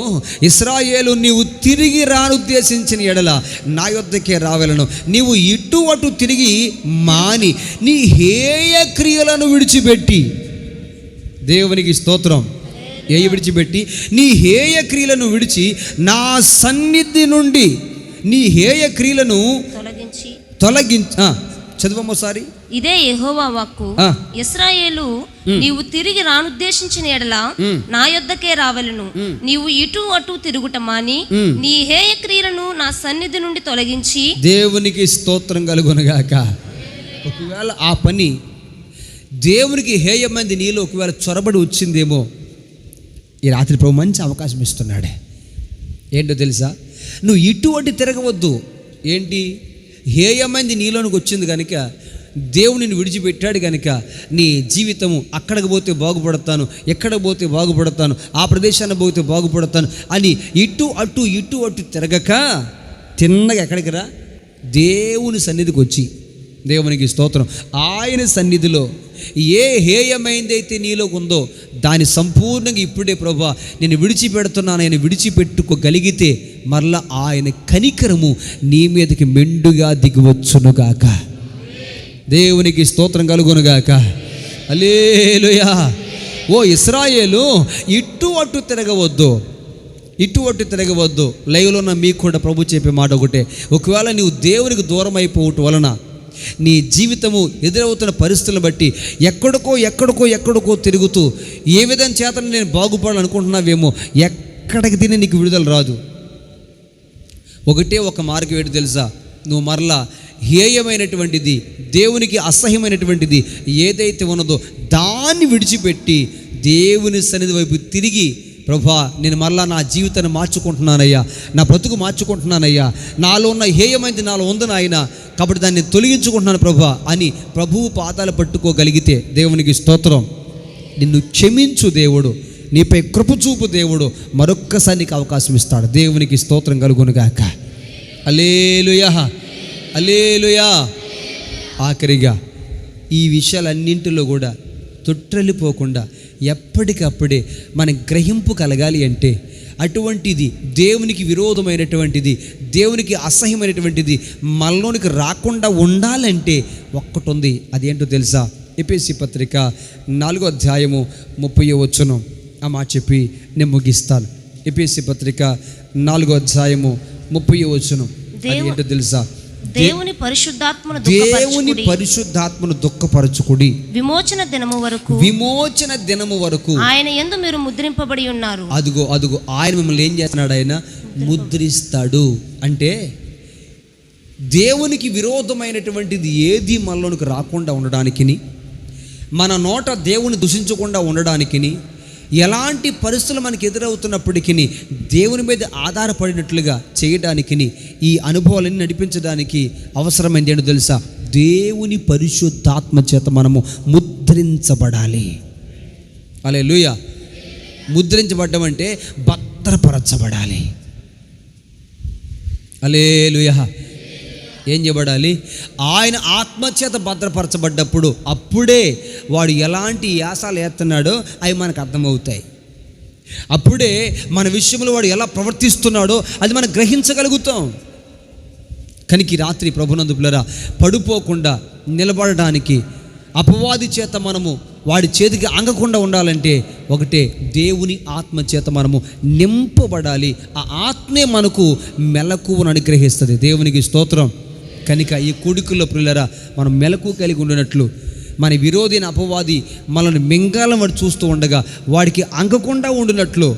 ఇశ్రాయేలు, నీవు తిరిగి రానుద్దేశించిన ఎడల నా యొద్దకే రావలను. నీవు ఇటు అటు తిరిగి మాని నీ హేయ క్రియలను విడిచిపెట్టి, దేవునికి స్తోత్రం, విడిచిపెట్టి నీ హేయ క్రియలను విడిచి నా సన్నిధి నుండి నీ హేయ క్రియలను తొలగించి చదవమోసారి. ఇదే యెహోవా వాక్కు, ఇశ్రాయేలు, నీవు తిరిగి రానుద్దేశించిన ఎడల నా యొద్దకే రావలను. నీవు ఇటు అటు తిరుగుట మాని నీ హేయ క్రియలను నా సన్నిధి నుండి తొలగించి. దేవునికి స్తోత్రం కలుగునుగాక. ఒకవేళ ఆ పని దేవునికి హేయమైంది నీలో ఒకవేళ చొరబడి వచ్చిందేమో, ఈ రాత్రి ప్రభు మంచి అవకాశం ఇస్తున్నాడే. ఏంటో తెలుసా? నువ్వు ఇటువంటి తిరగవద్దు. ఏంటి? హేయమైంది నీలోనికి వచ్చింది కనుక, దేవునిని విడిచిపెట్టాడు కనుక నీ జీవితము అక్కడికి పోతే బాగుపడతాను, ఎక్కడికి పోతే బాగుపడతాను, ఆ ప్రదేశాన్ని పోతే బాగుపడతాను అని ఇటు అటు తిరగక తిన్నగా ఎక్కడికి రా? దేవుని సన్నిధికి వచ్చి, దేవునికి స్తోత్రం, ఆయన సన్నిధిలో ఏ హేయమైందైతే నీలోకి ఉందో దాన్ని సంపూర్ణంగా ఇప్పుడే ప్రభువా నేను విడిచిపెడుతున్నాను, నేను విడిచిపెట్టుకోగలిగితే మరలా ఆయన కనికరము నీ మీదకి మెండుగా దిగివచ్చునుగాక. దేవునికి స్తోత్రం కలుగునుగాక. హల్లెలూయా. ఓ ఇశ్రాయేలు, ఇటు అటు తిరగవద్దు. లైవ్లో ఉన్న మీకు కూడా ప్రభు చెప్పే మాట ఒకటే. ఒకవేళ నీవు దేవునికి దూరం అయిపోవటం వలన నీ జీవితము ఎదురవుతున్న పరిస్థితులను బట్టి ఎక్కడికో తిరుగుతూ ఏ విధంగా చేత నేను బాగుపడాలనుకుంటున్నావేమో, ఎక్కడికి తిని నీకు విడుదల రాదు. ఒకటే ఒక మార్గం ఏంటి తెలుసా? నువ్వు మరలా హేయమైనటువంటిది, దేవునికి అసహ్యమైనటువంటిది ఏదైతే ఉన్నదో దాన్ని విడిచిపెట్టి దేవుని సన్నిధి వైపు తిరిగి, ప్రభా నేను మరలా నా జీవితాన్ని మార్చుకుంటున్నానయ్యా, నా బ్రతుకు మార్చుకుంటున్నానయ్యా, నాలో ఉన్న హేయమైంది నాలో ఉంది నాయన, కాబట్టి దాన్ని తొలగించుకుంటున్నాను ప్రభా అని ప్రభువు పాదాలు పట్టుకోగలిగితే దేవునికి స్తోత్రం. నిన్ను క్షమించు దేవుడు, నీపై కృప చూపు దేవుడు మరొక్కసారి నీకు అవకాశం ఇస్తాడు. దేవునికి స్తోత్రం కలుగునుగాక. హల్లెలూయా, హల్లెలూయా. ఆఖరిగా ఈ విషయాలన్నింటిలో కూడా తొట్రలిపోకుండా ఎప్పటికప్పుడే మన గ్రహింపు కలగాలి అంటే, అటువంటిది దేవునికి విరోధమైనటువంటిది, దేవునికి అసహ్యమైనటువంటిది మనలోనికి రాకుండా ఉండాలంటే ఒక్కటి ఉంది. అదేంటో తెలుసా? ఎఫెసీ పత్రిక 4వ అధ్యాయము 30వ వచనం. ఆ మాట చెప్పి నేను ముగిస్తాను. ఎఫెసీ పత్రిక 4వ అధ్యాయము 30వ వచనం. అదేంటో తెలుసా? దేవుని పరిశుద్ధాత్మను దుఃఖపరచుకుడి, విమోచన దినము వరకు ఆయన యందు మీరు ముద్రింపబడి ఉన్నారు. అదుగో ఆయన మిమ్మల్ని ఏం చేస్తున్నాడు? ఆయన ముద్రిస్తాడు. అంటే దేవునికి విరోధమైనటువంటిది ఏది మనలోనికి రాకుండా ఉండడానికిని, మన నోట దేవుని దూషించకుండా ఉండడానికిని, ఎలాంటి పరిస్థితులు మనకు ఎదురవుతున్నప్పటికీ దేవుని మీద ఆధారపడినట్లుగా చేయడానికిని, ఈ అనుభవాలన్నీ నడిపించడానికి అవసరమైంది ఏంటో తెలుసా? దేవుని పరిశుద్ధాత్మ చేత మనము ముద్రించబడాలి. హల్లెలూయా. ముద్రించబడ్డం అంటే భద్రపరచబడాలి. హల్లెలూయా. ఏం చేయబడాలి? ఆయన ఆత్మచేత భద్రపరచబడ్డప్పుడు అప్పుడే వాడు ఎలాంటి యాసాలు ఎత్తున్నాడో అవి మనకు అర్థమవుతాయి. అప్పుడే మన విషయంలో వాడు ఎలా ప్రవర్తిస్తున్నాడో అది మనం గ్రహించగలుగుతాం. కనుక ఈ రాత్రి ప్రభునందు పిల్లరా, పడిపోకుండా నిలబడడానికి అపవాది చేత మనము వాడి చేతికి అంగకుండా ఉండాలంటే ఒకటే, దేవుని ఆత్మ చేత మనము నింపబడాలి. ఆ ఆత్మే మనకు మెలకువను అనుగ్రహిస్తుంది. దేవునికి స్తోత్రం. కనుక ఈ కూడికల్లో పిల్లరా మనం మెలకు కలిగి ఉండినట్లు మన విరోధి అయిన అపవాది మనల్ని మింగాలని వాడు చూస్తూ ఉండగా వాడికి అంగకుండా ఉండినట్లు,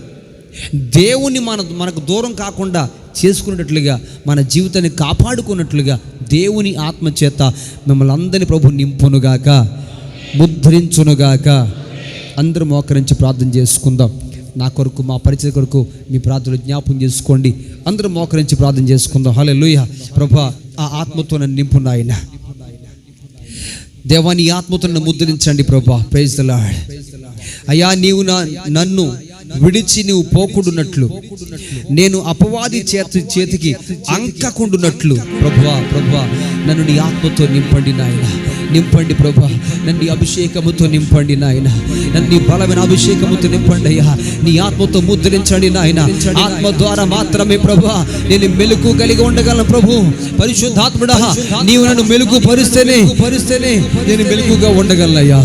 దేవుని మనకు దూరం కాకుండా చేసుకున్నట్లుగా, మన జీవితాన్ని కాపాడుకున్నట్లుగా దేవుని ఆత్మ చేత మిమ్మల్ని అందరినీ ప్రభు నింపునుగాక, ముద్రించునుగాక. అందరూ మోకరించి ప్రార్థన చేసుకుందాం. నా కొరకు, మా పరిచయ కొరకు మీ ప్రార్థనలు జ్ఞాపకం చేసుకోండి. అందరూ మోకరించి ప్రార్థన చేసుకుందాం. హల్లెలూయా. ప్రభా, ఆ ఆత్మతో నన్ను నింపు నాయన. దేవా, నీ ఆత్మతో నన్ను ముద్రించండి ప్రభా. Praise the lord. అయ్యా, నీవు నన్ను విడిచి నీవు పోకుండునట్లు, నేను అపవాది చేతికి అంకకుండునట్లు ప్రభువా నన్ను నీ ఆత్మతో నింపండి నాయన. నింపండి ప్రభా, నన్ను అభిషేకముతో నింపండి నాయన. నన్ను నీ బలమైన అభిషేకముతో నింపండి అయ్యా. నీ ఆత్మతో ముద్రించండి నాయన. ఆత్మ ద్వారా మాత్రమే ప్రభా నేను మెలుకు కలిగి ఉండగలను ప్రభు. పరిశుద్ధాత్ముడా, నీవు నన్ను మెలుకు పరిస్తేనే నేను మెలుకుగా ఉండగలనయ్యా.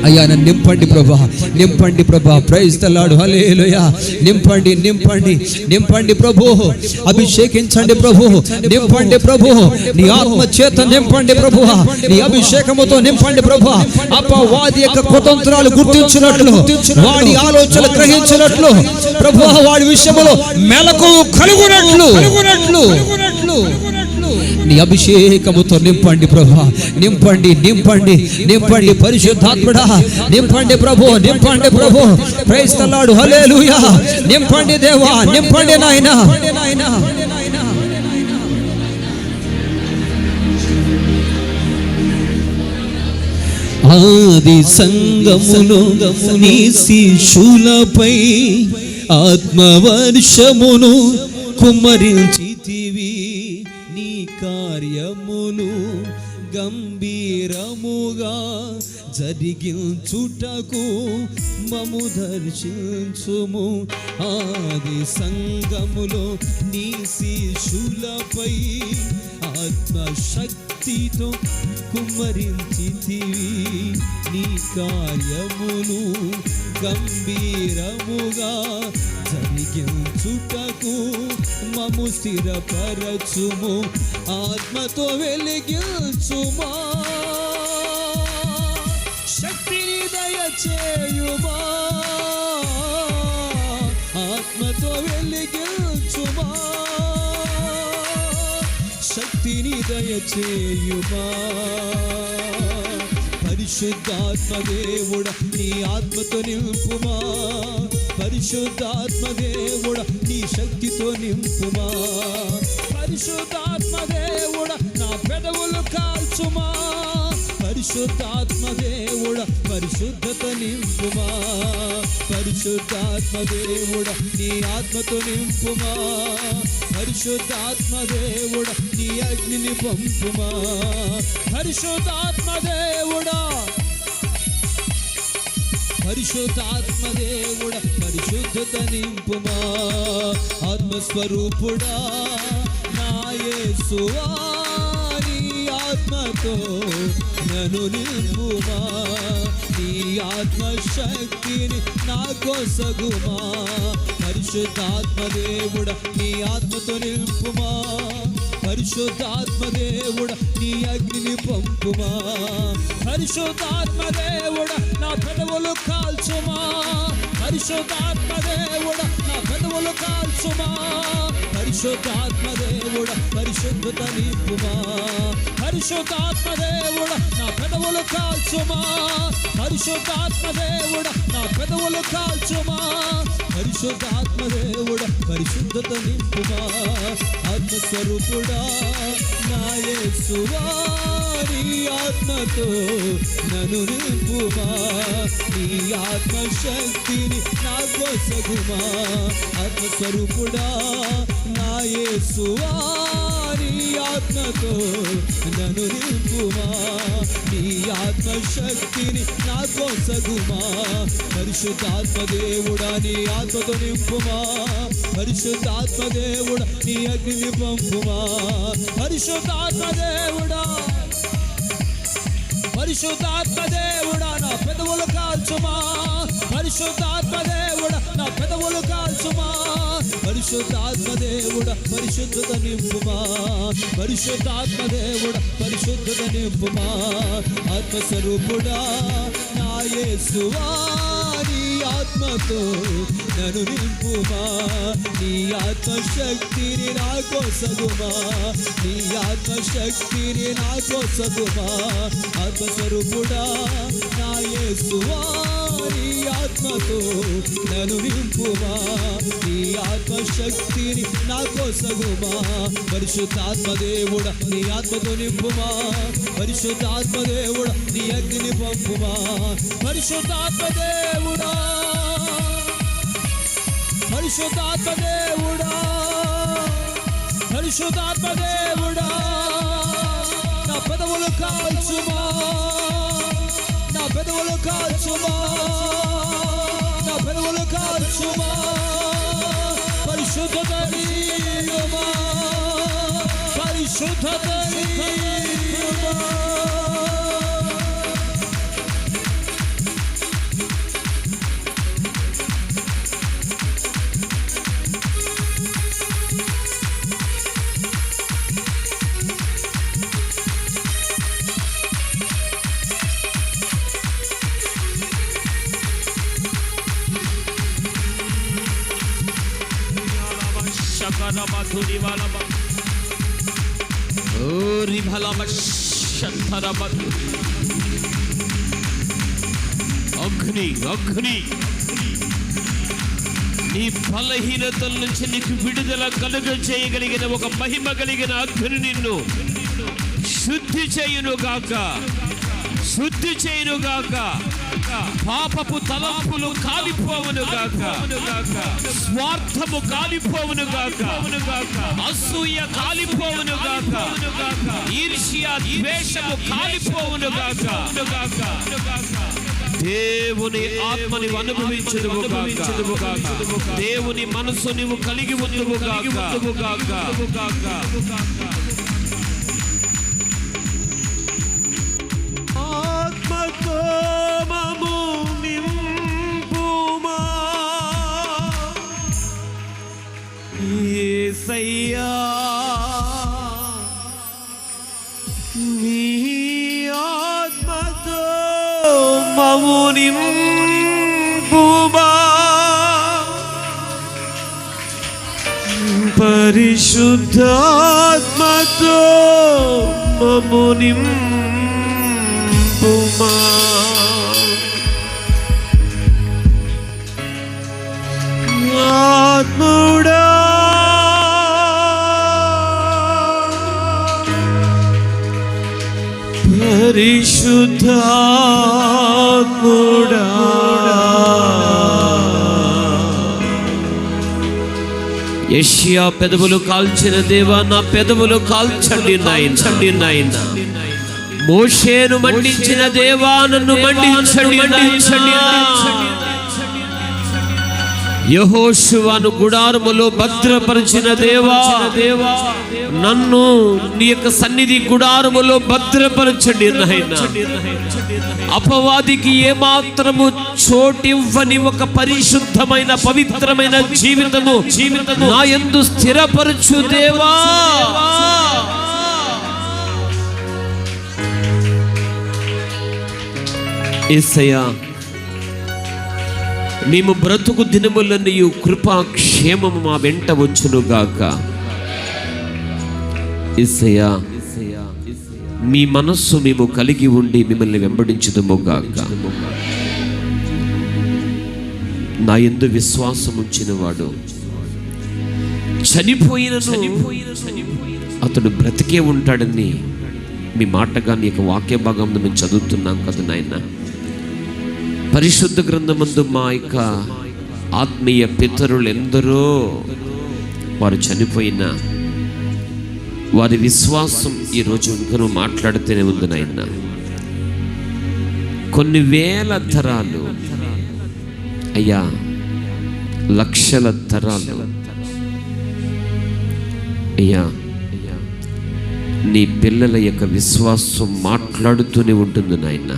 అయ్యా, నన్ను నింపండి ప్రభా, నింపండి ప్రభా. Praise the lord. హల్లెలూయా. నింపండి ప్రభు. అభిషేకించండి ప్రభు. నింపండి ప్రభు. నీ ఆత్మ చేత నింపండి ప్రభు. నీ అభిషేకముతో నింపండి ప్రభు. అపవాది యొక్క కుతంత్రాలు గుర్తించినట్లు, వాడి ఆలోచనలు గ్రహించినట్లు ప్రభు, వాడి విషయంలో మెలకు కలుగునట్లు నీ అభిషేకముతో నింపండి ప్రభా. నింపండి పరిశుద్ధాత్ముడా. నింపండి ప్రభు. Praise the lord. హల్లెలూయా. నింపండి దేవా, నింపండి నాయనా. ఆది సంగములో నీ శిశులపై ఆత్మవర్షమును కుమ్మరించితివి. నీ కార్యములు గంభీరముగా జరిగించుటకు మము దర్శించుము. ఆది సంగములో నీ శిశులపై ఆత్మశక్తితో కుమ్మరించితివి. నీ కార్యములు గంభీరముగా జరిగించుటకు మము స్థిరపరచుము. ఆత్మతో వెలిగించుమా, శక్తిని దయచేయుమా. ఆత్మతో వెలిగించుమా, శక్తిని దయచేయుమా. పరిశుద్ధాత్మ దేవుడ, నీ ఆత్మతో నింపుమా. పరిశుద్ధాత్మ దేవుడ, నీ శక్తితో నింపుమా. పరిశుద్ధాత్మ దేవుడ, నా పెదవులు కాల్చుమా. పరిశుద్ధాత్మ దేవుడ, పరిశుద్ధత నింపుమా. పరిశుద్ధాత్మ దేవుడ, నీ ఆత్మతో నింపుమా. పరిశుద్ధాత్మ దేవుడ, నీ అగ్నిని పంపుమా. పరిశుద్ధాత్మ దేవుడా, పరిశుద్ధాత్మ దేవుడ, పరిశుద్ధత నింపుమా. ఆత్మస్వరూపుడా నా యేసువా, నీ ఆత్మతో నన్ను నింపుమా. నీ ఆత్మశక్తిని నాకోసగుమా. పరిశుద్ధాత్మ దేవుడ, నీ ఆత్మతో నింపుమా. పరిశుద్ధాత్మ దేవుడ, నీ అగ్నిని పంపుమా. పరిశుద్ధాత్మ దేవుడ, నా పెదవులు కాల్చుమా. పరిశుద్ధాత్మ దేవుడ, నా పెదవులు కాల్చుమా. పరిశుద్ధాత్మ దేవుడ, పరిశుద్ధత నింపుమా. పరిశుద్ధాత్మ దేవుడ, నా పెదవులు కాల్చుమా. పరిశుద్ధాత్మ దేవుడ, నా పెదవులు కాల్చుమా. పరిశుద్ధాత్మ దేవుడ, పరిశుద్ధత నింపుమా. ఆత్మస్వరూపుడా నా యేసువా, నీ ఆత్మతో నన్ను నింపుమా. నీ ఆత్మశక్తిని నాకోసగుమా. ఆత్మస్వరూపుడా నా యేసువా, నీ ఆత్మతో నన్ను నింపుమా. నీ ఆత్మశక్తిని నాకోసగుమా. పరిశుద్ధాత్మ దేవుడా, నీ ఆత్మతో నింపుమా. పరిశుద్ధాత్మ దేవుడా, నీ అగ్నిని పంపుమా. పరిశుద్ధాత్మ దేవుడా, పరిశుద్ధాత్మ దేవుడా నా పెదవులు కాల్చుమా, పరిశుద్ధాత్మ దేవుడా నా పెదవులు కాల్చుమా, పరిశుద్ధాత్మ దేవుడా పరిశుద్ధత నింపుమా, పరిశుద్ధాత్మ దేవుడా పరిశుద్ధత నింపుమా, ఆత్మస్వరూపుడా నా యేసువా నీ ఆత్మతో నన్ను నింపుమా, నీ ఆత్మశక్తిని నా కోసగుమా, నీ ఆత్మశక్తిని నా కోసగుమా, ఆత్మస్వరూపుడా నా యేసువా నీ ఆత్మతో నన్ను నింపుమా, నీ ఆత్మశక్తిని నా కోసగుమా, పరిశుద్ధాత్మ దేవుడా నీ ఆత్మతో నింపుమా, పరిశుద్ధాత్మ దేవుడా నీ అగ్నిని పంపుమా, పరిశుద్ధాత్మ దేవుడా, పరిశుద్ధాత్మ దేవుడా, పరిశుద్ధాత్మ దేవుడా నా పెదవులు కాల్చుమా, నా పెదవులు కాల్చుమా, నా పెదవులు కాల్చుమా, పరిశుద్ధత నీయుమా, పరిశుద్ధత నీయుమా. అగ్ని అగ్ని నీ బలహీనతల నుంచి నీకు విడుదల కలుగ చేయగలిగిన ఒక మహిమ కలిగిన అగ్ని నిన్ను శుద్ధి చేయునుగాక, శుద్ధి చేయునుగాక, పాపపు తలంపులు కాలిపోవునుగాక, స్వార్థము కాలిపోవునుగాక, అసూయ కాలిపోవునుగాక, ఈర్ష్య ద్వేషము కాలిపోవునుగాక, దేవుని ఆత్మని అనుభవించుదువుగాక, దేవుని మనసు నీవు కలిగి ఉందువుగాక. ఆత్మతో మము నింపుమా యేసయ్యా, నీ ఆత్మతో మము నింపుమా, పరిశుద్ధాత్మతో మము నింపుమా, ఆత్ముడా పరిశుద్ధాత్ముడా, యెషయా పెదవులు కాల్చిన దేవా నా పెదవులు కాల్చండి నాయన, మోషేను మండించిన దేవా నన్ను మండించండి, యెహోషువను గుడారములో భద్రపరిచిన దేవా నన్ను నీ యొక్క సన్నిధి గుడారములో భద్రపరచండి నాయనా. అపవాదికి ఏమాత్రము చోటివ్వని ఒక పరిశుద్ధమైన పవిత్రమైన జీవితము నా యందు స్థిరపరచు దేవా. యేసయ్యా, మేము బ్రతుకు దినములన్నీ కృపా క్షేమము మా వెంట వచ్చునుగాక. యేసయ్యా, మీ మనస్సు మేము కలిగి ఉండి మిమ్మల్ని వెంబడించుదుముగాక. నా యందు విశ్వాసం ఉంచిన వాడు చనిపోయినను అతడు బ్రతికే ఉంటాడని మీ మాటగా నీ యొక్క వాక్య భాగంలో మేము చదువుతున్నాం కదా నాయన. పరిశుద్ధ గ్రంథమందు మా యొక్క ఆత్మీయ పితరులు ఎందరో వారు చనిపోయినా వారి విశ్వాసం ఈరోజు ఇంకా మాట్లాడితేనే ఉంది నాయన. కొన్ని వేల తరాలు అయ్యా, లక్షల తరాలు అయ్యా నీ పిల్లల యొక్క విశ్వాసం మాట్లాడుతూనే ఉంటుంది నాయన.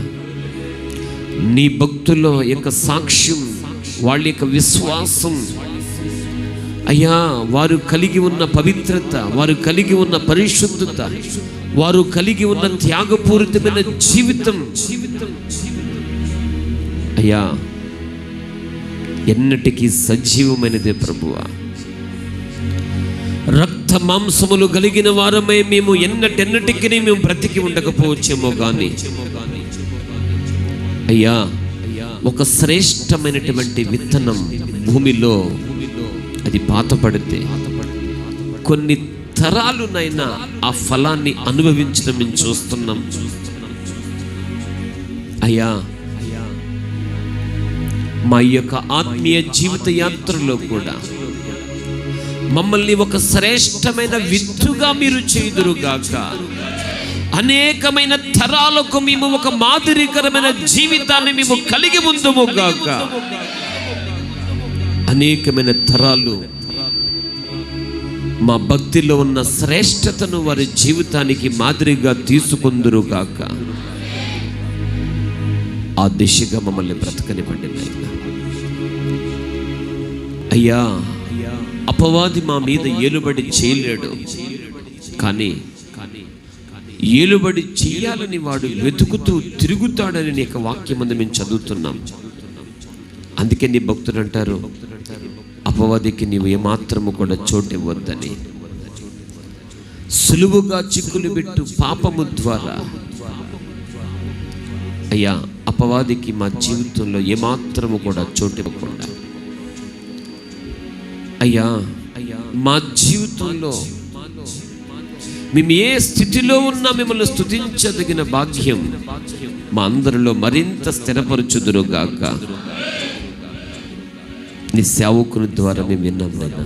నీ భక్తుల యొక్క సాక్ష్యం, వాళ్ళ యొక్క విశ్వాసం అయ్యా, వారు కలిగి ఉన్న పవిత్రత, వారు కలిగి ఉన్న పరిశుద్ధత, వారు కలిగి ఉన్న త్యాగపూరితమైన జీవితం అయ్యా ఎన్నటికీ సజీవమైనదే ప్రభువా. రక్త మాంసములు కలిగిన వారమై మేము ఎన్నటెన్నటికీ మేము బ్రతికి ఉండకపోవచ్చేమో కానీ అయ్యా, ఒక శ్రేష్టమైనటువంటి విత్తనం భూమిలో అది పాతపడితే కొన్ని తరాలునైనా ఆ ఫలాన్ని అనుభవించడం మేము చూస్తున్నాం అయ్యా. మా యొక్క ఆత్మీయ జీవిత యాత్రలో కూడా మమ్మల్ని ఒక శ్రేష్టమైన విత్తుగా మీరు చేయుదురుగాక. అనేకమైన తరాలకు మేము ఒక మాదిరికరమైన జీవితాన్ని మేము కలిగి ఉందుముగాక. అనేకమైన తరాలు మా భక్తిలో ఉన్న శ్రేష్టతను వారి జీవితానికి మాదిరిగా తీసుకుందురుగాక. ఆ దిశగా మమ్మల్ని బ్రతకనివ్వండి నాయనా. అయ్యా, అపవాది మా మీద ఏలుబడి చేయలేడు, కానీ ఏలుబడి చేయాలని వాడు వెతుకుతూ తిరుగుతాడని నీ యొక్క వాక్యం ముందు మేము చదువుతున్నాం. అందుకే నీ భక్తులు అంటారు, అపవాదికి నీవు ఏమాత్రము కూడా చోటివ్వద్దని. సులువుగా చిక్కులు పెట్టు పాపము ద్వారా అయ్యా అపవాదికి మా జీవితంలో ఏమాత్రము కూడా చోటివ్వకుండా అయ్యా, మా జీవితంలో మేము ఏ స్థితిలో ఉన్నా మిమ్మల్ని స్తుతించదగిన భాగ్యం మా అందరిలో మరింత స్థిరపరచుదురుగాక. నీ సేవకుని ద్వారా మేము విన్నాం నాయనా.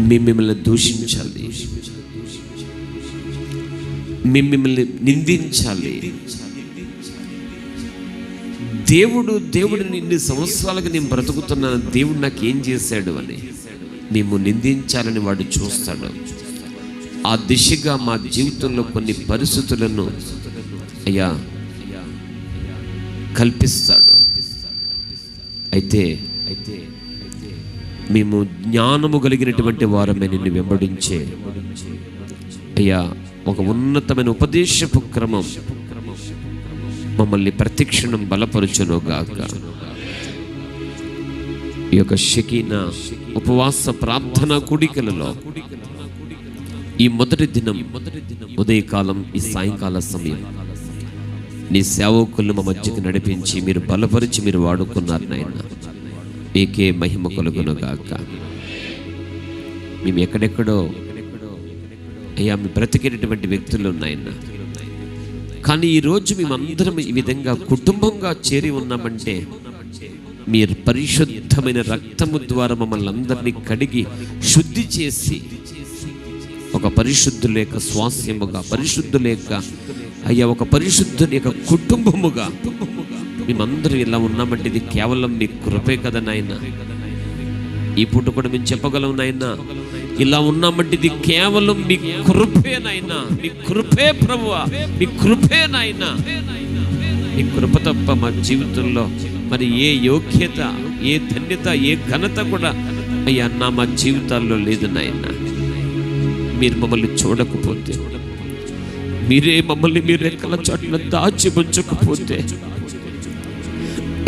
మేము మిమ్మల్ని దూషించాలి, మేము మిమ్మల్ని నిందించాలి. దేవుడిని ఇన్ని సంవత్సరాలుగా నేను బ్రతుకుతున్నాను, దేవుడు నాకు ఏం చేశాడు అని మేము నిందించాలని వాడు చూస్తాడు. ఆ దిశగా మా జీవితంలో కొన్ని పరిస్థితులను అయ్యా కల్పిస్తాడు. అయితే మేము జ్ఞానము కలిగినటువంటి వారమే నిన్ను వెంబడించే అయ్యా ఒక ఉన్నతమైన ఉపదేశపు క్రమం మమ్మల్ని ప్రతిక్షణం బలపరుచునుగాక. ఈ యొక్క షకీనా ఉపవాస ప్రార్థన కూడికలలో ఈ మొదటి దినం ఉదయకాలం, ఈ సాయంకాల సమయం నీ సేవకులను మా మధ్యకి నడిపించి మీరు బలపరిచి మీరు వాడుకున్నారు నాయన. మీకే మహిమ కలుగునుగాక. మేము ఎక్కడెక్కడో అయ్యా మీ బ్రతికేటటువంటి వ్యక్తులు ఉన్నాయన్న, కానీ ఈరోజు మేమందరం ఈ విధంగా కుటుంబంగా చేరి ఉన్నామంటే మీరు పరిశుద్ధమైన రక్తము ద్వారా మమ్మల్ని అందరినీ కడిగి శుద్ధి చేసి ఒక పరిశుద్ధుల యొక్క స్వాస్యముగా, పరిశుద్ధుల యొక్క అయ్యా ఒక పరిశుద్ధుని యొక్క కుటుంబముగా మేమందరం ఇలా ఉన్నామంటే ఇది కేవలం మీ కృపే కదా నాయన. ఈ పూట కూడా మేము చెప్పగలం నాయన, ఇలా ఉన్నామంటే ఇది కేవలం మీ కృపే నాయనా. మీ కృపే ప్రభువా, మీ కృపే నాయనా. మీ కృప తప్ప మా జీవితంలో మరి ఏ యోగ్యత, ఏ ధన్యత, ఏ ఘనత కూడా అయ్యా మా జీవితాల్లో లేదు నాయన. మీరు మమ్మల్ని చూడకపోతే, మీరే మమ్మల్ని మీరు రెక్కల చాటున దాచి ఉంచకపోతే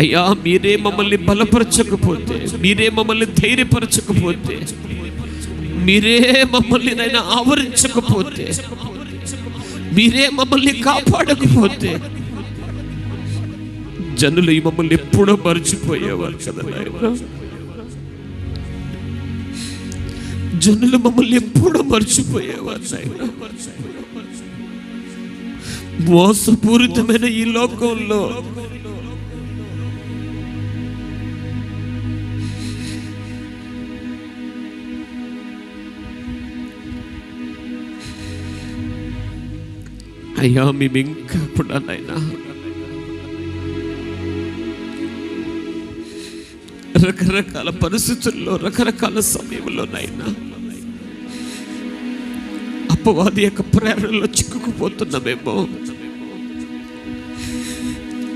అయ్యా, మీరే మమ్మల్ని బలపరచకపోతే, మీరే మమ్మల్ని ధైర్యపరచకపోతే, మీరే మమ్మల్ని నైనా ఆవరించకపోతే, మీరే మమ్మల్ని కాపాడకపోతే జనులు ఈ మమ్మల్ని ఎప్పుడో మర్చిపోయేవారు కదా నాయనా. జనులు మమ్మల్ని ఎప్పుడో మర్చిపోయేవారు నాయనా. మోసపూరితమైన ఈ లోకంలో అయ్యా మేము ఇంకా కూడా నాయనా రకరకాల పరిస్థితుల్లో, రకరకాల సమయంలో నాయనా అపవాది యొక్క ప్రేరణలో చిక్కుకుపోతున్నామేమో.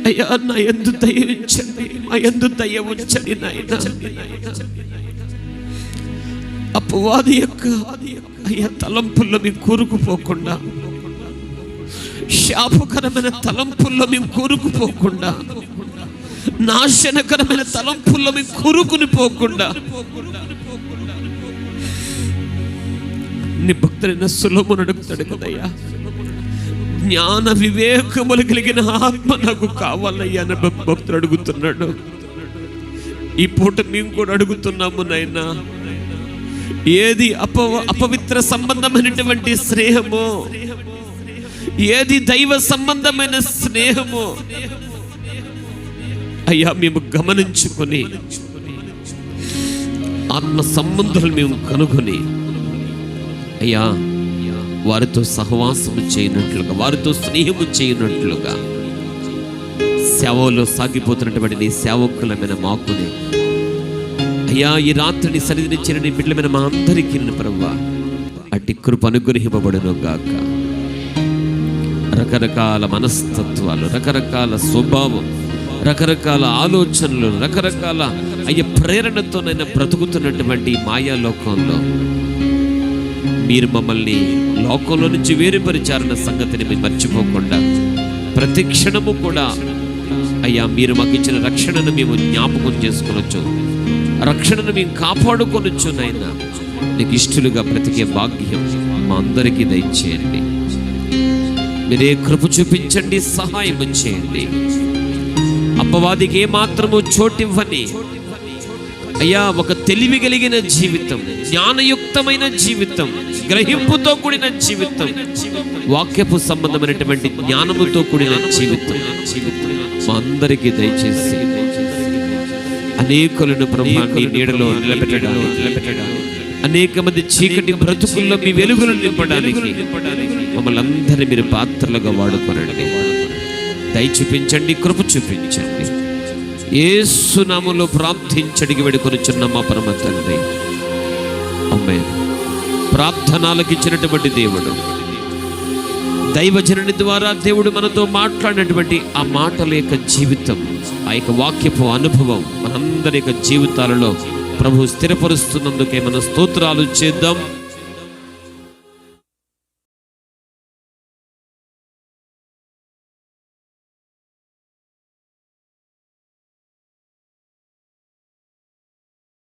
అయ్యా నా యందు దయ ఉంచండి, మా యందు దయ ఉంచండి నాయనా. అపవాది యొక్క అయ్యా తలంపుల్లో మేము కూరుకుపోకుండా, శాపకరమైన తలంపుల్లో మేము కూరుకుపోకుండా, నాశనకరమైన తలంపుల్లో మేము కూరుకుని పోకుండా, నీ భక్తుడైన సొలొమోను అడుగుతాడు కదయ్యా, జ్ఞాన వివేకములు కలిగిన ఆత్మ నాకు కావాలయ్యా అని భక్తుడు అడుగుతున్నాడు. ఈ పూట మేము కూడా అడుగుతున్నాము నాయనా, ఏది అపవిత్ర సంబంధమైనటువంటి స్నేహమో, ఏది దైవ సంబంధమైన స్నేహమో అయ్యా మేము గమనించుకొని ఆత్మ సంబంధాలు మేము కనుగొని అయ్యా వారితో సహవాసము చేయనట్లుగా, వారితో స్నేహము చేయనట్లుగా సేవలో సాగిపోతున్నటువంటి నీ సేవకులమైన మాకునే అయ్యా ఈ రాత్రిని సన్నిధిని చేరిన బిడ్డలమైన మా అందరికీ ప్రభువా అట్టి కృప అనుగ్రహింపబడును గాక. రకరకాల మనస్తత్వాలు, రకరకాల స్వభావం, రకరకాల ఆలోచనలు, రకరకాల ప్రేరణతోనైనా బ్రతుకుతున్నటువంటి మాయా లోకంలో మీరు మమ్మల్ని లోకంలో నుంచి వేరుపరిచారన్న సంగతిని మేము మర్చిపోకుండా ప్రతి క్షణము కూడా అయ్యా మీరు మాకు ఇచ్చిన రక్షణను మేము జ్ఞాపకం చేసుకొనొచ్చు, రక్షణను మేము కాపాడుకొనొచ్చు నాయనా. నీకు ఇష్టలుగా బ్రతికే భాగ్యం మా అందరికీ దయచేయండి. మీరే కృప చూపించండి, సహాయం చేయండి. అపవాదికి ఏమాత్రము చోటివ్వని అయ్యా ఒక తెలివి కలిగిన జీవితం, జ్ఞానయుక్తమైన జీవితం, గ్రహింపుతో కూడిన జీవితం, వాక్యపు సంబంధమైనటువంటి జ్ఞానముతో కూడిన జీవితం మా అందరికీ దయచేసి అనేకులను ప్రభువాన్ని నీడలో నిలబెట్టడానికి, అనేక మంది చీకటి బ్రతుకుల్లో మీ వెలుగులను నింపడానికి మమ్మల్ని అందరినీ మీరు పాత్రలుగా వాడుకోనండి. దయ చూపించండి, కృప చూపించండి. యేసు నామములో ప్రార్థించడికి వేడుకొనుచున్న మా పరమ తండ్రి, ఆమేన్. ప్రార్థనలకు ఇచ్చినటువంటి దేవుడు, దైవజనుని ద్వారా దేవుడు మనతో మాట్లాడినటువంటి ఆ మాటల యొక్క జీవితం, ఆ యొక్క వాక్యపు అనుభవం మనందరి యొక్క జీవితాలలో ప్రభు స్థిరపరుస్తున్నందుకే మన స్తోత్రాలు చేద్దాం.